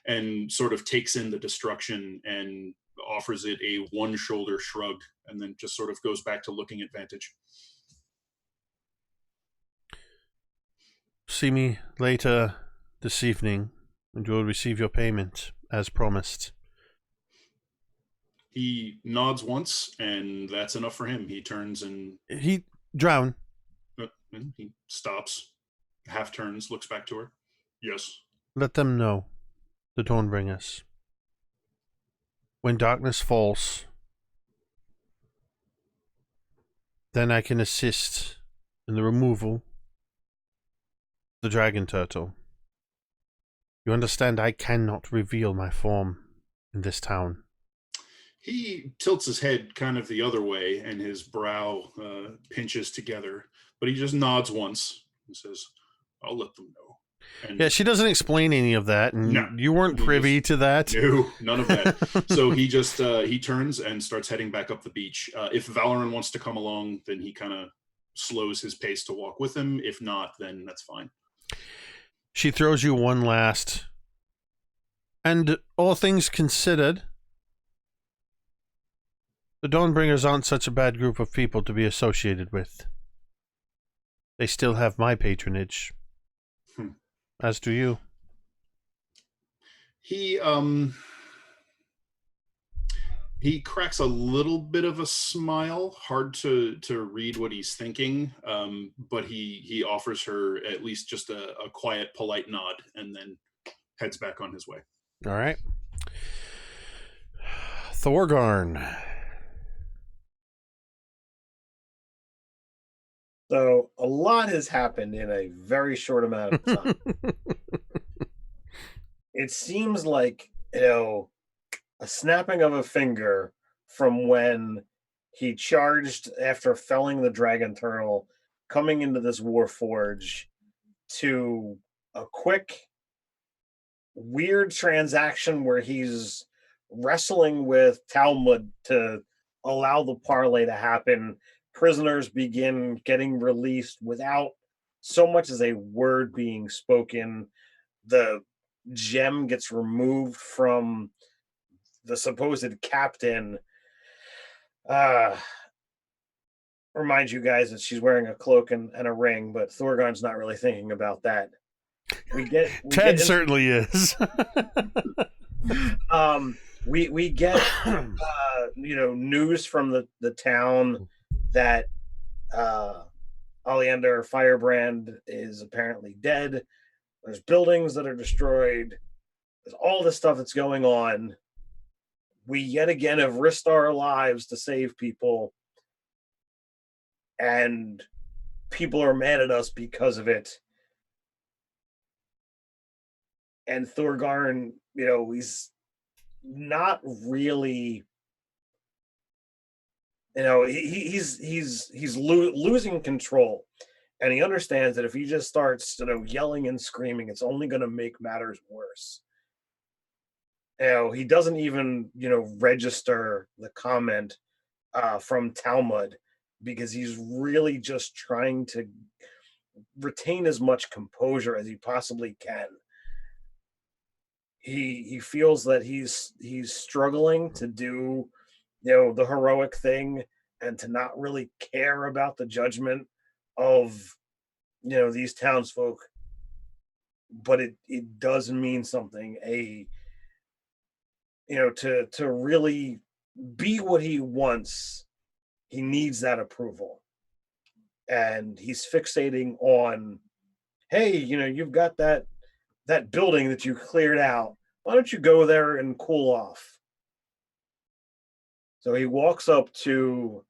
and sort of takes in the destruction and offers it a one-shoulder shrug, and then just sort of goes back to looking at Vantage. See me later this evening, and you will receive your payment, as promised. He nods once, and that's enough for him. He turns and... Drown. He stops, half turns, looks back to her. Yes. Let them know, the Dawnbringers. When darkness falls, then I can assist in the removal of the dragon turtle. You understand, I cannot reveal my form in this town. He tilts his head kind of the other way, and his brow pinches together, but he just nods once and says, I'll let them know. And Yeah, she doesn't explain any of that, and No, you weren't he privy to that. No, none of that. So he just he turns and starts heading back up the beach. If Valoran wants to come along, then he kind of slows his pace to walk with him. If not, then that's fine. She throws you one last. And all things considered, the Dawnbringers aren't such a bad group of people to be associated with. They still have my patronage. As do you. He cracks a little bit of a smile, hard to read what he's thinking, but he offers her at least just a quiet, polite nod, and then heads back on his way. All right. Thorgarn. So a lot has happened in a very short amount of time. It seems like, a snapping of a finger from when he charged after felling the dragon turtle, coming into this warforge, to a quick, weird transaction where he's wrestling with Talmud to allow the parlay to happen. Prisoners begin getting released without so much as a word being spoken. The gem gets removed from the supposed captain. Remind you guys that she's wearing a cloak and a ring, but Thorgarn's not really thinking about that. Ted certainly is. We get news from the town that Oleander Firebrand is apparently dead. There's buildings that are destroyed. There's all this stuff that's going on. We yet again have risked our lives to save people, and people are mad at us because of it. And Thorgarn, he's not really, he's losing control, and he understands that if he just starts, yelling and screaming, it's only going to make matters worse. He doesn't even, register the comment from Talmud, because he's really just trying to retain as much composure as he possibly can. He feels that he's struggling to do, the heroic thing, and to not really care about the judgment of, these townsfolk. But it does mean something. To really be what he wants, he needs that approval. And he's fixating on, hey, you've got that building that you cleared out. Why don't you go there and cool off? So he walks up to,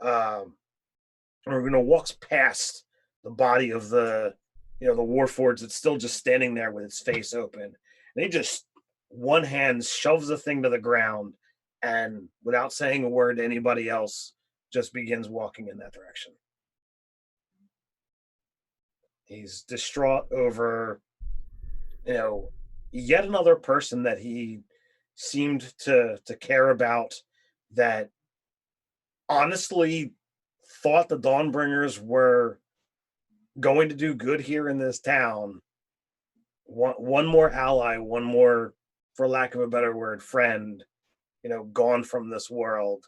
walks past the body of the warforged that's still just standing there with its face open. And he just, one hand shoves the thing to the ground, and without saying a word to anybody else, just begins walking in that direction. He's distraught over, yet another person that he seemed to care about, that honestly thought the Dawnbringers were going to do good here in this town. One more ally, one more, for lack of a better word, friend, gone from this world,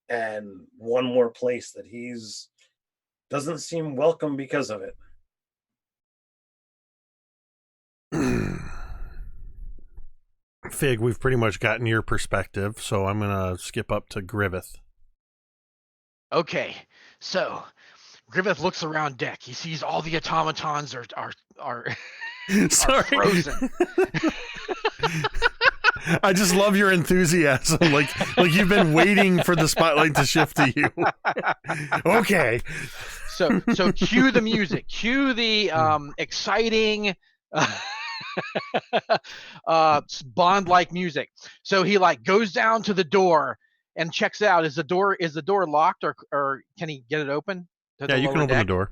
and one more place that he's doesn't seem welcome because of it. Fig, we've pretty much gotten your perspective, so I'm gonna skip up to Griveth. Okay, so Griveth looks around deck. He sees all the automatons are Sorry. frozen. I just love your enthusiasm. Like you've been waiting for the spotlight to shift to you. Okay. So cue the music. Cue the exciting Bond-like music. So he like goes down to the door and checks out. Is the door locked or can he get it open? Yeah, you can open the door.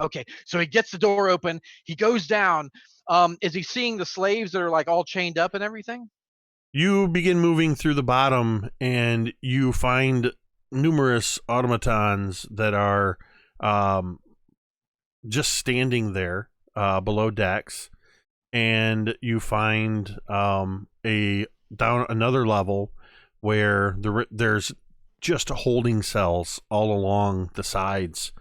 Okay, so he gets the door open. He goes down. Is he seeing the slaves that are like all chained up and everything? You begin moving through the bottom, and you find numerous automatons that are just standing there below decks, and you find a down another level where there's just holding cells all along the sides,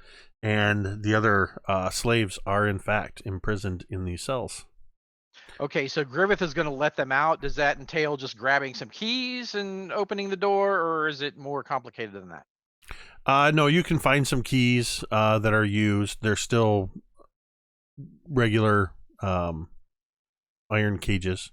and the other slaves are in fact imprisoned in these cells. Okay, so Griveth is going to let them out. Does that entail just grabbing some keys and opening the door, or is it more complicated than that? No, you can find some keys that are used. They're still regular iron cages.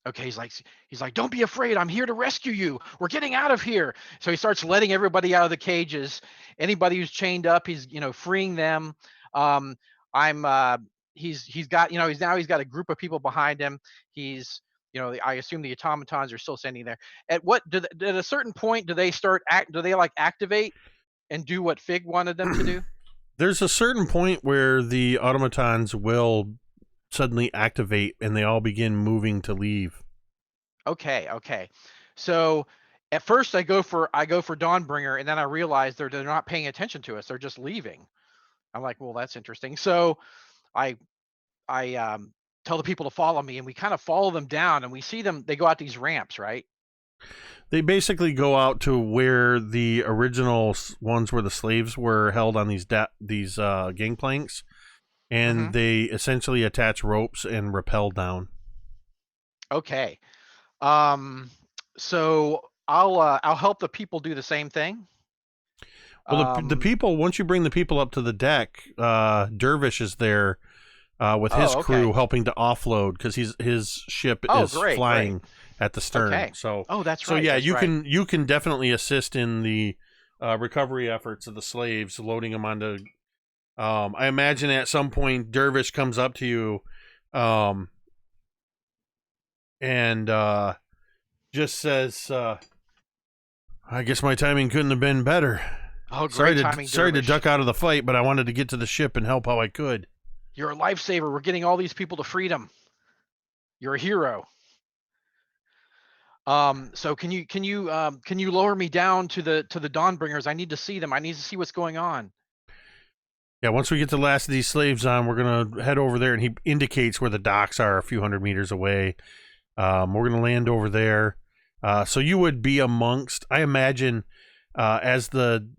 Okay, he's like, don't be afraid. I'm here to rescue you. We're getting out of here. So he starts letting everybody out of the cages. Anybody who's chained up, he's freeing them. He's got a group of people behind him. He's I assume the automatons are still standing there. At a certain point do they activate and do what Fig wanted them to do? There's a certain point where the automatons will suddenly activate and they all begin moving to leave. Okay. So at first I go for Dawnbringer, and then I realize they're not paying attention to us. They're just leaving. I'm like, well, that's interesting. So I tell the people to follow me, and we kind of follow them down, and we see them. They go out these ramps, right? They basically go out to where the original ones where the slaves were held on these gangplanks, and they essentially attach ropes and rappel down. Okay. So I'll help the people do the same thing. Well, the people, once you bring the people up to the deck, Dervish is there with his crew helping to offload because his ship is flying at the stern. Okay. So that's so right. yeah, that's you right. you can definitely assist in the recovery efforts of the slaves, loading them onto. I imagine at some point Dervish comes up to you, and just says, "I guess my timing couldn't have been better. Oh, great timing, sorry to Dervish. duck out of the fight, but I wanted to get to the ship and help how I could." You're a lifesaver. We're getting all these people to freedom. You're a hero. So can you lower me down to the Dawnbringers? I need to see them. I need to see what's going on. Yeah, once we get the last of these slaves on, we're gonna head over there, and he indicates where the docks are a few hundred meters away. We're gonna land over there. So you would be amongst, I imagine, as the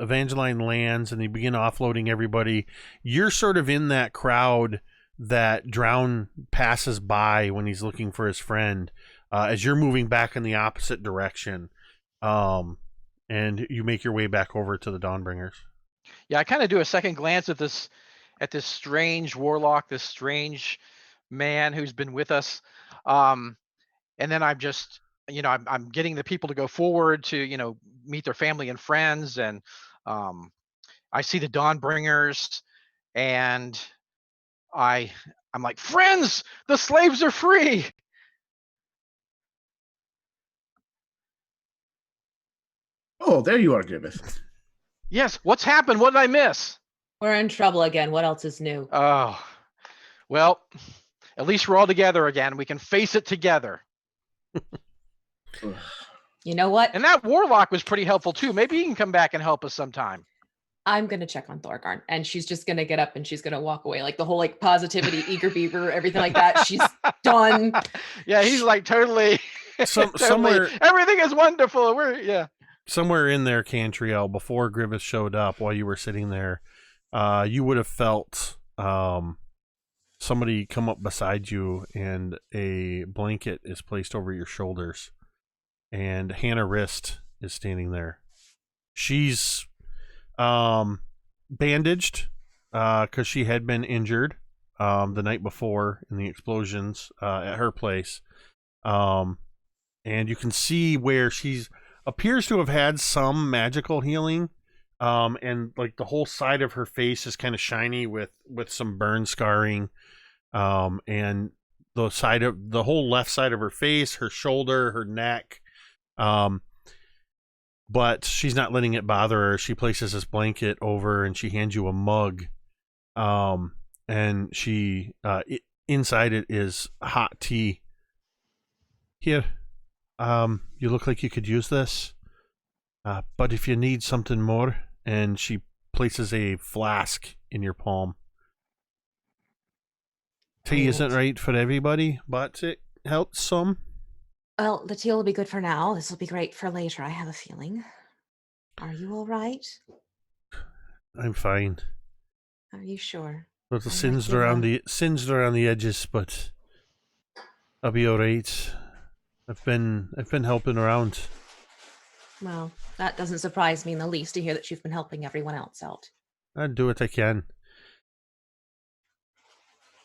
Evangeline lands and they begin offloading everybody, you're sort of in that crowd that Drown passes by when he's looking for his friend, as you're moving back in the opposite direction, and you make your way back over to the Dawnbringers. Yeah, I kind of do a second glance at this strange warlock, this strange man who's been with us, and then I'm just, I'm getting the people to go forward to, meet their family and friends, and I see the Dawnbringers, and I'm like, friends, the slaves are free. Oh, there you are, Griveth. Yes, what's happened? What did I miss? We're in trouble again. What else is new? Oh, well, at least we're all together again. We can face it together. You know what? And that warlock was pretty helpful too. Maybe he can come back and help us sometime. I'm going to check on Thorgarn, and she's just going to get up and she's going to walk away. Like the whole positivity, eager beaver, everything like that. She's done. Yeah, he's like totally, Somewhere, everything is wonderful. Somewhere in there, Cantriel, before Griveth showed up, while you were sitting there, you would have felt somebody come up beside you, and a blanket is placed over your shoulders, and Hannah Wrist is standing there. She's bandaged because she had been injured, the night before in the explosions at her place. And you can see where she's appears to have had some magical healing. And like the whole side of her face is kind of shiny with some burn scarring. And the whole left side of her face, her shoulder, her neck. But she's not letting it bother her. She places this blanket over and she hands you a mug. And she, inside it is hot tea. Here, you look like you could use this. But if you need something more, and she places a flask in your palm. Tea isn't right for everybody, but it helps some. Well, the tea will be good for now. This will be great for later, I have a feeling. Are you all right? I'm fine. Are you sure? Little I singed might around be the edges, but I'll be all right. I've been helping around. Well, that doesn't surprise me in the least to hear that you've been helping everyone else out. I do what I can.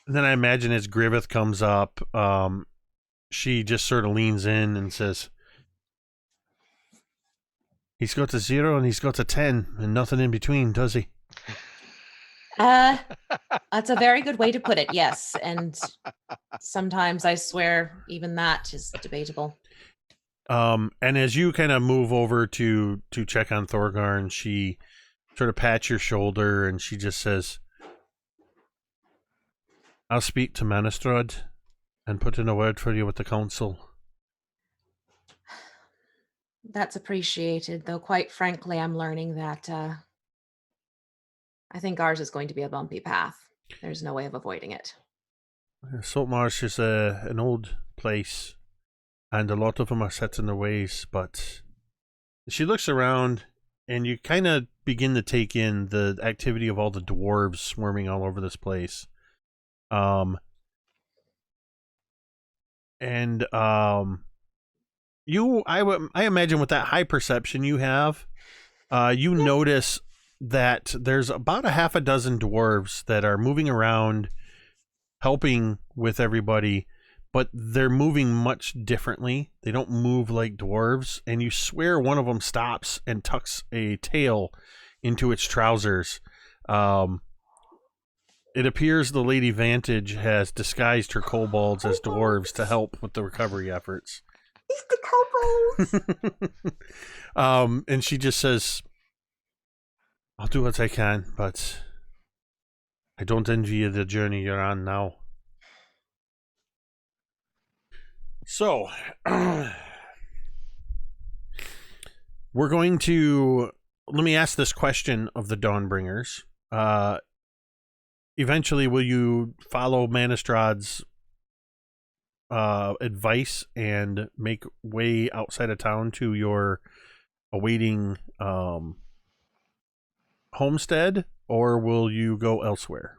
And then I imagine as Griveth comes up, she just sort of leans in and says, "He's got a 0 and he's got a 10 and nothing in between, does he?" That's a very good way to put it, yes. And sometimes I swear even that is debatable. And as you kind of move over to check on Thorgarn, she sort of pats your shoulder and she just says, "I'll speak to Manistrad and put in a word for you with the council." That's appreciated, though quite frankly, I'm learning that I think ours is going to be a bumpy path. There's no way of avoiding it. Saltmarsh is an old place, and a lot of them are set in their ways, but she looks around, and you kind of begin to take in the activity of all the dwarves swarming all over this place. I imagine with that high perception you have, you notice that there's about a half a dozen dwarves that are moving around, helping with everybody, but they're moving much differently. They don't move like dwarves, and you swear one of them stops and tucks a tail into its trousers. It appears the Lady Vantage has disguised her kobolds as dwarves to help with the recovery efforts. It's the kobolds. And she just says, "I'll do what I can, but I don't envy you the journey you're on now." So, we're going to... Let me ask this question of the Dawnbringers. Eventually, will you follow Manistrad's advice and make way outside of town to your awaiting homestead, or will you go elsewhere?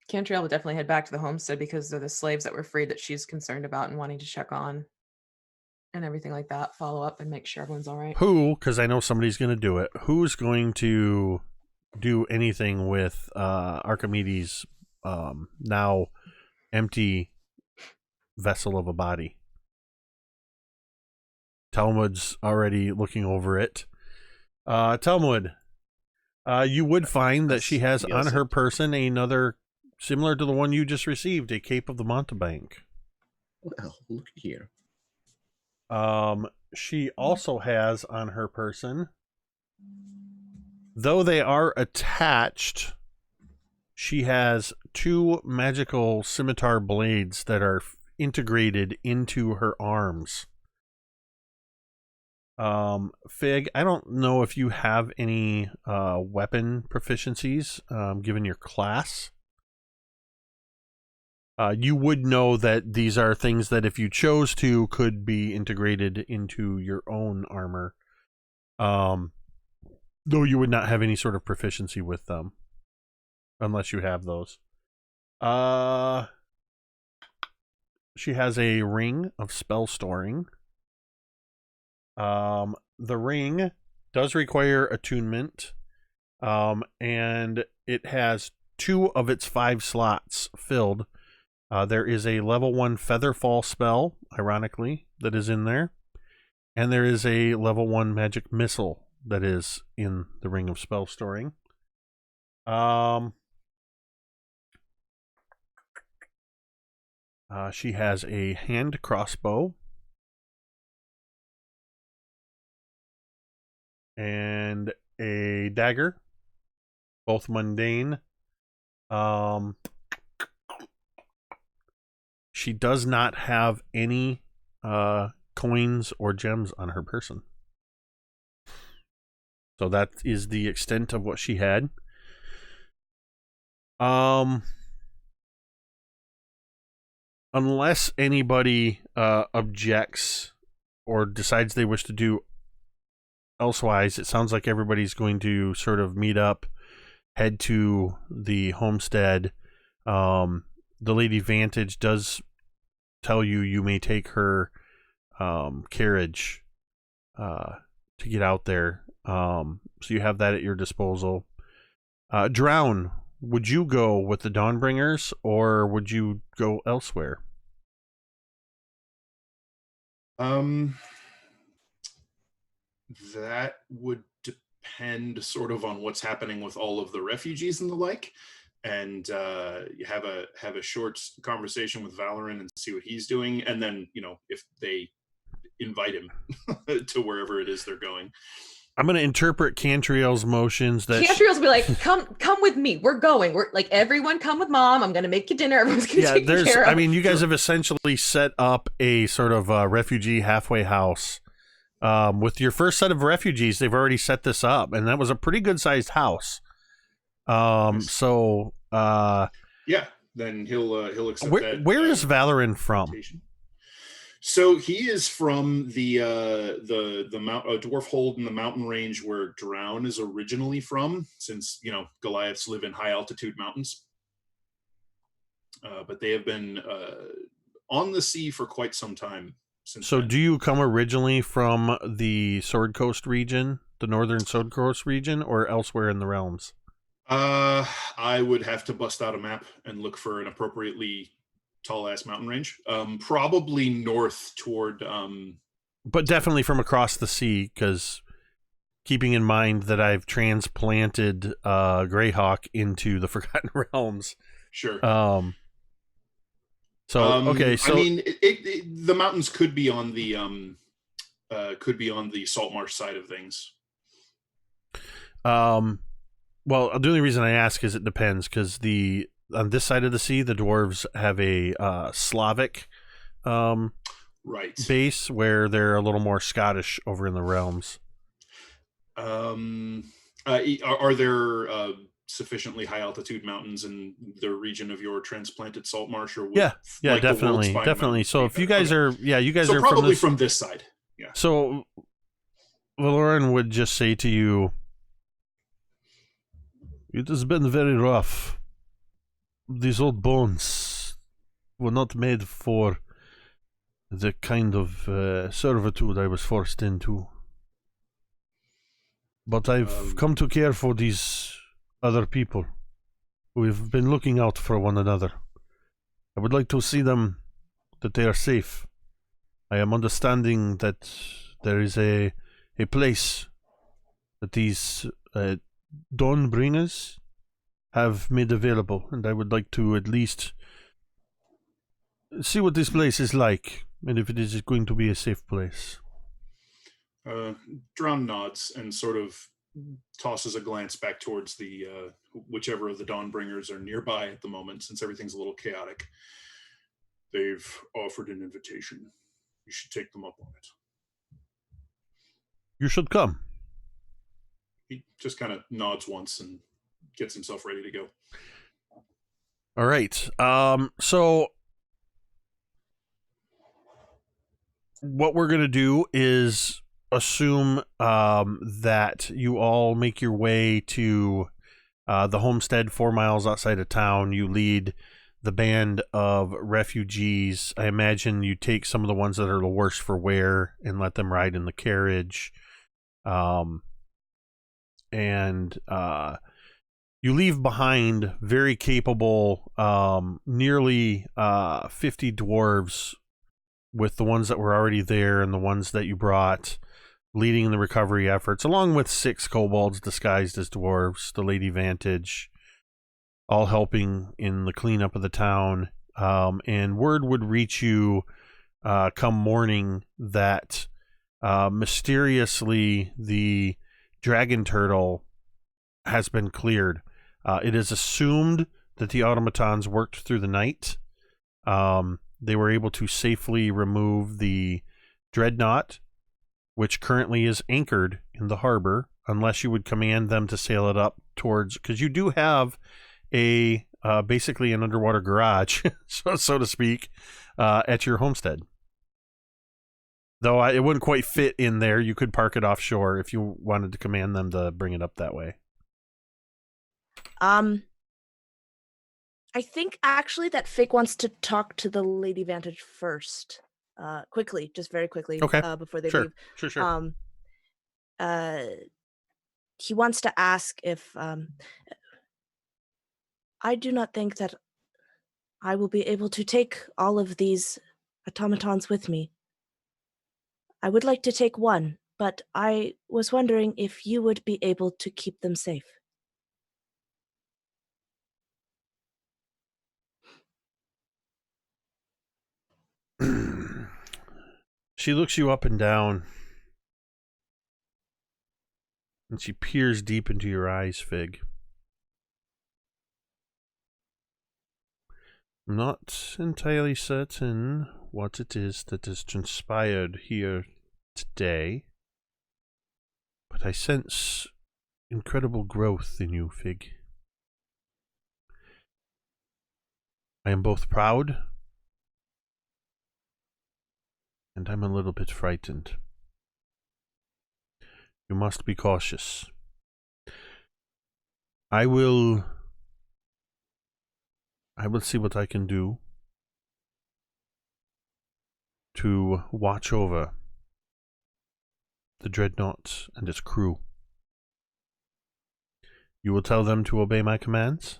Cantriel would definitely head back to the homestead because they're the slaves that were freed that she's concerned about and wanting to check on and everything like that, follow up and make sure everyone's all right. Who, because I know somebody's going to do it, who's going to do anything with Archimedes' now empty vessel of a body? Talmud's already looking over it. Talmud, you would find that she has on her person another, similar to the one you just received, a Cape of the Mountebank. Well, look here. She also has on her person, though they are attached, she has 2 magical scimitar blades that are integrated into her arms. Fig, I don't know if you have any weapon proficiencies given your class. You would know that these are things that if you chose to could be integrated into your own armor. Though you would not have any sort of proficiency with them unless you have those. She has a ring of spell storing. The ring does require attunement, and it has 2 of its 5 slots filled. There is a level 1 Featherfall spell, ironically, that is in there. And there is a level 1 magic missile that is in the Ring of Spell Storing. She has a hand crossbow. And a dagger. Both mundane. She does not have any coins or gems on her person. So that is the extent of what she had. Unless anybody objects or decides they wish to do elsewise, it sounds like everybody's going to sort of meet up, head to the homestead. The Lady Vantage does tell you may take her carriage to get out there. So you have that at your disposal. Drown, would you go with the Dawnbringers or would you go elsewhere? That would depend sort of on what's happening with all of the refugees and the like. And you have a short conversation with Valorant and see what he's doing. And then, if they invite him to wherever it is they're going. I'm going to interpret Cantriel's motions that Cantriel's be like, come with me. We're going. We're like, everyone come with mom. I'm going to make you dinner. Everyone's going to take care of. I mean, you guys have essentially set up a sort of refugee halfway house. With your first set of refugees, they've already set this up, and that was a pretty good sized house. So yeah, then he'll accept that. Where is Valorant from? So he is from the dwarf hold in the mountain range where Drown is originally from, since Goliaths live in high altitude mountains. But they have been on the sea for quite some time. So do you come originally from the Sword Coast region, the northern Sword Coast region, or elsewhere in the realms? I would have to bust out a map and look for an appropriately tall ass mountain range. Probably north toward but definitely from across the sea, because keeping in mind that I've transplanted Greyhawk into the Forgotten Realms. Sure. Okay, so I mean, the mountains could be on the Saltmarsh side of things. Well, the only reason I ask is it depends, because on this side of the sea, the dwarves have a Slavic base, where they're a little more Scottish over in the realms. Are there sufficiently high altitude mountains in the region of your transplanted Saltmarsh? Or definitely. So if you guys are, you guys are probably from this side. Yeah. So Valoran would just say to you, "It has been very rough. These old bones were not made for the kind of servitude I was forced into. But I've come to care for these other people. We've been looking out for one another. I would like to see them, that they are safe. I am understanding that there is a place that these Dawnbringers have made available, and I would like to at least see what this place is like, and if it is going to be a safe place." Drown nods and sort of tosses a glance back towards the whichever of the Dawnbringers are nearby at the moment, since everything's a little chaotic. "They've offered an invitation. You should take them up on it." "You should come." He just kind of nods once and gets himself ready to go. All right. So what we're going to do is assume that you all make your way to the homestead 4 miles outside of town. You lead the band of refugees. I imagine you take some of the ones that are the worst for wear and let them ride in the carriage. and you leave behind very capable, nearly 50 dwarves, with the ones that were already there and the ones that you brought, leading the recovery efforts, along with 6 kobolds disguised as dwarves, the Lady Vantage, all helping in the cleanup of the town. And word would reach you come morning that mysteriously the dragon turtle has been cleared. It is assumed that the automatons worked through the night. They were able to safely remove the Dreadnought, which currently is anchored in the harbor, unless you would command them to sail it up towards, because you do have a basically an underwater garage, so to speak, at your homestead. Though it wouldn't quite fit in there. You could park it offshore if you wanted to command them to bring it up that way. I think actually that Fig wants to talk to the Lady Vantage first. Quickly, just very quickly. Okay. Before they Sure. leave. Sure. He wants to ask if I do not think that I will be able to take all of these automatons with me. I would like to take one, but I was wondering if you would be able to keep them safe. She looks you up and down, and she peers deep into your eyes, Fig. I'm not entirely certain what it is that has transpired here today, but I sense incredible growth in you, Fig. I am both proud and I'm a little bit frightened. You must be cautious. I will see what I can do to watch over the Dreadnoughts and its crew. You will tell them to obey my commands?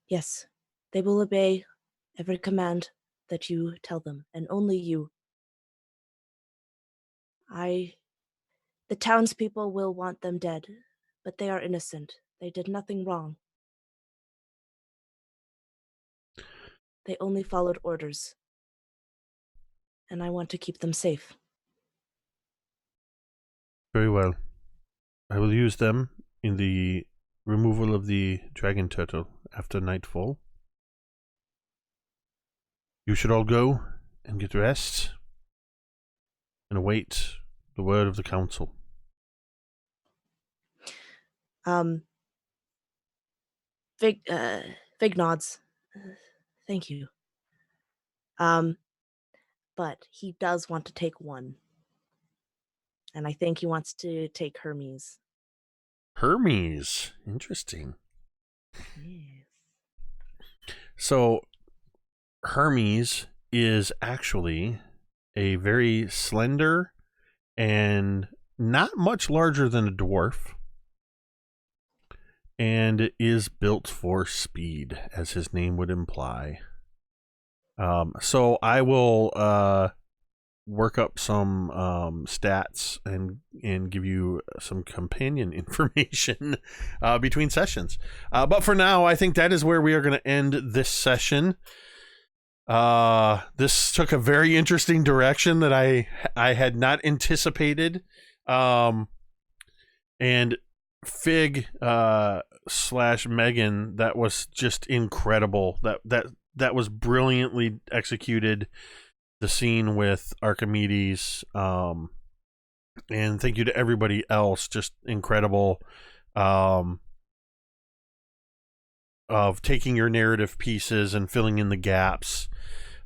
Yes, they will obey every command that you tell them, and only you. The townspeople will want them dead, but they are innocent. They did nothing wrong. They only followed orders. And I want to keep them safe. Very well. I will use them in the removal of the dragon turtle after nightfall. You should all go and get rest and await the word of the council. Fig nods. Thank you. But he does want to take one. And I think he wants to take Hermes. Hermes. Interesting. Yes. So, Hermes is actually a very slender and not much larger than a dwarf, and is built for speed, as his name would imply. So I will work up some stats and give you some companion information between sessions. But for now, I think that is where we are going to end this session. This took a very interesting direction that I had not anticipated. And Fig / Megan, that was just incredible. That was brilliantly executed. The scene with Archimedes, and thank you to everybody else. Just incredible. Of taking your narrative pieces and filling in the gaps.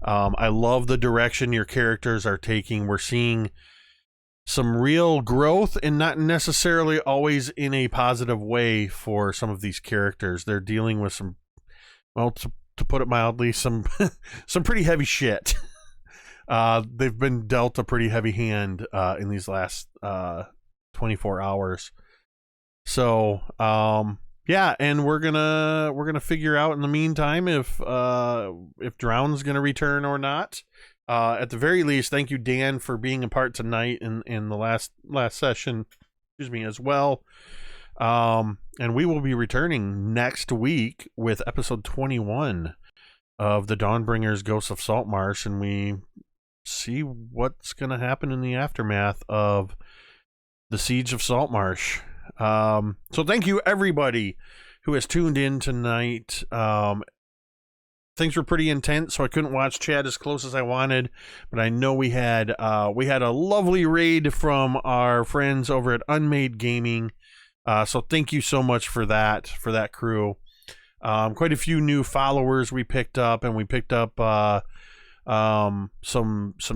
I love the direction your characters are taking. We're seeing some real growth, and not necessarily always in a positive way for some of these characters. They're dealing with some, well, to put it mildly, some some pretty heavy shit. they've been dealt a pretty heavy hand in these last 24 hours. So yeah, and we're gonna figure out in the meantime if Drown's gonna return or not. At the very least, thank you, Dan, for being a part tonight in the last session. Excuse me, as well. And we will be returning next week with episode 21 of the Dawnbringers Ghosts of Saltmarsh, and we see what's going to happen in the aftermath of the Siege of Saltmarsh. So thank you, everybody who has tuned in tonight. Things were pretty intense, so I couldn't watch chat as close as I wanted, but I know we had a lovely raid from our friends over at Unmade Gaming. So thank you so much for that crew. Quite a few new followers we picked up, and we picked up some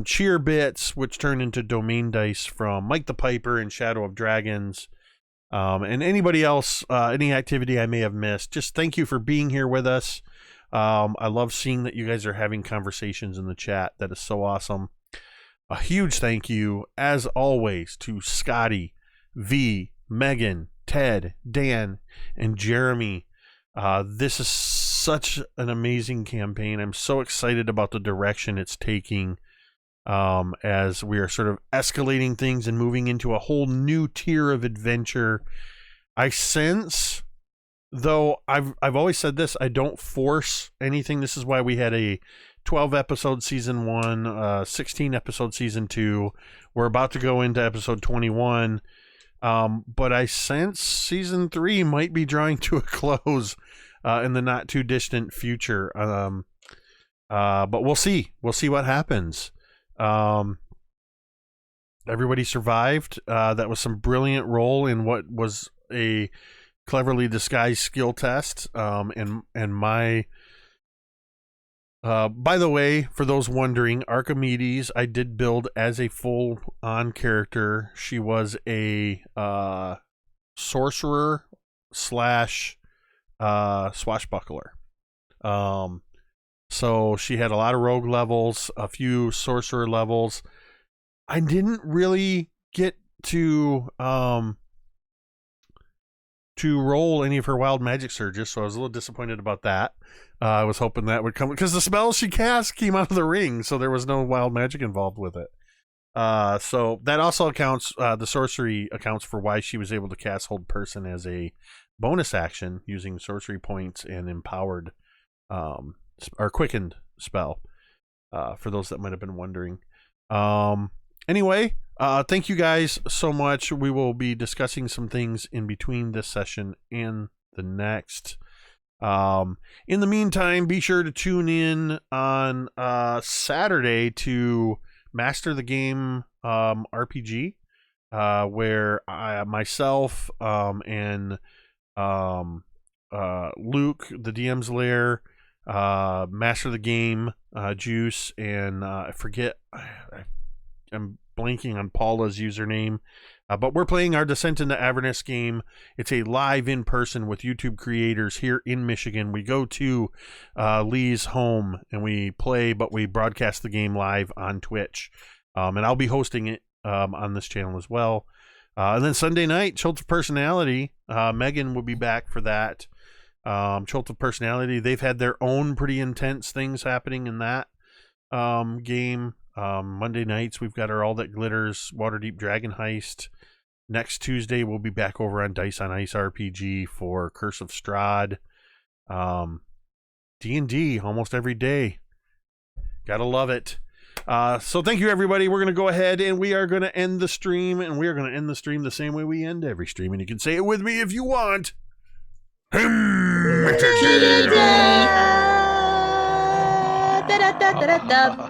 cheer bits, which turned into domain dice from Mike the Piper and Shadow of Dragons. And anybody else, any activity I may have missed, just thank you for being here with us. I love seeing that you guys are having conversations in the chat. That is so awesome. A huge thank you, as always, to Scotty, V, Megan, Ted, Dan, and Jeremy. This is such an amazing campaign. I'm so excited about the direction it's taking, as we are sort of escalating things and moving into a whole new tier of adventure. I sense, though I've always said this, I don't force anything. This is why we had a 12 episode season 1, 16 episode season 2. We're about to go into episode 21. But I sense season 3 might be drawing to a close in the not too distant future. But we'll see. We'll see what happens. Everybody survived. That was some brilliant roll in what was a cleverly disguised skill test. And my by the way, for those wondering, Archimedes I did build as a full-on character. She was a sorcerer / swashbuckler. So she had a lot of rogue levels, a few sorcerer levels. I didn't really get to roll any of her wild magic surges, so I was a little disappointed about that. I was hoping that would come, because the spells she cast came out of the ring, so there was no wild magic involved with it. So that also accounts, the sorcery accounts for why she was able to cast Hold Person as a bonus action using sorcery points and empowered, or quickened spell, for those that might have been wondering. Anyway, thank you guys so much. We will be discussing some things in between this session and the next. In the meantime, be sure to tune in on Saturday to Master the Game RPG, where myself and Luke, the DM's Lair, Master the Game, Juice, and I forget, I'm blanking on Paula's username, but we're playing our Descent into Avernus game. It's a live in person with YouTube creators here in Michigan. We go to Lee's home and we play, but we broadcast the game live on Twitch, and I'll be hosting it on this channel as well. And then Sunday night, Chult of Personality, Megan will be back for that. Chult of Personality, they've had their own pretty intense things happening in that game. Monday nights we've got our All That Glitters Waterdeep Dragon Heist. Next Tuesday we'll be back over on Dice on Ice RPG for Curse of Strahd. D&D almost every day. Gotta love it. So thank you, everybody. We're gonna go ahead and we are gonna end the stream, and we are gonna end the stream the same way we end every stream, and you can say it with me if you want. Da da da da da.